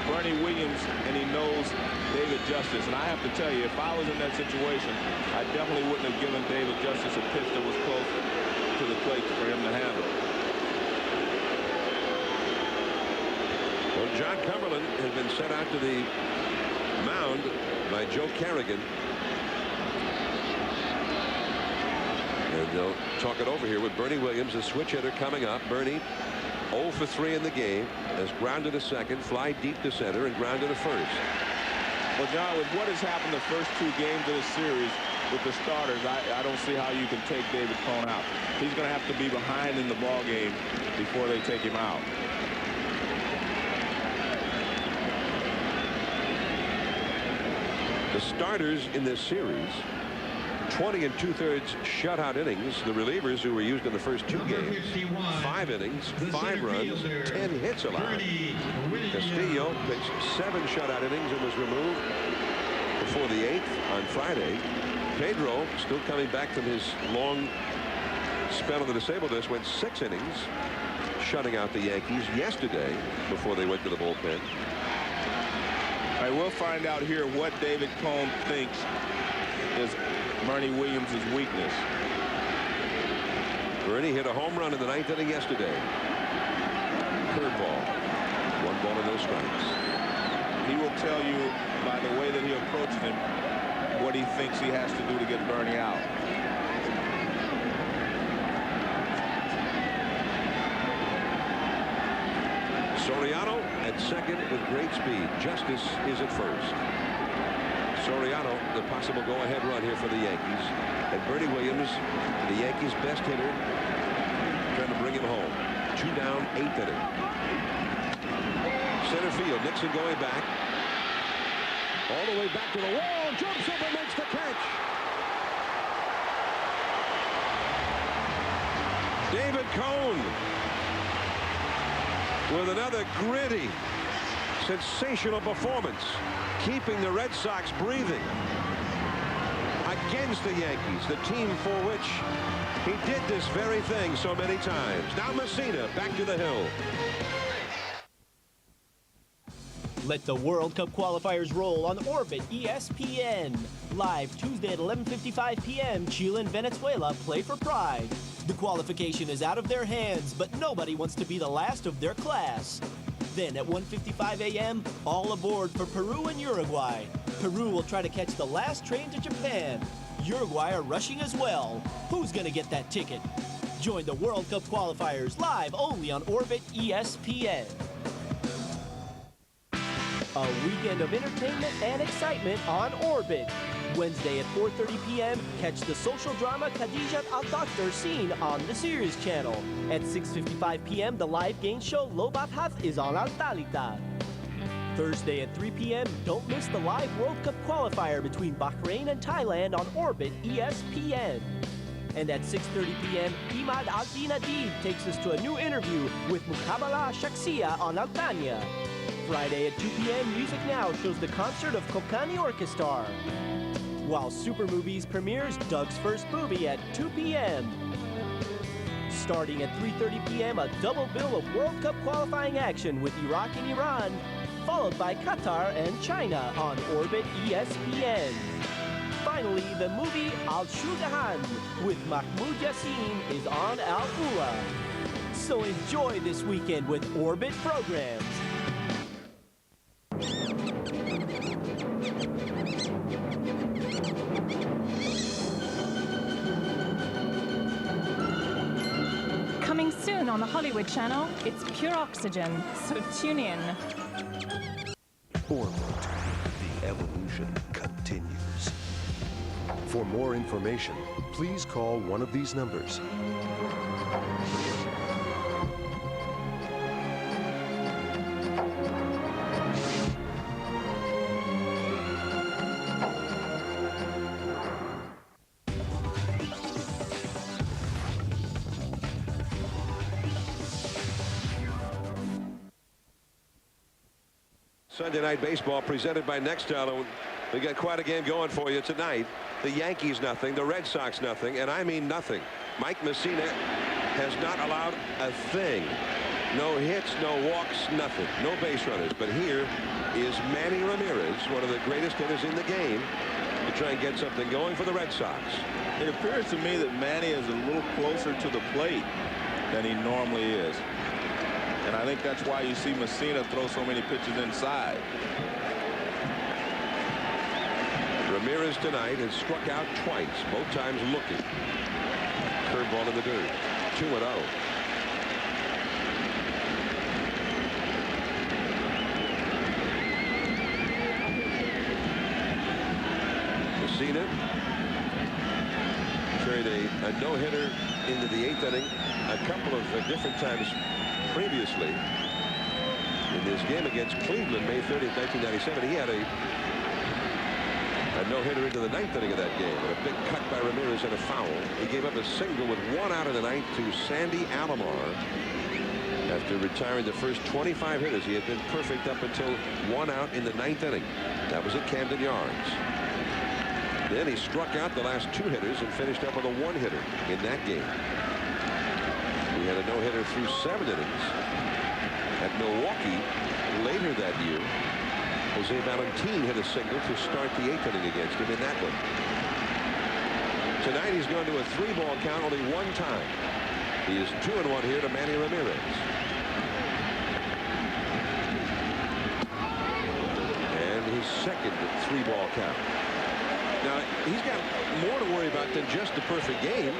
D: Bernie Williams and he knows David Justice. And I have to tell you, if I was in that situation, I definitely wouldn't have given David Justice a pitch that was close to the plate for him to handle.
K: Well, John Cumberland has been sent out to the mound by Joe Carrigan. And they'll talk it over here with Bernie Williams, the switch hitter coming up. Bernie 0 for 3 in the game, has grounded to second, fly deep to center, and grounded to first.
D: Well, John, with what has happened the first two games of this series with the starters, I don't see how you can take David Cone out. He's going to have to be behind in the ball game before they take him out.
K: The starters in this series, 20 2/3 shutout innings. The relievers who were used in the first two games, 5 innings, 5 runs, 10 hits allowed. Castillo pitched 7 shutout innings and was removed before the 8th on Friday. Pedro, still coming back from his long spell on the disabled list, went 6 innings, shutting out the Yankees yesterday before they went to the bullpen.
D: All right, we'll find out here what David Cone thinks is Bernie Williams' weakness.
K: Bernie hit a home run in the 9th inning yesterday. Curveball. 1 ball and no strikes.
D: He will tell you by the way that he approaches him what he thinks he has to do to get Bernie out.
K: Soriano at second with great speed. Justice is at first. Soriano, the possible go-ahead run here for the Yankees. And Bernie Williams, the Yankees' best hitter, trying to bring him home. 2 down, 8th inning. Center field, Nixon going back. All the way back to the wall, jumps up and makes the catch. David Cone with another gritty, sensational performance, keeping the Red Sox breathing against the Yankees, the team for which he did this very thing so many times. Now Messina back to the hill.
L: Let the World Cup qualifiers roll on Orbit ESPN. Live Tuesday at 11:55 p.m. Chile and Venezuela play for pride. The qualification is out of their hands, but nobody wants to be the last of their class. Then at 1:55 a.m., all aboard for Peru and Uruguay. Peru will try to catch the last train to Japan. Uruguay are rushing as well. Who's going to get that ticket? Join the World Cup qualifiers live only on Orbit ESPN. A weekend of entertainment and excitement on Orbit. Wednesday at 4:30 p.m., catch the social drama Khadijat Al-Doctor seen on the Sirius channel. At 6:55 p.m., the live game show Lobat Hath is on Al-Talita. Thursday at 3 p.m., don't miss the live World Cup qualifier between Bahrain and Thailand on Orbit ESPN. And at 6:30 p.m., Imad Al-Dinadid takes us to a new interview with Mukabala Shaksiya on Altania. Friday at 2 p.m., Music Now shows the concert of Kokani Orchestra. While Super Movies premieres Doug's First Movie at 2 p.m. Starting at 3:30 p.m., a double bill of World Cup qualifying action with Iraq and Iran, followed by Qatar and China on Orbit ESPN. Finally, the movie Al-Shugahan with Mahmoud Yassin is on Al-Ula. So enjoy this weekend with Orbit programs.
M: Coming soon on the Hollywood Channel, it's Pure Oxygen, so tune in.
N: Orbit, the evolution continues. For more information, please call one of these numbers.
K: Sunday Night Baseball presented by Nextel. We got quite a game going for you tonight. The Yankees nothing, the Red Sox nothing, and I mean nothing. Mike Messina has not allowed a thing. No hits, no walks, nothing. No base runners. But here is Manny Ramirez, one of the greatest hitters in the game, to try and get something going for the Red Sox.
D: It appears to me that Manny is a little closer to the plate than he normally is. And I think that's why you see Messina throw so many pitches inside.
K: Ramirez tonight has struck out twice, both times looking. Curveball in the dirt. 2-0. Messina carried a no-hitter into the 8th inning a couple of different times previously. In his game against Cleveland, May 30th, 1997, he had a no-hitter into the 9th inning of that game, and a big cut by Ramirez and a foul. He gave up a single with 1 out in the 9th to Sandy Alomar. After retiring the first 25 hitters, he had been perfect up until 1 out in the 9th inning. That was at Camden Yards. Then he struck out the last 2 hitters and finished up with a 1-hitter in that game. He had a no-hitter through 7 innings. At Milwaukee later that year, Jose Valentin hit a single to start the 8th inning against him in that one. Tonight he's gone to a 3-ball count only 1 time. He is 2-1 here to Manny Ramirez. And his second 3-ball count. Now he's got more to worry about than just the perfect game.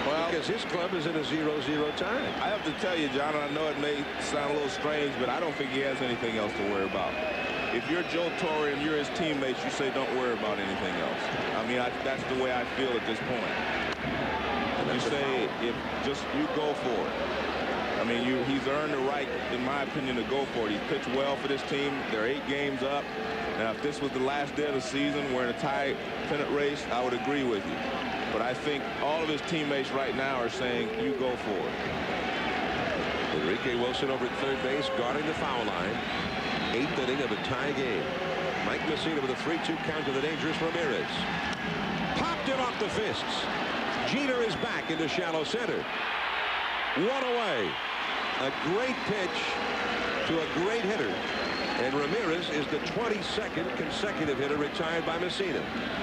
K: Well, because his club is in a 0-0 tie.
D: I have to tell you, John, I know it may sound a little strange, but I don't think he has anything else to worry about. If you're Joe Torre and you're his teammates, you say don't worry about anything else. I mean, that's the way I feel at this point. You say, if just you go for it. I mean, he's earned the right, in my opinion, to go for it. He's pitched well for this team. They're 8 games up. Now, if this was the last day of the season, we're in a tie pennant race, I would agree with you. But I think all of his teammates right now are saying, you go for it.
K: Enrique Wilson over at third base, guarding the foul line. 8th inning of a tie game. Mike Messina with a 3-2 count to the dangerous Ramirez. Popped it off the fists. Jeter is back into shallow center. 1 away. A great pitch to a great hitter. And Ramirez is the 22nd consecutive hitter retired by Messina.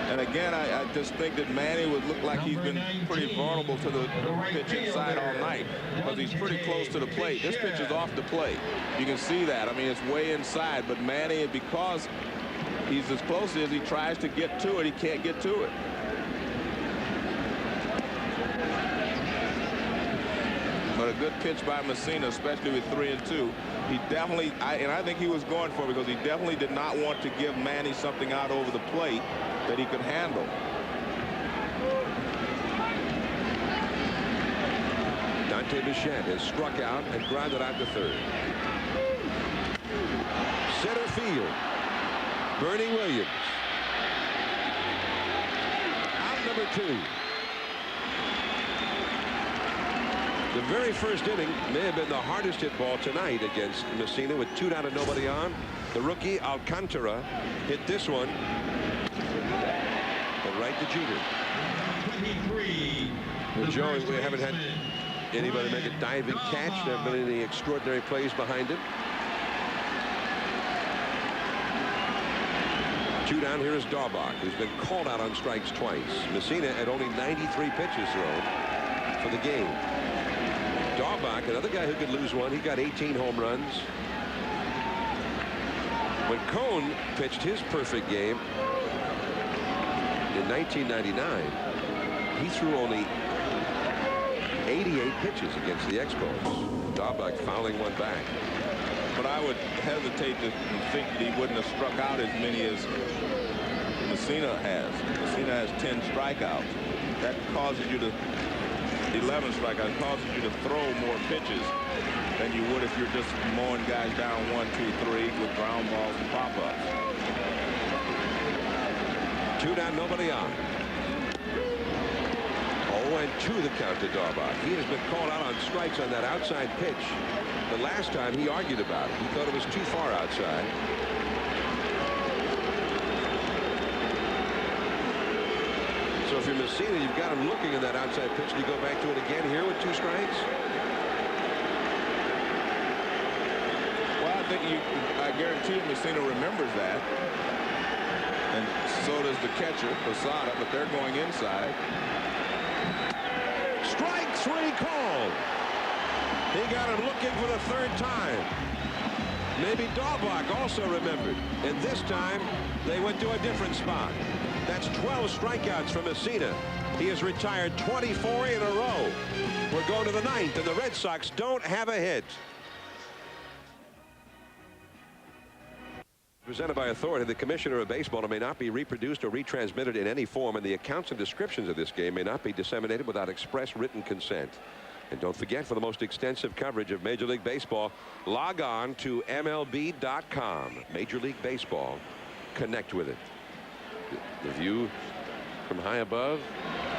D: And again, I just think that Manny would look like he's been pretty vulnerable to the pitch inside all night because he's pretty close to the plate. This pitch is off the plate. You can see that. I mean, it's way inside. But Manny, because he's as close as he tries to get to it, he can't get to it. But a good pitch by Messina, especially with 3-2. He definitely, and I think he was going for it because he definitely did not want to give Manny something out over the plate that he could handle.
K: Dante Bichette has struck out and grounded out to third. Center field. Bernie Williams. Out number 2. The very first inning may have been the hardest hit ball tonight against Messina with 2 down and nobody on. The rookie Alcantara hit this one. And right to Jeter. Well, Joe, we haven't had anybody make a diving catch. There haven't been any extraordinary plays behind it. 2 down. Here is Daubach, who's been called out on strikes twice. Messina had only 93 pitches thrown for the game. Daubach, another guy who could lose one. He got 18 home runs. When Cone pitched his perfect game in 1999, he threw only 88 pitches against the Expos. Daubach fouling one back.
D: But I would hesitate to think that he wouldn't have struck out as many as Messina has. Messina has 10 strikeouts. That causes you to 11 strikeouts causes you to throw more pitches than you would if you're just mowing guys down 1, 2, 3 with ground balls and pop-ups.
K: 2 down, nobody on. 0-2 the count to Daubach. He has been called out on strikes on that outside pitch. The last time he argued about it. He thought it was too far outside. So if you're Messina, you've got him looking at that outside pitch. Do you go back to it again here with 2 strikes?
D: Well, I think I guarantee you Messina remembers that. And so does the catcher, Posada, but they're going inside.
K: Strike 3 called. He got him looking for the 3rd time. Maybe Daubach also remembered. And this time, they went to a different spot. That's 12 strikeouts from Messina. He has retired 24 in a row. We're going to the 9th, and the Red Sox don't have a hit. Presented by authority, the Commissioner of Baseball may not be reproduced or retransmitted in any form, and the accounts and descriptions of this game may not be disseminated without express written consent. And don't forget, for the most extensive coverage of Major League Baseball, log on to MLB.com. Major League Baseball. Connect with it. The view from high above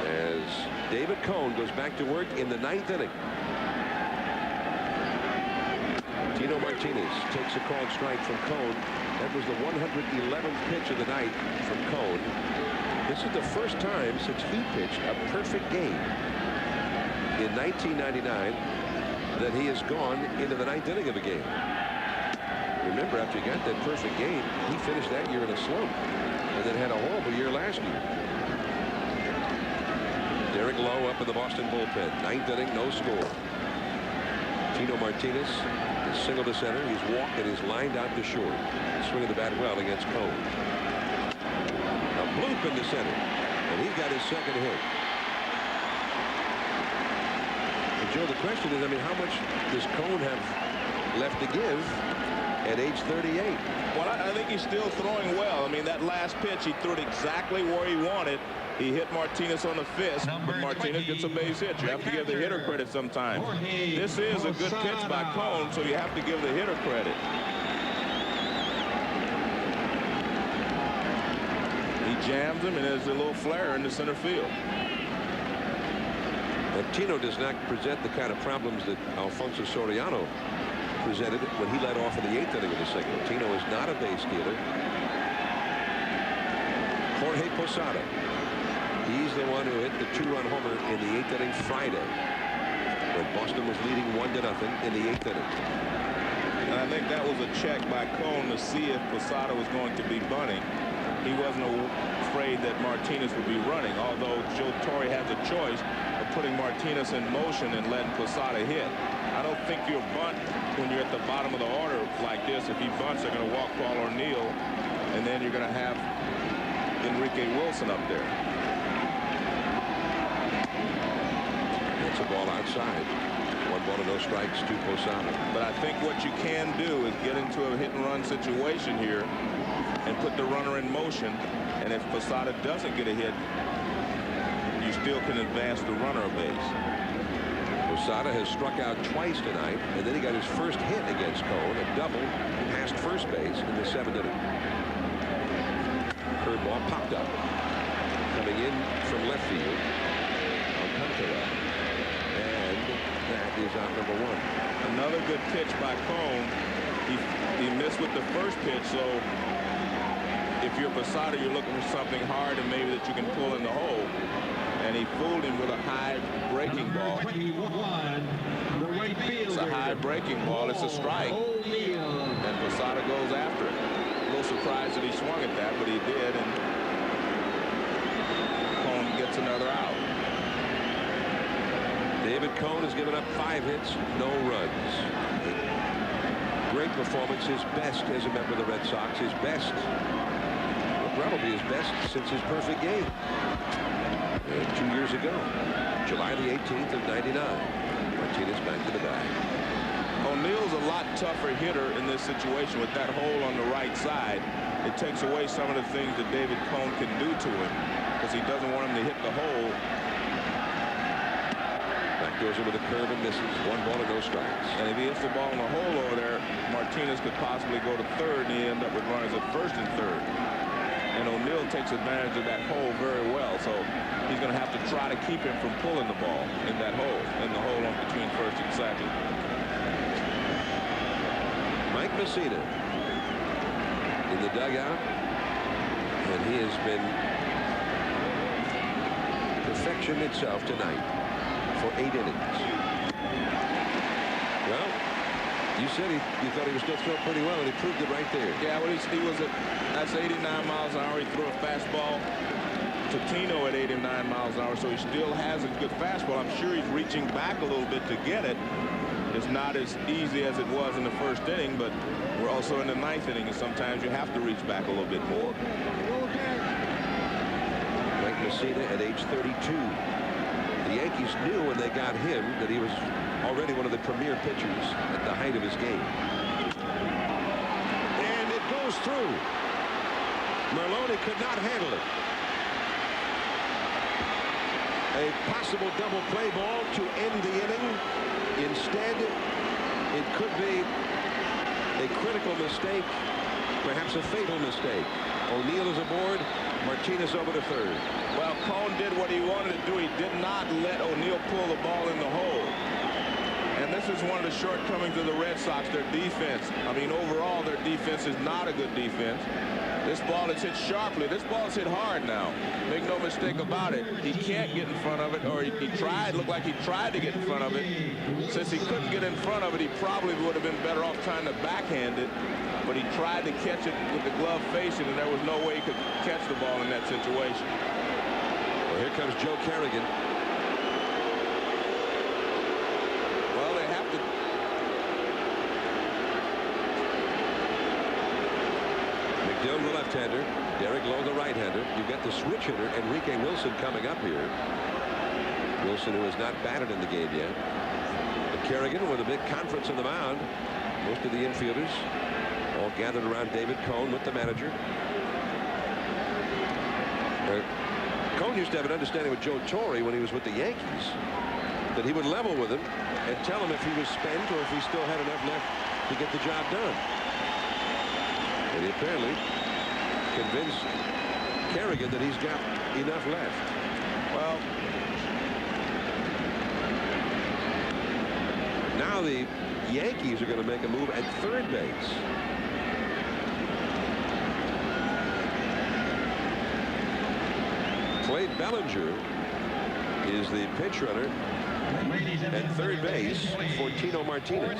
K: as David Cone goes back to work in the 9th inning. Tino Martinez takes a called strike from Cone. That was the 111th pitch of the night from Cone. This is the first time since he pitched a perfect game in 1999 that he has gone into the 9th inning of a game. Remember, after he got that perfect game, he finished that year in a slump and then had a horrible year last year. Derek Lowe up in the Boston bullpen. 9th inning, no score. Tino Martinez is single to center. He's walked and he's lined out to short. Swinging the bat well against Cone. A bloop into center, and he's got his 2nd hit. And Joe, the question is, I mean, how much does Cone have left to give at age 38?
D: Well, I think he's still throwing well. I mean, that last pitch, he threw it exactly where he wanted. He hit Martinez on the fist, but Martinez gets a base hit. You have to give the hitter credit sometimes. This is a good pitch by Cone, so you have to give the hitter credit. He jams him, and there's a little flare in the center field.
K: And Tino does not present the kind of problems that Alfonso Soriano presented when he led off in the 8th inning of the single. Tino is not a base stealer. Jorge Posada. He's the one who hit the 2-run homer in the 8th inning Friday when Boston was leading 1-0 in the 8th inning.
D: And I think that was a check by Cone to see if Posada was going to be bunting. He wasn't afraid that Martinez would be running, although Joe Torre has a choice of putting Martinez in motion and letting Posada hit. I don't think you'll bunt when you're at the bottom of the order like this. If he bunts, they're going to walk Paul O'Neill, and then you're going to have Enrique Wilson up there.
K: It's a ball outside. 1 ball and no strikes to Posada.
D: But I think what you can do is get into a hit-and-run situation here and put the runner in motion. And if Posada doesn't get a hit, you still can advance the runner a base.
K: Posada has struck out twice tonight, and then he got his first hit against Cone, a double past first base in the 7th inning. Curveball popped up. Coming in from left field, Alcantara. And that That is out number 1.
D: Another good pitch by Cone. He missed with the first pitch, so if you're Posada, you're looking for something hard and maybe that you can pull in the hole. And he fooled him with a high breaking ball. It's a high breaking ball. It's a strike. And Posada goes after it. A little surprised that he swung at that, but he did. And Cone gets another out.
K: David Cone has given up 5 hits, no runs. Great performance, his best as a member of the Red Sox, his best, probably his best since his perfect game 2 years ago, July the 18th of '99. Martinez back to the bag.
D: O'Neill's a lot tougher hitter in this situation with that hole on the right side. It takes away some of the things that David Cone can do to him because he doesn't want him to hit the hole.
K: Back goes in with a curve and misses. 1 ball and no strikes.
D: And if he hits the ball in the hole over there, Martinez could possibly go to third and he end up with runners at first and third. And O'Neill takes advantage of that hole very well, so he's going to have to try to keep him from pulling the ball in that hole, in the hole on between first and second.
K: Mike Messina in the dugout, and he has been perfection itself tonight for 8 innings. Well, you said you thought he was still throwing pretty well, and he proved it right there.
D: Yeah, well, he was at, that's 89 miles an hour. He threw a fastball to Tino at 89 miles an hour, so he still has a good fastball. I'm sure he's reaching back a little bit to get it. It's not as easy as it was in the first inning, but we're also in the 9th inning, and sometimes you have to reach back a little bit more.
K: Mike Messina at age 32. The Yankees knew when they got him that he was already one of the premier pitchers at the height of his game. And it goes through. Merlone could not handle it. A possible double play ball to end the inning. Instead, it could be a critical mistake, perhaps a fatal mistake. O'Neill is aboard, Martinez over to third.
D: Well, Cone did what he wanted to do. He did not let O'Neill pull the ball in the hole. And this is one of the shortcomings of the Red Sox, their defense. I mean, overall, their defense is not a good defense. This ball is hit sharply. This ball is hit hard now. Make no mistake about it. He can't get in front of it, or he tried, looked like he tried to get in front of it. Since he couldn't get in front of it, he probably would have been better off trying to backhand it. But he tried to catch it with the glove facing, and there was no way he could catch the ball in that situation.
K: Well, here comes Joe Kerrigan.
D: Well, they have to.
K: McDill, the left-hander. Derek Lowe, the right-hander. You've got the switch hitter, Enrique Wilson, coming up here. Wilson, who has not batted in the game yet. But Kerrigan with a big conference on the mound. Most of the infielders all gathered around David Cone with the manager. Cone used to have an understanding with Joe Torre when he was with the Yankees that he would level with him and tell him if he was spent or if he still had enough left to get the job done. And he apparently convinced Kerrigan that he's got enough left.
D: Well,
K: now the Yankees are going to make a move at third base. Clayton Bellinger is the pinch runner at third base for Tino Martinez.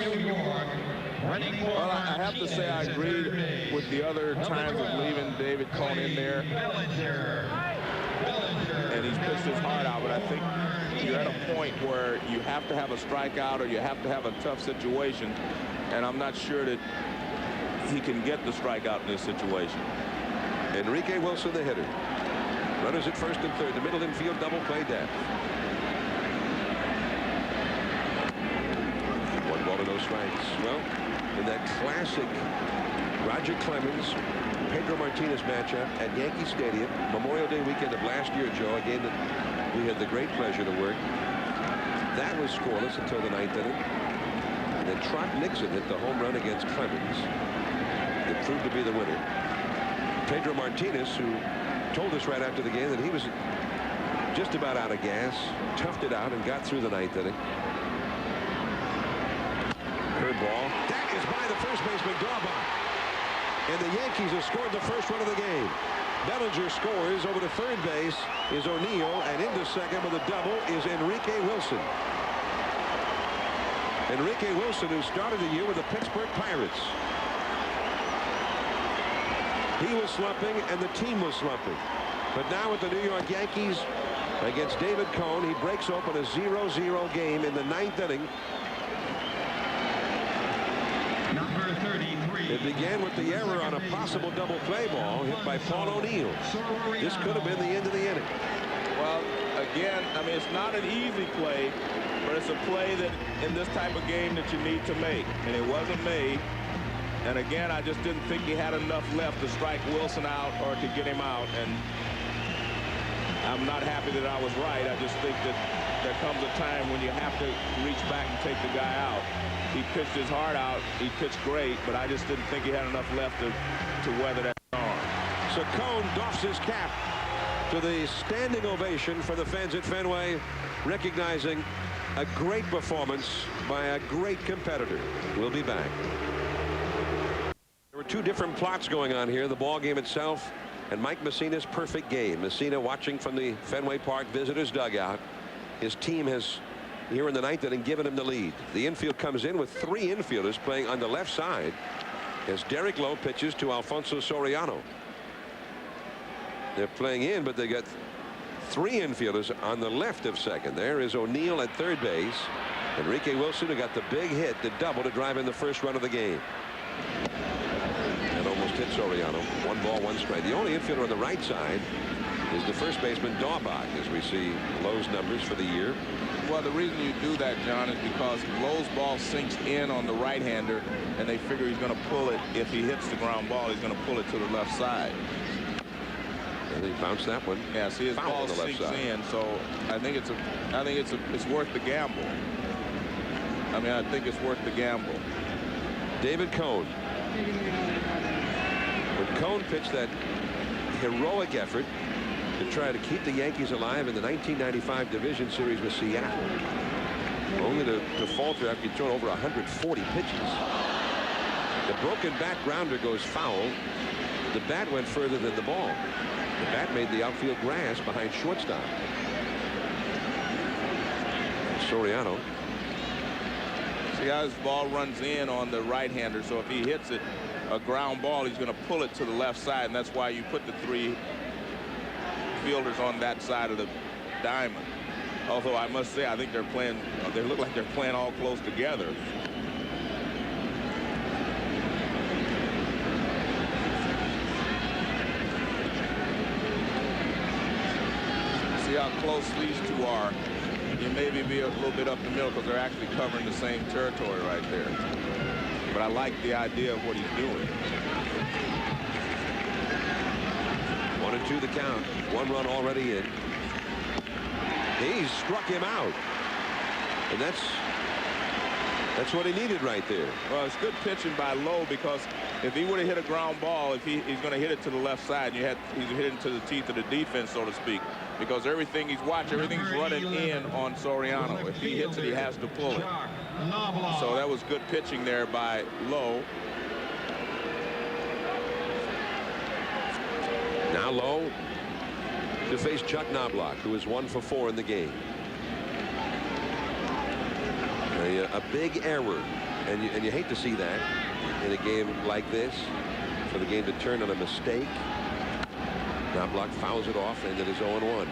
D: Well, I have to say I agree with the other times of leaving David Cone in there. And he's pitched his heart out, but I think you're at a point where you have to have a strikeout or you have to have a tough situation. And I'm not sure that he can get the strikeout in this situation.
K: Enrique Wilson, the hitter. Runners at first and third. The middle infield double play depth. 1 ball to no strikes. Well, in that classic Roger Clemens, Pedro Martinez matchup at Yankee Stadium, Memorial Day weekend of last year, Joe, a game that we had the great pleasure to work. That was scoreless until the 9th inning. And then Trot Nixon hit the home run against Clemens. It proved to be the winner. Pedro Martinez, who told us right after the game that he was just about out of gas, toughed it out and got through the 9th inning. ball. That is by the first baseman, Daubach. And the Yankees have scored the first run of the game. Bellinger scores. Over to third base is O'Neill, and into second with a double is Enrique Wilson. Enrique Wilson, who started the year with the Pittsburgh Pirates. He was slumping, and the team was slumping. But now with the New York Yankees against David Cone, he breaks open a 0-0 game in the 9th inning.
G: Number 33.
K: It began with the error on a possible double play ball hit by Paul O'Neill. This could have been the end of the inning.
D: Well, again, I mean, it's not an easy play, but it's a play that in this type of game that you need to make, and it wasn't made. And again, I just didn't think he had enough left to strike Wilson out or to get him out. And I'm not happy that I was right. I just think that there comes a time when you have to reach back and take the guy out. He pitched his heart out. He pitched great, but I just didn't think he had enough left to weather that storm.
K: So Cone doffs his cap to the standing ovation for the fans at Fenway, recognizing a great performance by a great competitor. We'll be back. There were two different plots going on here, the ball game itself and Mike Messina's perfect game. Messina watching from the Fenway Park visitors dugout. His team has, here in the 9th inning, given him the lead. The infield comes in with 3 infielders playing on the left side as Derek Lowe pitches to Alfonso Soriano. They're playing in, but they got 3 infielders on the left of second. There is O'Neill at third base. Enrique Wilson, who got the big hit, the double to drive in the first run of the game. And almost hit Soriano. 1 ball, 1 strike. The only infielder on the right side is the first baseman Daubach, as we see Lowe's numbers for the year.
D: Well, the reason you do that, John, is because Lowe's ball sinks in on the right-hander, and they figure he's going to pull it. If he hits the ground ball, he's going to pull it to the left side.
K: And he bounced that one.
D: Yeah, see, his ball sinks in, so I think it's worth the gamble. I mean, I think it's worth the gamble.
K: David Cone. When Cone pitched that heroic effort to try to keep the Yankees alive in the 1995 Division Series with Seattle, only to falter after he'd thrown over 140 pitches. The broken bat grounder goes foul. The bat went further than the ball. The bat made the outfield grass behind shortstop. Soriano.
D: See how his ball runs in on the right-hander, so if he hits it a ground ball, he's going to pull it to the left side, and that's why you put the 3 fielders on that side of the diamond. Although I must say, I think they're playing, they look like they're playing all close together. See how close these two are. You maybe be a little bit up the middle because they're actually covering the same territory right there. But I like the idea of what he's doing.
K: 1-2 the count. 1 run already in. He struck him out. And that's what he needed right there.
D: Well, it's good pitching by Lowe, because if he would have hit a ground ball, if he's going to hit it to the left side, he's hitting to the teeth of the defense, so to speak, because everything's running in on Soriano. If he hits it, he has to pull it. So that was good pitching there by Lowe.
K: Now Lowe to face Chuck Knobloch, who is 1 for 4 in the game. A big error, and you hate to see that in a game like this, for the game to turn on a mistake. Knobloch fouls it off, and it is 0-1.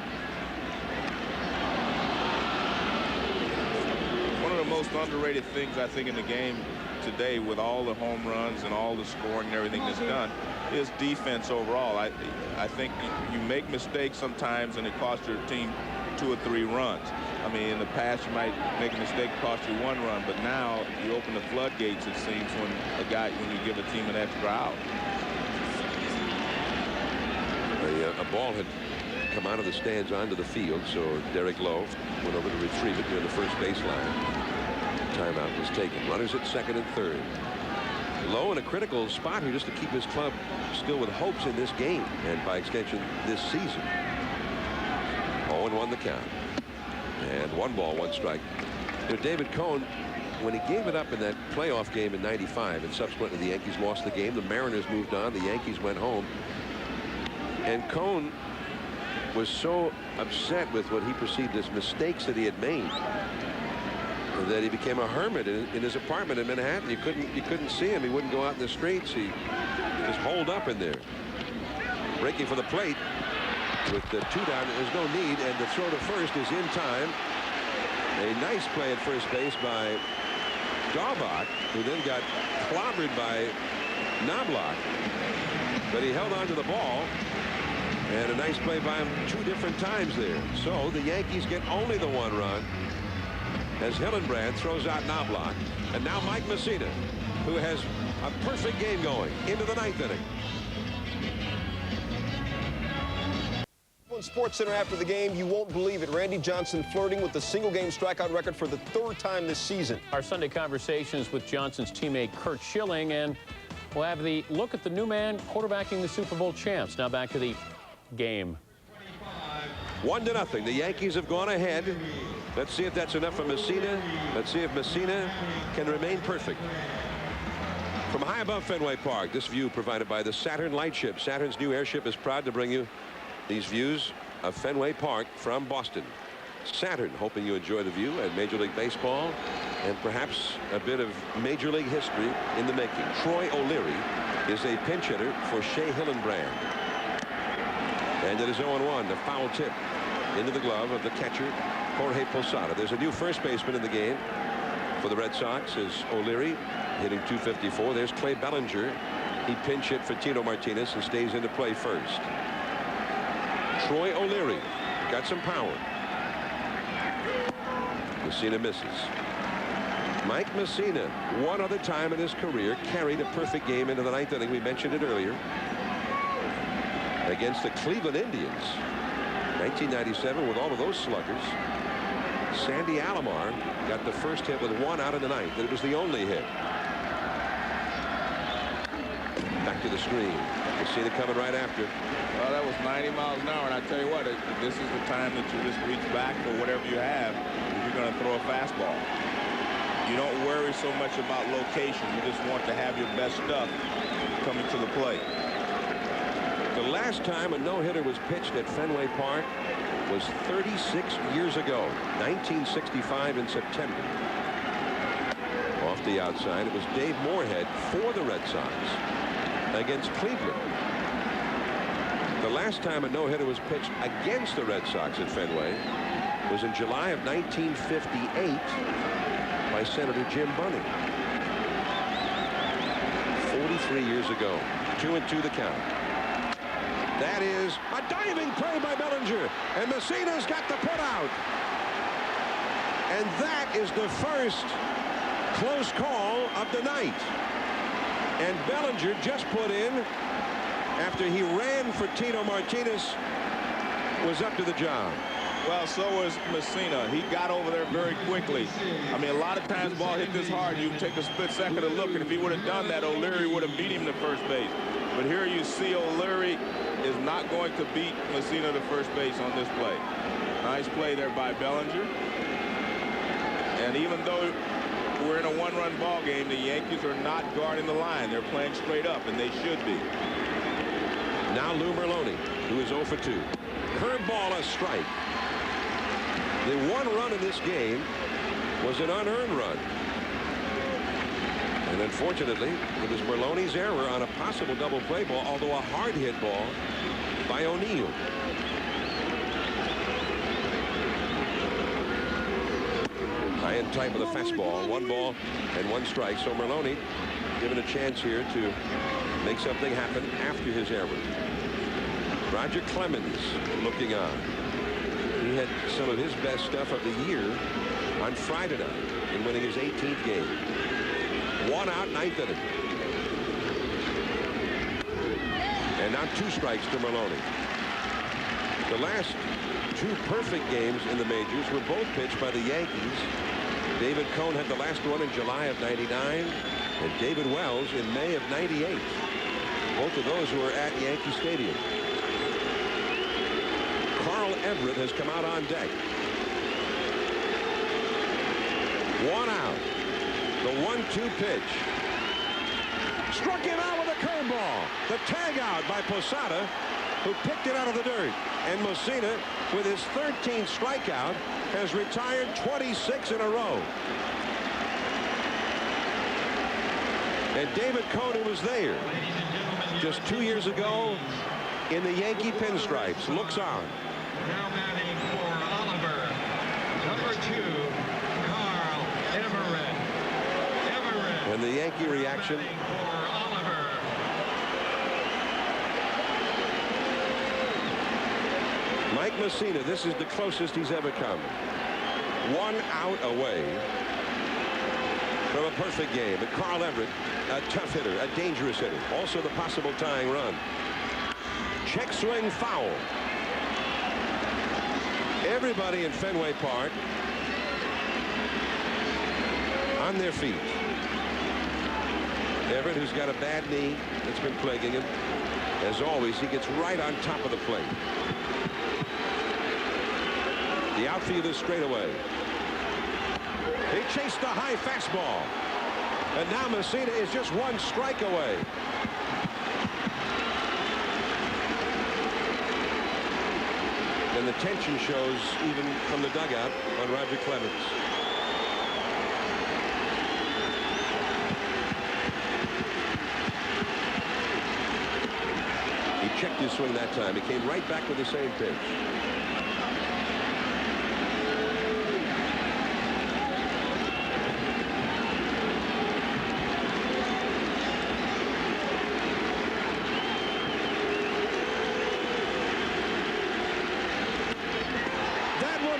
D: One of the most underrated things, I think, in the game today, with all the home runs and all the scoring and everything that's done, is defense overall. I think you make mistakes sometimes, and it costs your team 2 or 3 runs. I mean, in the past, you might make a mistake, cost you 1 run, but now you open the floodgates, it seems, when you give a team an extra out.
K: A ball had come out of the stands onto the field, so Derek Lowe went over to retrieve it near the first baseline. Timeout was taken. Runners at second and third. Lowe in a critical spot here just to keep his club still with hopes in this game, and by extension this season. 0-1 the count. And 1 ball, 1 strike. You know, David Cone when he gave it up in that playoff game in '95, and subsequently the Yankees lost the game, the Mariners moved on, the Yankees went home, and Cone was so upset with what he perceived as mistakes that he had made that he became a hermit in his apartment in Manhattan. You couldn't see him. He wouldn't go out in the streets. He just holed up in there. Breaking for the plate with the 2 down. There's no need, and the throw to first is in time. A nice play at first base by Daubach, who then got clobbered by Knobloch, but he held on to the ball, and a nice play by him 2 different times there. So the Yankees get only the 1 run as Hillenbrand throws out Knobloch, and now Mike Messina, who has a perfect game going into the 9th inning.
O: Sports Center after the game, you won't believe it. Randy Johnson flirting with the single-game strikeout record for the 3rd time this season.
P: Our Sunday conversations with Johnson's teammate Curt Schilling, and we'll have the look at the new man quarterbacking the Super Bowl champs. Now back to the game.
K: 1-0. The Yankees have gone ahead. Let's see if that's enough for Messina. Let's see if Messina can remain perfect. From high above Fenway Park, this view provided by the Saturn Lightship. Saturn's new airship is proud to bring you these views of Fenway Park from Boston. Saturn, hoping you enjoy the view at Major League Baseball and perhaps a bit of Major League history in the making. Troy O'Leary is a pinch hitter for Shea Hillenbrand. And it is 0-1, the foul tip into the glove of the catcher, Jorge Posada. There's a new first baseman in the game for the Red Sox as O'Leary hitting .254. There's Clay Bellinger. He pinch hit for Tino Martinez and stays into play first. Troy O'Leary got some power. Messina misses. Mike Messina, one other time in his career, carried a perfect game into the 9th inning. We mentioned it earlier. Against the Cleveland Indians. 1997 with all of those sluggers. Sandy Alomar got the first hit with 1 out in the 9th. And it was the only hit. Back to the screen. Messina coming right after.
D: Well, that was 90 miles an hour, and I tell you what, this is the time that you just reach back for whatever you have if you're going to throw a fastball. You don't worry so much about location. You just want to have your best stuff coming to the plate.
K: The last time a no-hitter was pitched at Fenway Park was 36 years ago, 1965 in September. Off the outside, it was Dave Moorhead for the Red Sox against Cleveland. The last time a no-hitter was pitched against the Red Sox at Fenway was in July of 1958 by Senator Jim Bunning. 43 years ago. 2-2 the count. That is a diving play by Bellinger, and Messina's got the put out. And that is the first close call of the night. And Bellinger just put in after he ran for Tino Martinez, was up to the job.
D: Well, so was Messina. He got over there very quickly. I mean, a lot of times ball hit this hard, you take a split second to look, and if he would have done that, O'Leary would have beat him to first base. But here you see O'Leary is not going to beat Messina to first base on this play. Nice play there by Bellinger. And even though we're in a 1-run ball game, the Yankees are not guarding the line. They're playing straight up, and they should be.
K: Now Lou Merloni, who is 0 for 2. Curveball, a strike. The 1 run in this game was an unearned run. And unfortunately, it was Merloni's error on a possible double play ball, although a hard hit ball by O'Neill. High and tight with a fastball, 1 ball and 1 strike. So Merloni given a chance here to make something happen after his error. Roger Clemens looking on. He had some of his best stuff of the year on Friday night in winning his 18th game. 1 out, 9th inning. And now 2 strikes to Merloni. The last 2 perfect games in the majors were both pitched by the Yankees. David Cone had the last one in July of '99, and David Wells in May of '98. Both of those were at Yankee Stadium. Carl Everett has come out on deck. 1 out. The 1-2 pitch. Struck him out with a curveball. The tag out by Posada, who picked it out of the dirt. And Messina, with his 13th strikeout, has retired 26 in a row. And David Cone, who was there just 2 years ago in the Yankee pinstripes, looks on.
G: Now batting for Oliver, number 2, Carl Everett.
K: And the Yankee reaction. Mike Messina, this is the closest he's ever come. 1 out away from a perfect game. And Carl Everett, a tough hitter, a dangerous hitter. Also the possible tying run. Check swing foul. Everybody in Fenway Park on their feet. Everett, who's got a bad knee that's been plaguing him. As always, he gets right on top of the plate. The outfield is straight away. He chased the high fastball. And now Messina is just 1 strike away. And the tension shows even from the dugout on Roger Clemens. He checked his swing that time. He came right back with the same pitch.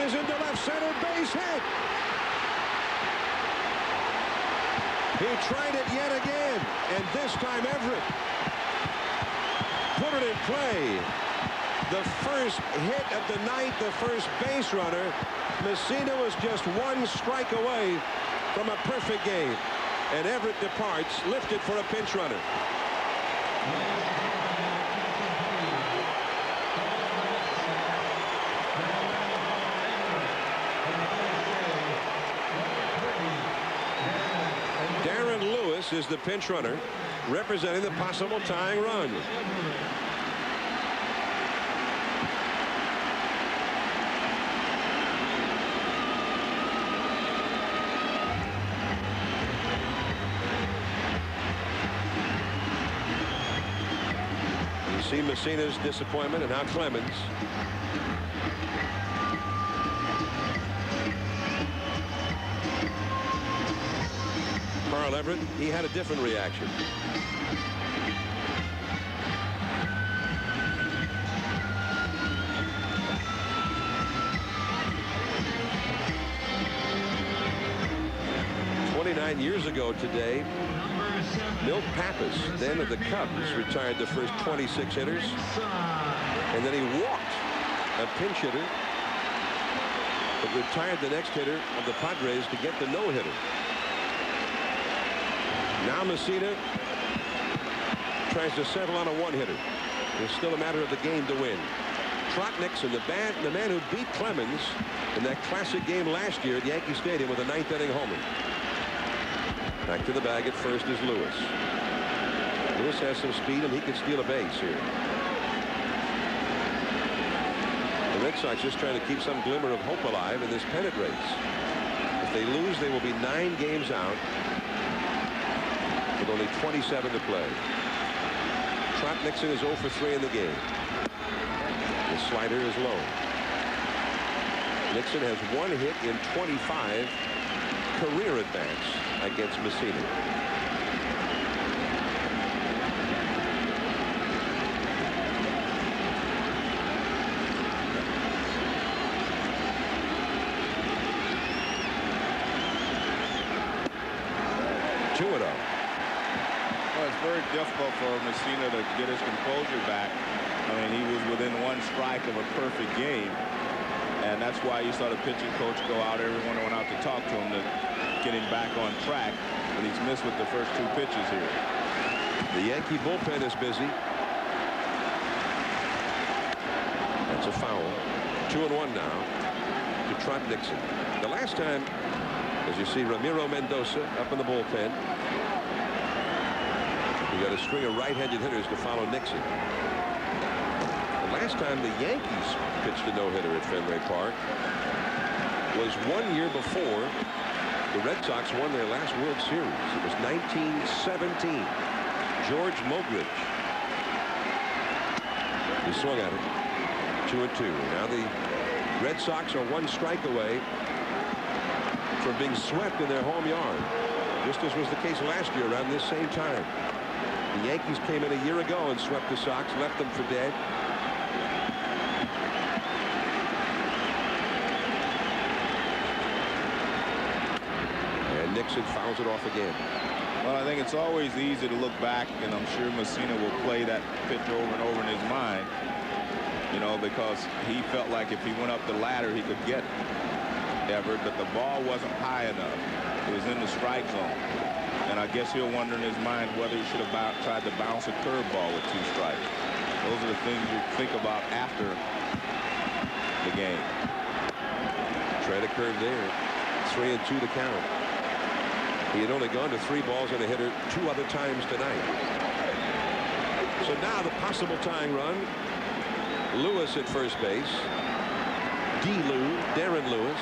K: Into left center, base hit. He tried it yet again, and this time Everett put it in play. The first hit of the night, the first base runner. Messina was just 1 strike away from a perfect game, and Everett departs, lifted for a pinch runner. Is the pinch runner, representing the possible tying run. You see Messina's disappointment, and now Clemens. Carl Everett, he had a different reaction. Years ago today, Milt Pappas, then of the Cubs, retired the first 26 hitters, and then he walked a pinch hitter, but retired the next hitter of the Padres to get the no-hitter. Now Messina tries to settle on a 1-hitter. It's still a matter of the game to win. Trot Nixon, the man who beat Clemens in that classic game last year at Yankee Stadium with a 9th-inning homer. Back to the bag at first is Lewis. Lewis has some speed, and he could steal a base here. The Red Sox just trying to keep some glimmer of hope alive in this pennant race. If they lose, they will be 9 games out with only 27 to play. Trot Nixon is 0 for 3 in the game. The slider is low. Nixon has 1 hit in 25 career at-bats against Messina.
D: Well, it's very difficult for Messina to get his composure back. I mean, he was within 1 strike of a perfect game. And that's why you saw the pitching coach go out. Everyone went out to talk to him to get him back on track. But he's missed with the first 2 pitches here.
K: The Yankee bullpen is busy. That's a foul. 2-1 now to Trot Nixon. The last time As you see Ramiro Mendoza up in the bullpen. You got a string of right-handed hitters to follow Nixon. The last time the Yankees pitched a no-hitter at Fenway Park was 1 year before the Red Sox won their last World Series. It was 1917. George Mogridge. He swung at it. 2-2. Now the Red Sox are 1 strike away from being swept in their home yard, just as was the case last year around this same time. The Yankees came in a year ago and swept the Sox, left them for dead. And Nixon fouls it off again.
D: Well, I think it's always easy to look back, and I'm sure Messina will play that pitch over and over in his mind, you know, because he felt like if he went up the ladder, he could get Everett, but the ball wasn't high enough. It was in the strike zone. And I guess he'll wonder in his mind whether he should have tried to bounce a curveball with 2 strikes. Those are the things you think about after the game.
K: Tried a curve there. 3-2 to count. He had only gone to 3 balls and a hitter 2 other times tonight. So now the possible tying run. Lewis at first base. Darren Lewis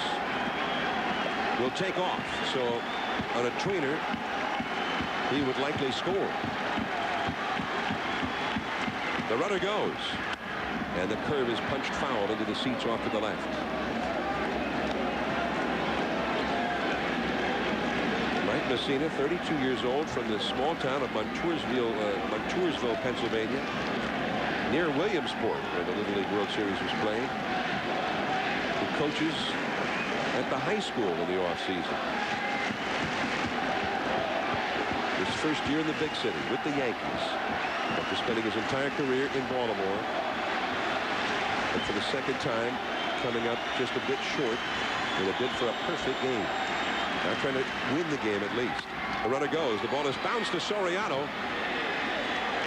K: will take off. So on a tweener, he would likely score. The runner goes, and the curve is punched foul into the seats off to the left. Mike Messina, 32 years old, from the small town of Montoursville, Pennsylvania, near Williamsport, where the Little League World Series was played. He coaches at the high school in the off-season. His first year in the big city with the Yankees, after spending his entire career in Baltimore, and for the second time coming up just a bit short with a bid for a perfect game. Now trying to win the game at least. The runner goes. The ball is bounced to Soriano,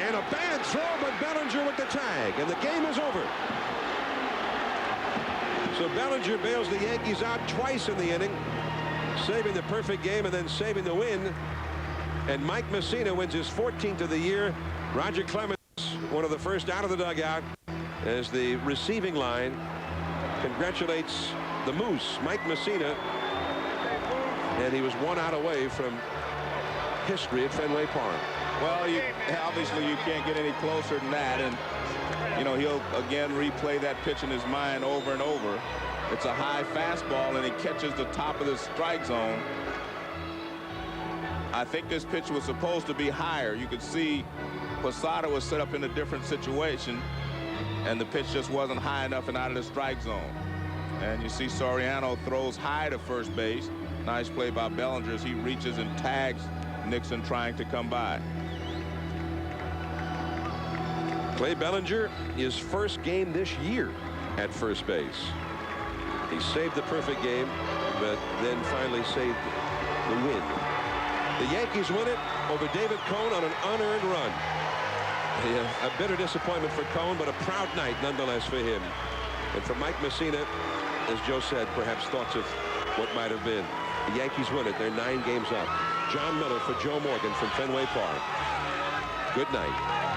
K: and a bad throw, but Bellinger with the tag, and the game is over. So Bellinger bails the Yankees out twice in the inning, saving the perfect game and then saving the win. And Mike Messina wins his 14th of the year. Roger Clemens, one of the first out of the dugout, as the receiving line congratulates the Moose, Mike Messina. And he was 1 out away from history at Fenway Park.
D: Well, obviously you can't get any closer than that. And, you know, he'll again replay that pitch in his mind over and over. It's a high fastball, and it catches the top of the strike zone. I think this pitch was supposed to be higher. You could see Posada was set up in a different situation, and the pitch just wasn't high enough and out of the strike zone. And you see Soriano throws high to first base. Nice play by Bellinger as he reaches and tags Nixon trying to come by.
K: Clay Bellinger, his first game this year at first base. He saved the perfect game, but then finally saved the win. The Yankees win it over David Cone on an unearned run. A bitter disappointment for Cone, but a proud night nonetheless for him. And for Mike Messina, as Joe said, perhaps thoughts of what might have been. The Yankees win it. They're 9 games up. John Miller for Joe Morgan from Fenway Park. Good night.